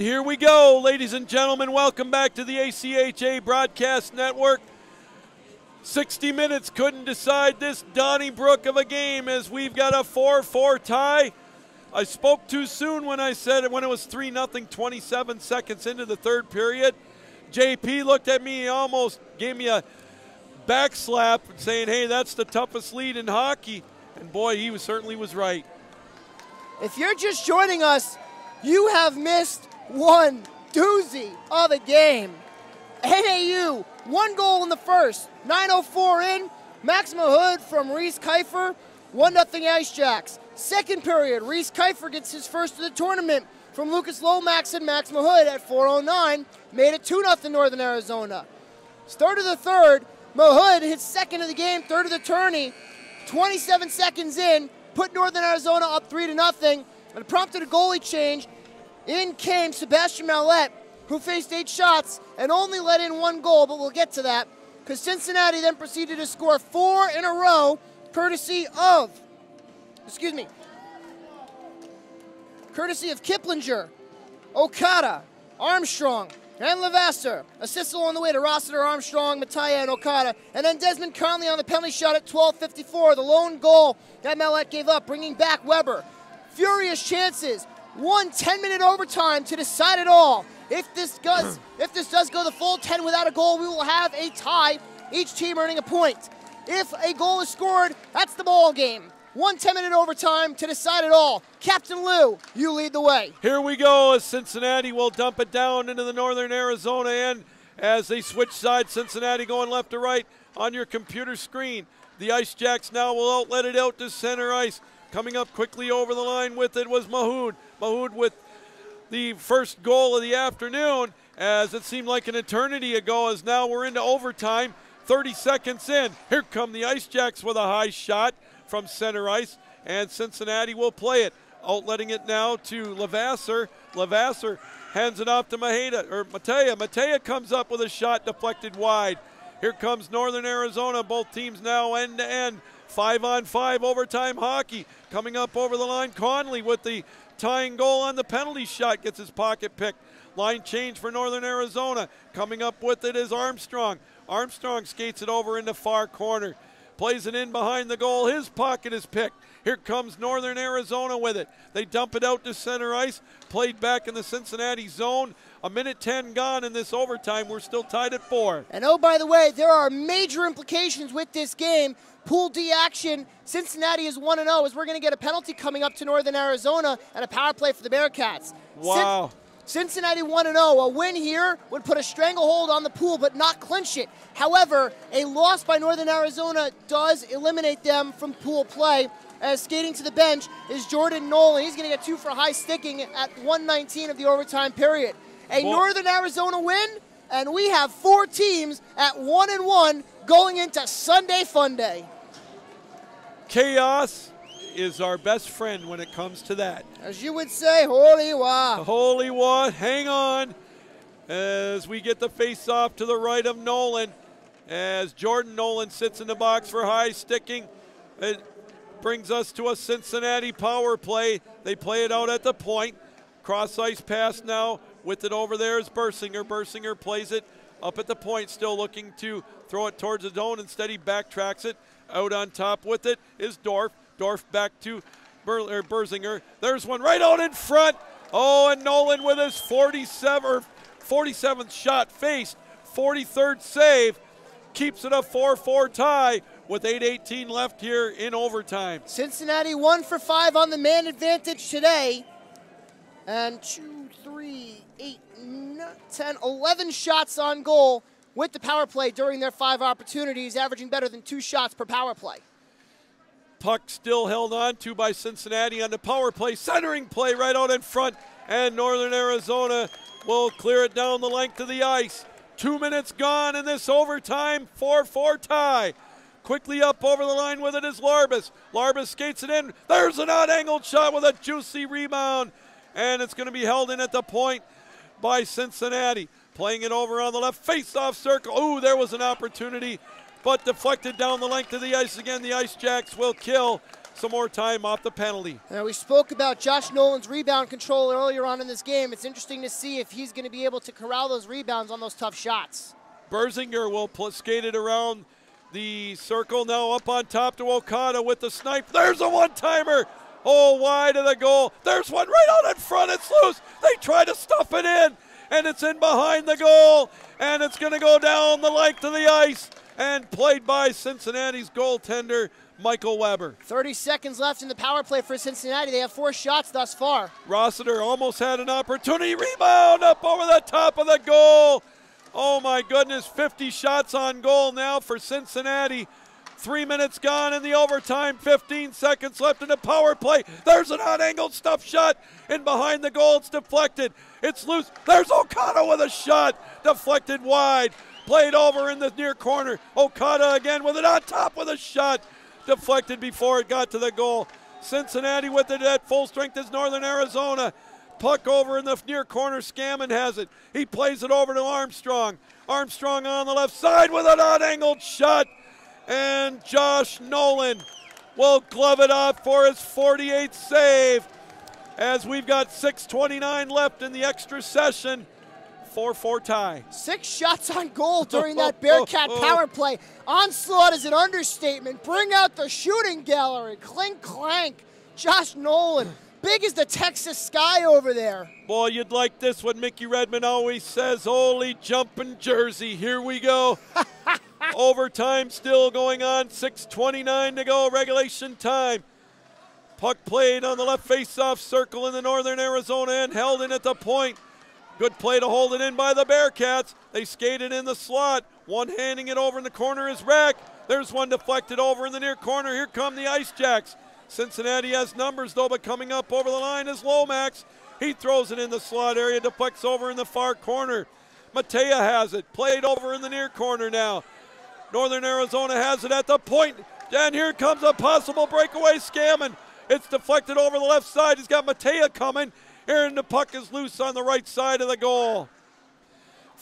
Here we go, ladies and gentlemen. Welcome back to the ACHA Broadcast Network. 60 minutes couldn't decide this Donnybrook of a game as we've got a 4-4 tie. I spoke too soon when I said it when it was 3-0, 27 seconds into the third period. JP looked at me, almost gave me a back slap saying, hey, that's the toughest lead in hockey. And boy, he certainly was right. If you're just joining us, you have missed one doozy of a game. NAU, 1 goal in the first, 9:04 in, Max Mahood from Reese Kiefer, 1-0 Ice Jacks. Second period, Reese Kiefer gets his first of the tournament from Lucas Lomax and Max Mahood at 4:09, made it 2-0 Northern Arizona. Start of the third, Mahood hits second of the game, third of the tourney, 27 seconds in, put Northern Arizona up 3-0, and prompted a goalie change. In came Sebastian Mallette, who faced 8 shots and only let in 1 goal, but we'll get to that, because Cincinnati then proceeded to score 4 in a row, courtesy of Kiplinger, Okada, Armstrong, and Levasseur. Assist along the way to Rossiter, Armstrong, Mattia, and Okada. And then Desmond Conley on the penalty shot at 12:54, the lone goal that Mallette gave up, bringing back Weber. Furious chances. 1 10-minute overtime to decide it all. If this does go the full 10 without a goal, we will have a tie, each team earning a point. If a goal is scored, that's the ball game. 1 10-minute overtime to decide it all. Captain Lou, you lead the way. Here we go as Cincinnati will dump it down into the Northern Arizona end as they switch sides. Cincinnati going left to right on your computer screen. The Ice Jacks now will outlet it out to center ice. Coming up quickly over the line with it was Mahood. Mahood with the first goal of the afternoon, as it seemed like an eternity ago, as now we're into overtime. 30 seconds in. Here come the Ice Jacks with a high shot from center ice, and Cincinnati will play it. Outletting it now to Levasseur. Levasseur hands it off to Mattia. Mattia comes up with a shot deflected wide. Here comes Northern Arizona. Both teams now end-to-end. 5-on-5 overtime hockey. Coming up over the line, Conley with the tying goal on the penalty shot, gets his pocket picked. Line change for Northern Arizona. Coming up with it is Armstrong. Armstrong skates it over in the far corner. Plays it in behind the goal. His pocket is picked. Here comes Northern Arizona with it. They dump it out to center ice. Played back in the Cincinnati zone. 1:10 gone in this overtime. We're still tied at 4. And oh, by the way, there are major implications with this game. Pool D action. Cincinnati is 1-0 as we're going to get a penalty coming up to Northern Arizona and a power play for the Bearcats. Wow. Cincinnati 1-0. A win here would put a stranglehold on the pool but not clinch it. However, a loss by Northern Arizona does eliminate them from pool play, as skating to the bench is Jordan Nolan. He's going to get 2 for high sticking at 1:19 of the overtime period. Northern Arizona win, and we have 4 teams at 1-1 going into Sunday Fun Day. Chaos is our best friend when it comes to that. As you would say, holy wa. Holy wa, hang on. As we get the face-off to the right of Nolan, as Jordan Nolan sits in the box for high sticking. It brings us to a Cincinnati power play. They play it out at the point. Cross-ice pass now. With it over there is Bersinger. Bersinger plays it up at the point, still looking to throw it towards the zone. Instead, he backtracks it. Out on top with it is Dorf. Dorf back to Bersinger. There's one right out in front. Oh, and Nolan with his 47th shot faced, 43rd save, keeps it a 4-4 tie with 8:18 left here in overtime. Cincinnati 1 for 5 on the man advantage today. And 2, 3, 8, 9, 10, 11 shots on goal with the power play during their 5 opportunities, averaging better than 2 shots per power play. Puck still held on to by Cincinnati on the power play. Centering play right out in front, and Northern Arizona will clear it down the length of the ice. 2 minutes gone in this overtime, 4-4 tie. Quickly up over the line with it is Larbus. Larbus skates it in. There's an odd-angled shot with a juicy rebound, and it's going to be held in at the point by Cincinnati. Playing it over on the left, face-off circle. Ooh, there was an opportunity, but deflected down the length of the ice again. The Ice Jacks will kill some more time off the penalty. Now, we spoke about Josh Nolan's rebound control earlier on in this game. It's interesting to see if he's going to be able to corral those rebounds on those tough shots. Berzinger will skate it around the circle. Now up on top to Okada with the snipe. There's a one-timer. Oh, wide of the goal. There's one right out in front. It's loose. They try to stuff it in, and it's in behind the goal, and it's going to go down the length of the ice and played by Cincinnati's goaltender, Michael Weber. 30 seconds left in the power play for Cincinnati. They have 4 shots thus far. Rossiter almost had an opportunity. Rebound up over the top of the goal. Oh, my goodness. 50 shots on goal now for Cincinnati. 3 minutes gone in the overtime. 15 seconds left in the power play. There's an on-angled stuff shot in behind the goal. It's deflected. It's loose. There's Okada with a shot. Deflected wide. Played over in the near corner. Okada again with it on top with a shot. Deflected before it got to the goal. Cincinnati with it at full strength is Northern Arizona. Puck over in the near corner. Scammon has it. He plays it over to Armstrong. Armstrong on the left side with an on-angled shot. And Josh Nolan will glove it off for his 48th save as we've got 6:29 left in the extra session. 4-4 tie. 6 shots on goal during that Bearcat power play. Onslaught is an understatement. Bring out the shooting gallery. Clink, clank. Josh Nolan, big as the Texas sky over there. Boy, you'd like this what Mickey Redmond always says. Holy jumping Jersey. Here we go. Overtime still going on. 6:29 to go. Regulation time. Puck played on the left face-off circle in the Northern Arizona end. Held in at the point. Good play to hold it in by the Bearcats. They skated in the slot. One handing it over in the corner is Rack. There's one deflected over in the near corner. Here come the Ice Jacks. Cincinnati has numbers though, but coming up over the line is Lomax. He throws it in the slot area, deflects over in the far corner. Matea has it, played over in the near corner now. Northern Arizona has it at the point, and here comes a possible breakaway. Scammon. It's deflected over the left side. He's got Matea coming. And the puck is loose on the right side of the goal.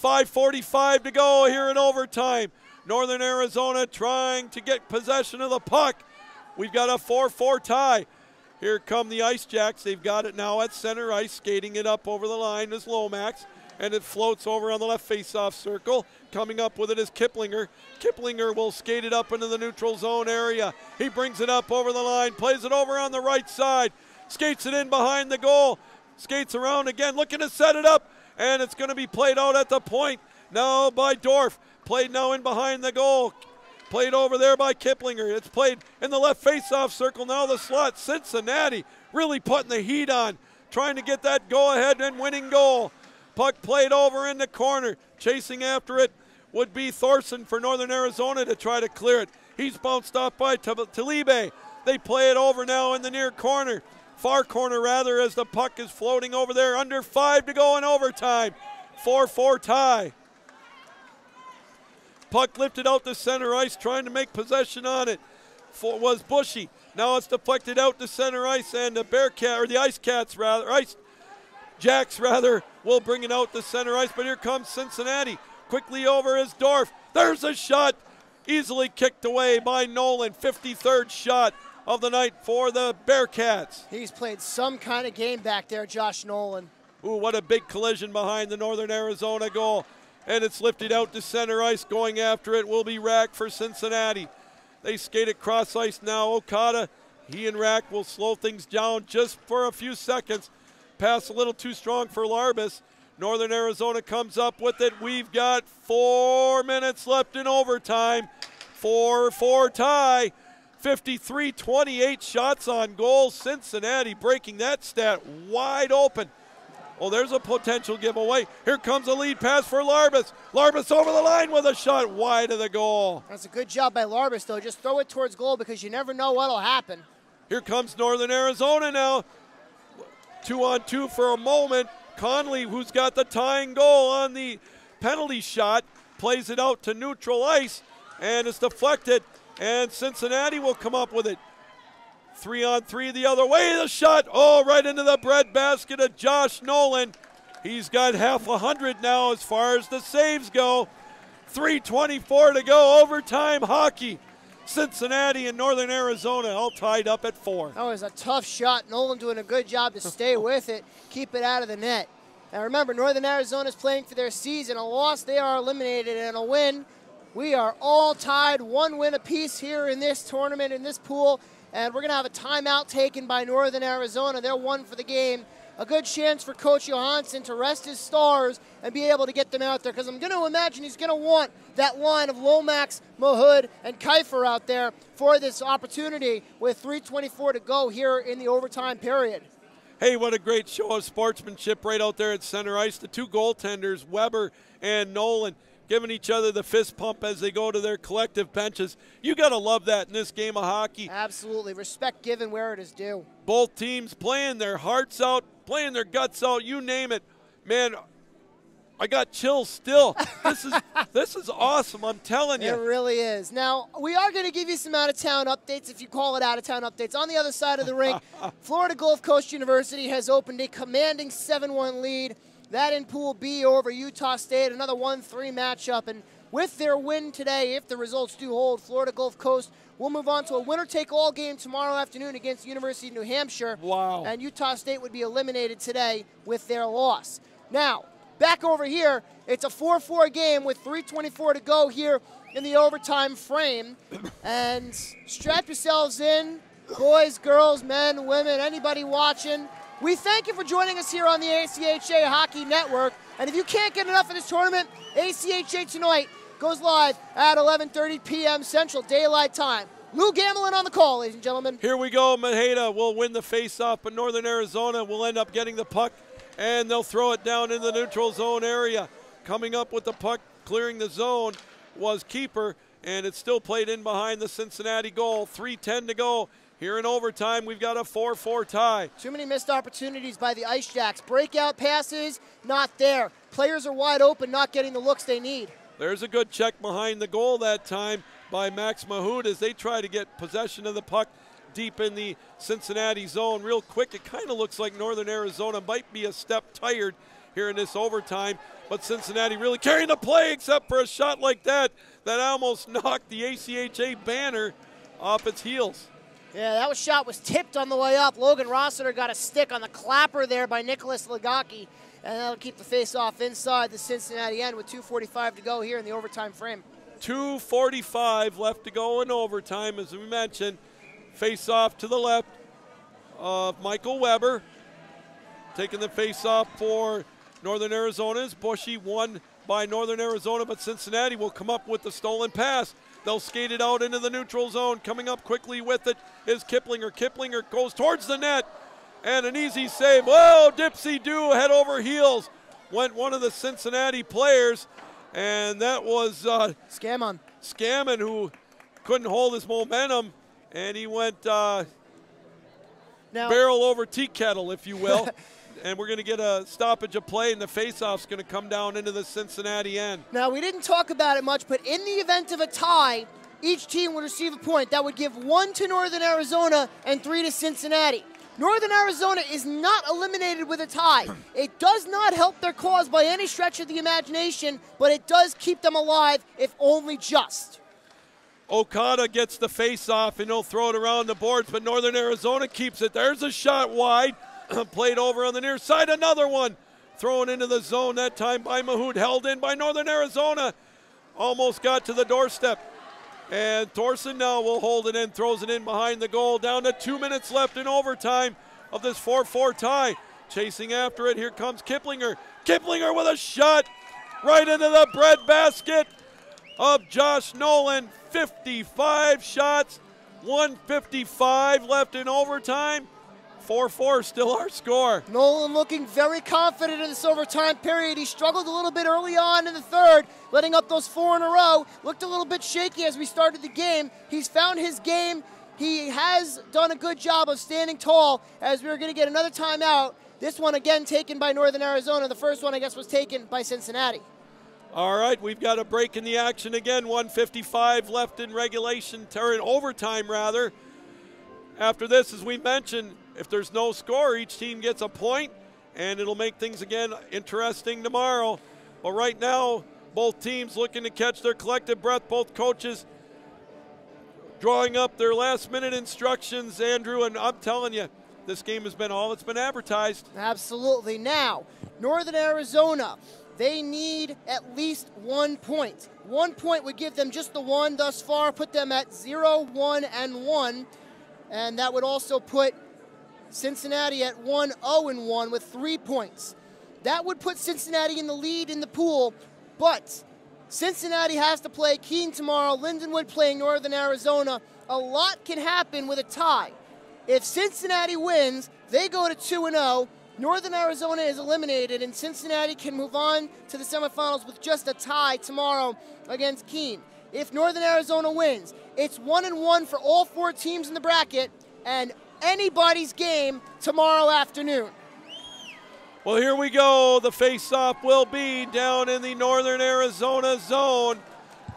5:45 to go here in overtime. Northern Arizona trying to get possession of the puck. We've got a 4-4 tie. Here come the Ice Jacks. They've got it now at center ice. Skating it up over the line is Lomax. And it floats over on the left face-off circle. Coming up with it is Kiplinger. Kiplinger will skate it up into the neutral zone area. He brings it up over the line. Plays it over on the right side. Skates it in behind the goal. Skates around again, looking to set it up, and it's going to be played out at the point now by Dorf. Played now in behind the goal. Played over there by Kiplinger. It's played in the left face-off circle. Now the slot. Cincinnati really putting the heat on, trying to get that go-ahead and winning goal. Puck played over in the corner. Chasing after it would be Thorson for Northern Arizona to try to clear it. He's bounced off by Talibe. They play it over now in the near corner. Far corner, rather, as the puck is floating over there. Under 5 to go in overtime. 4-4 tie. Puck lifted out to center ice, trying to make possession on it. Was Bushy. Now it's deflected out to center ice, and the Bearcat, or the Ice Jacks, will bring it out to center ice. But here comes Cincinnati. Quickly over is Dorf. There's a shot. Easily kicked away by Nolan. 53rd shot of the night for the Bearcats. He's played some kind of game back there, Josh Nolan. Ooh, what a big collision behind the Northern Arizona goal. And it's lifted out to center ice. Going after it will be Rack for Cincinnati. They skate it cross ice now. Okada, he and Rack will slow things down just for a few seconds. Pass a little too strong for Larbus. Northern Arizona comes up with it. We've got 4 minutes left in overtime. 4-4 tie. 53-28 shots on goal. Cincinnati breaking that stat wide open. Oh, there's a potential giveaway. Here comes a lead pass for Larbus. Larbus over the line with a shot wide of the goal. That's a good job by Larbus, though. Just throw it towards goal because you never know what'll happen. Here comes Northern Arizona now. 2-on-2 for a moment. Conley, who's got the tying goal on the penalty shot, plays it out to neutral ice, and it's deflected. And Cincinnati will come up with it. 3-on-3 the other way. The shot, right into the breadbasket of Josh Nolan. He's got half 100 now as far as the saves go. 3:24 to go. Overtime hockey. Cincinnati and Northern Arizona all tied up at 4. That was a tough shot. Nolan doing a good job to stay with it, keep it out of the net. Now remember, Northern Arizona is playing for their season. A loss, they are eliminated, and a win, we are all tied. 1 win apiece here in this tournament, in this pool, and we're going to have a timeout taken by Northern Arizona. They're 1 for the game. A good chance for Coach Johansson to rest his stars and be able to get them out there, because I'm going to imagine he's going to want that line of Lomax, Mahood, and Kiefer out there for this opportunity with 3:24 to go here in the overtime period. Hey, what a great show of sportsmanship right out there at center ice. The 2 goaltenders, Weber and Nolan, giving each other the fist pump as they go to their collective benches. You got to love that in this game of hockey. Absolutely. Respect given where it is due. Both teams playing their hearts out, playing their guts out, you name it. Man, I got chills still. This is awesome, I'm telling you. It really is. Now, we are going to give you some out-of-town updates, if you call it out-of-town updates. On the other side of the rink, Florida Gulf Coast University has opened a commanding 7-1 lead. That in Pool B over Utah State, another 1-3 matchup. And with their win today, if the results do hold, Florida Gulf Coast will move on to a winner-take-all game tomorrow afternoon against the University of New Hampshire. Wow. And Utah State would be eliminated today with their loss. Now, back over here, it's a 4-4 game with 3:24 to go here in the overtime frame. And strap yourselves in, boys, girls, men, women, anybody watching. We thank you for joining us here on the ACHA Hockey Network. And if you can't get enough of this tournament, ACHA Tonight goes live at 11:30 p.m. Central Daylight Time. Lou Gamelin on the call, ladies and gentlemen. Here we go. Maheda will win the face-off, but Northern Arizona will end up getting the puck, and they'll throw it down in the neutral zone area. Coming up with the puck, clearing the zone, was keeper, and it's still played in behind the Cincinnati goal. 3:10 to go. Here in overtime, we've got a 4-4 tie. Too many missed opportunities by the Ice Jacks. Breakout passes, not there. Players are wide open, not getting the looks they need. There's a good check behind the goal that time by Max Mahood as they try to get possession of the puck deep in the Cincinnati zone. Real quick, it kind of looks like Northern Arizona might be a step tired here in this overtime, but Cincinnati really carrying the play except for a shot like that almost knocked the ACHA banner off its heels. Yeah, that shot was tipped on the way up. Logan Rossiter got a stick on the clapper there by Nicholas Legacki, and that'll keep the face-off inside the Cincinnati end with 2:45 to go here in the overtime frame. 2:45 left to go in overtime, as we mentioned. Face-off to the left of Michael Weber. Taking the face-off for Northern Arizona is Bushy, won by Northern Arizona, but Cincinnati will come up with the stolen pass. They'll skate it out into the neutral zone. Coming up quickly with it is Kiplinger. Kiplinger goes towards the net, and an easy save. Whoa, dipsy-do, head over heels. Went one of the Cincinnati players, and that was Scammon, who couldn't hold his momentum, and he went barrel over tea kettle, if you will. And we're going to get a stoppage of play, and the faceoff's going to come down into the Cincinnati end. Now, we didn't talk about it much, but in the event of a tie, each team would receive a point. That would give 1 to Northern Arizona and 3 to Cincinnati. Northern Arizona is not eliminated with a tie. It does not help their cause by any stretch of the imagination, but it does keep them alive, if only just. Okada gets the face-off, and he'll throw it around the boards, but Northern Arizona keeps it. There's a shot wide. Played over on the near side, another one. Thrown into the zone that time by Mahood. Held in by Northern Arizona. Almost got to the doorstep. And Thorson now will hold it in, throws it in behind the goal. Down to 2 minutes left in overtime of this 4-4 tie. Chasing after it, here comes Kiplinger. Kiplinger with a shot right into the breadbasket of Josh Nolan. 55 shots, 155 left in overtime. 4-4 still our score. Nolan looking very confident in this overtime period. He struggled a little bit early on in the third, letting up those 4 in a row. Looked a little bit shaky as we started the game. He's found his game. He has done a good job of standing tall as we're going to get another timeout. This one again taken by Northern Arizona. The first one, I guess, was taken by Cincinnati. All right, we've got a break in the action again. 1:55 left in regulation, or in overtime rather. After this, as we mentioned, if there's no score, each team gets a point, and it'll make things again interesting tomorrow. But right now, both teams looking to catch their collective breath. Both coaches drawing up their last-minute instructions, Andrew, and I'm telling you, this game has been all that's been advertised. Absolutely. Now, Northern Arizona, they need at least 1 point. 1 point would give them just the one thus far, put them at 0-1-1, and that would also put Cincinnati at 1-0-1 with 3 points. That would put Cincinnati in the lead in the pool, but Cincinnati has to play Keene tomorrow, Lindenwood playing Northern Arizona. A lot can happen with a tie. If Cincinnati wins, they go to 2-0. Northern Arizona is eliminated, and Cincinnati can move on to the semifinals with just a tie tomorrow against Keene. If Northern Arizona wins, it's 1-1 for all 4 teams in the bracket, and anybody's game tomorrow afternoon. Well, here we go. The face-off will be down in the Northern Arizona zone.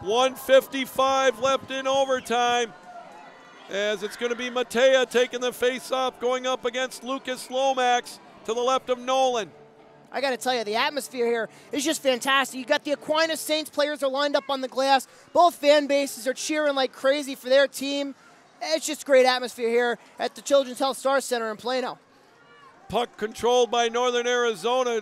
1:55 left in overtime, as it's going to be Matea taking the face-off, going up against Lucas Lomax to the left of Nolan. I got to tell you, the atmosphere here is just fantastic. You got the Aquinas Saints players are lined up on the glass. Both fan bases are cheering like crazy for their team. It's just great atmosphere here at the Children's Health Star Center in Plano. Puck controlled by Northern Arizona.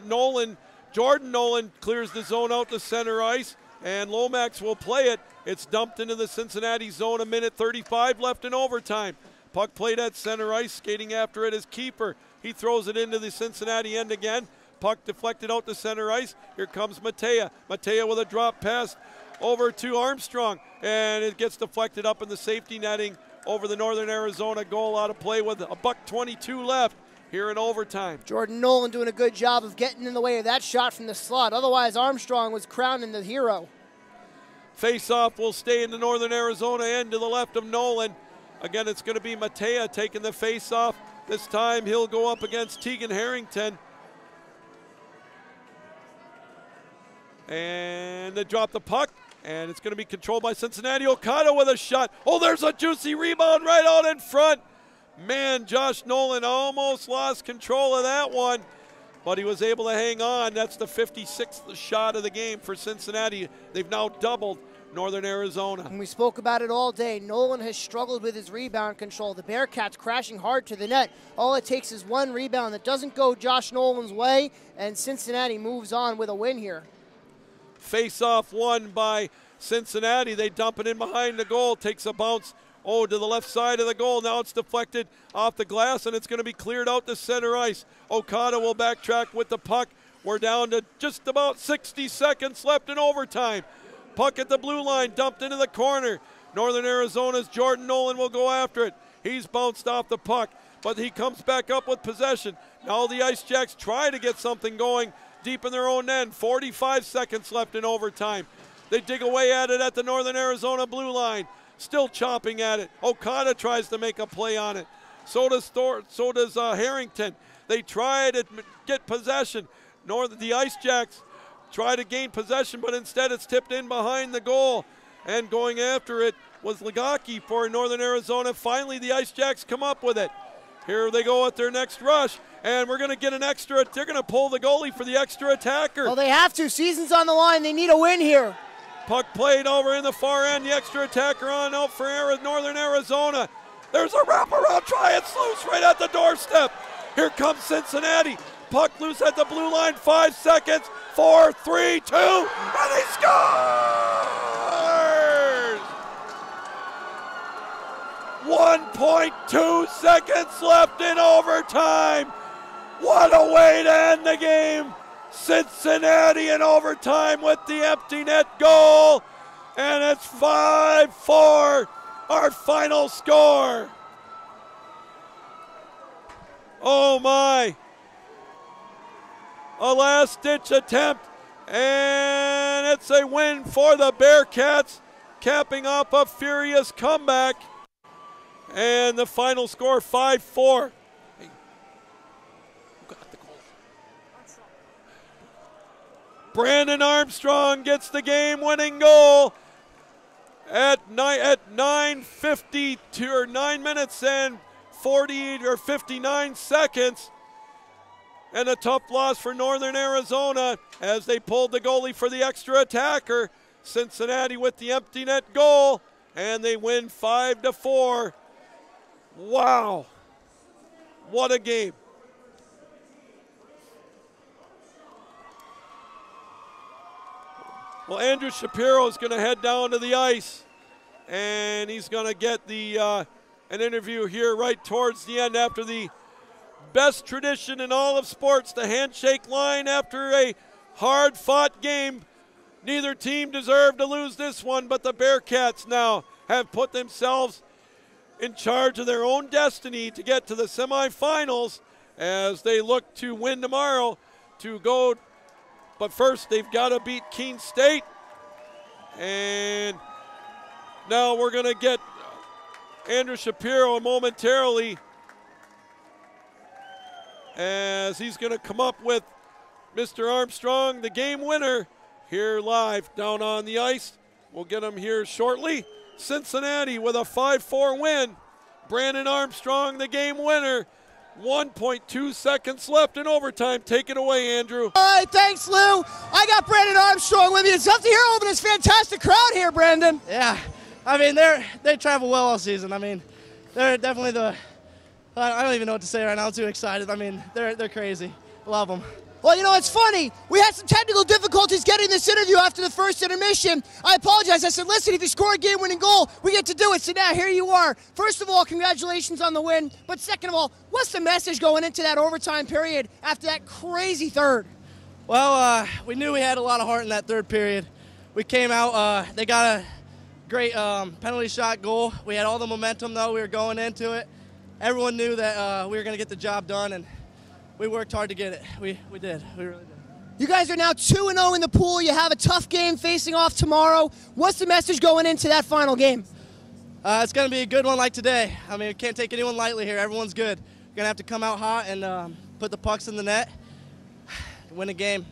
Jordan Nolan clears the zone out to center ice, and Lomax will play it. It's dumped into the Cincinnati zone, 1:35 left in overtime. Puck played at center ice, skating after it is Keeper. He throws it into the Cincinnati end again. Puck deflected out to center ice. Here comes Matea. Matea with a drop pass over to Armstrong, and it gets deflected up in the safety netting over the Northern Arizona goal, out of play with $1:22 left here in overtime. Jordan Nolan doing a good job of getting in the way of that shot from the slot. Otherwise, Armstrong was crowning the hero. Face-off will stay in the Northern Arizona end to the left of Nolan. Again, it's going to be Matea taking the face-off. This time he'll go up against Tegan Harrington. And they drop the puck, and it's going to be controlled by Cincinnati. Okada with a shot. Oh, there's a juicy rebound right out in front. Man, Josh Nolan almost lost control of that one, but he was able to hang on. That's the 56th shot of the game for Cincinnati. They've now doubled Northern Arizona. And we spoke about it all day. Nolan has struggled with his rebound control. The Bearcats crashing hard to the net. All it takes is one rebound that doesn't go Josh Nolan's way, and Cincinnati moves on with a win here. Face-off won by Cincinnati. They dump it in behind the goal. Takes a bounce to the left side of the goal. Now it's deflected off the glass, and it's going to be cleared out to center ice. Okada will backtrack with the puck. We're down to just about 60 seconds left in overtime. Puck at the blue line, dumped into the corner. Northern Arizona's Jordan Nolan will go after it. He's bounced off the puck, but he comes back up with possession. Now the Ice Jacks try to get something going deep in their own end. 45 seconds left in overtime. They dig away at it at the Northern Arizona blue line. Still chopping at it. Okada tries to make a play on it. So does Harrington. They try to get possession. The Ice Jacks try to gain possession, but instead it's tipped in behind the goal. And going after it was Ligaki for Northern Arizona. Finally, the Ice Jacks come up with it. Here they go at their next rush, and we're going to get an extra. They're going to pull the goalie for the extra attacker. Well, they have to. Season's on the line. They need a win here. Puck played over in the far end. The extra attacker on out for Northern Arizona. There's a wraparound try. It's loose right at the doorstep. Here comes Cincinnati. Puck loose at the blue line. 5 seconds. 4, 3, 2, and he scores! 1.2 seconds left in overtime. What a way to end the game. Cincinnati in overtime with the empty net goal. And it's 5-4, our final score. Oh my. A last-ditch attempt, and it's a win for the Bearcats, capping off a furious comeback. And the final score, 5-4. Hey, who got the goal? Brandon Armstrong gets the game-winning goal at 9:52 or 9 minutes and 59 seconds. And a tough loss for Northern Arizona as they pulled the goalie for the extra attacker. Cincinnati with the empty net goal. and they win 5-4. Wow. What a game. Well, Andrew Shapiro is going to head down to the ice, and he's going to get the an interview here right towards the end after the best tradition in all of sports, the handshake line after a hard-fought game. Neither team deserved to lose this one, but the Bearcats now have put themselves in charge of their own destiny to get to the semifinals as they look to win tomorrow to go. But first, they've got to beat Keene State. And now we're going to get Andrew Shapiro momentarily as he's going to come up with Mr. Armstrong, the game winner, here live down on the ice. We'll get him here shortly. Cincinnati with a 5-4 win. Brandon Armstrong, the game winner. 1.2 seconds left in overtime. Take it away, Andrew. All right, thanks, Lou. I got Brandon Armstrong with me. It's tough to hear over this fantastic crowd here, Brandon. Yeah, I mean, they travel well all season. I mean, they're definitely I don't even know what to say right now. I'm too excited. I mean, they're crazy. Love them. Well, you know, it's funny. We had some technical difficulties getting this interview after the first intermission. I apologize. I said, listen, if you score a game-winning goal, we get to do it. So now here you are. First of all, congratulations on the win. But second of all, what's the message going into that overtime period after that crazy third? Well, we knew we had a lot of heart in that third period. We came out. They got a great penalty shot goal. We had all the momentum, though. We were going into it. Everyone knew that we were going to get the job done, and we worked hard to get it. We did. We really did. You guys are now 2-0 in the pool. You have a tough game facing off tomorrow. What's the message going into that final game? It's going to be a good one like today. I mean, we can't take anyone lightly here. Everyone's good. We're going to have to come out hot and put the pucks in the net. Win a game.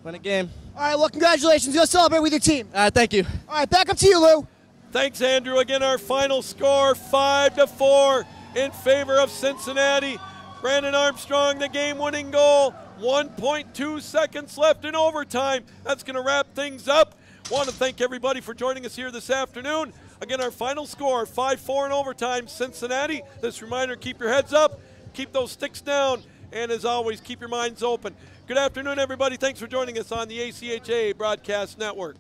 Win a game. All right, well, congratulations. Go celebrate with your team. Thank you. All right, back up to you, Lou. Thanks, Andrew. Again, our final score, 5-4 in favor of Cincinnati. Brandon Armstrong, the game-winning goal. 1.2 seconds left in overtime. That's going to wrap things up. Want to thank everybody for joining us here this afternoon. Again, our final score, 5-4 in overtime, Cincinnati. This reminder, keep your heads up, keep those sticks down, and as always, keep your minds open. Good afternoon, everybody. Thanks for joining us on the ACHA Broadcast Network.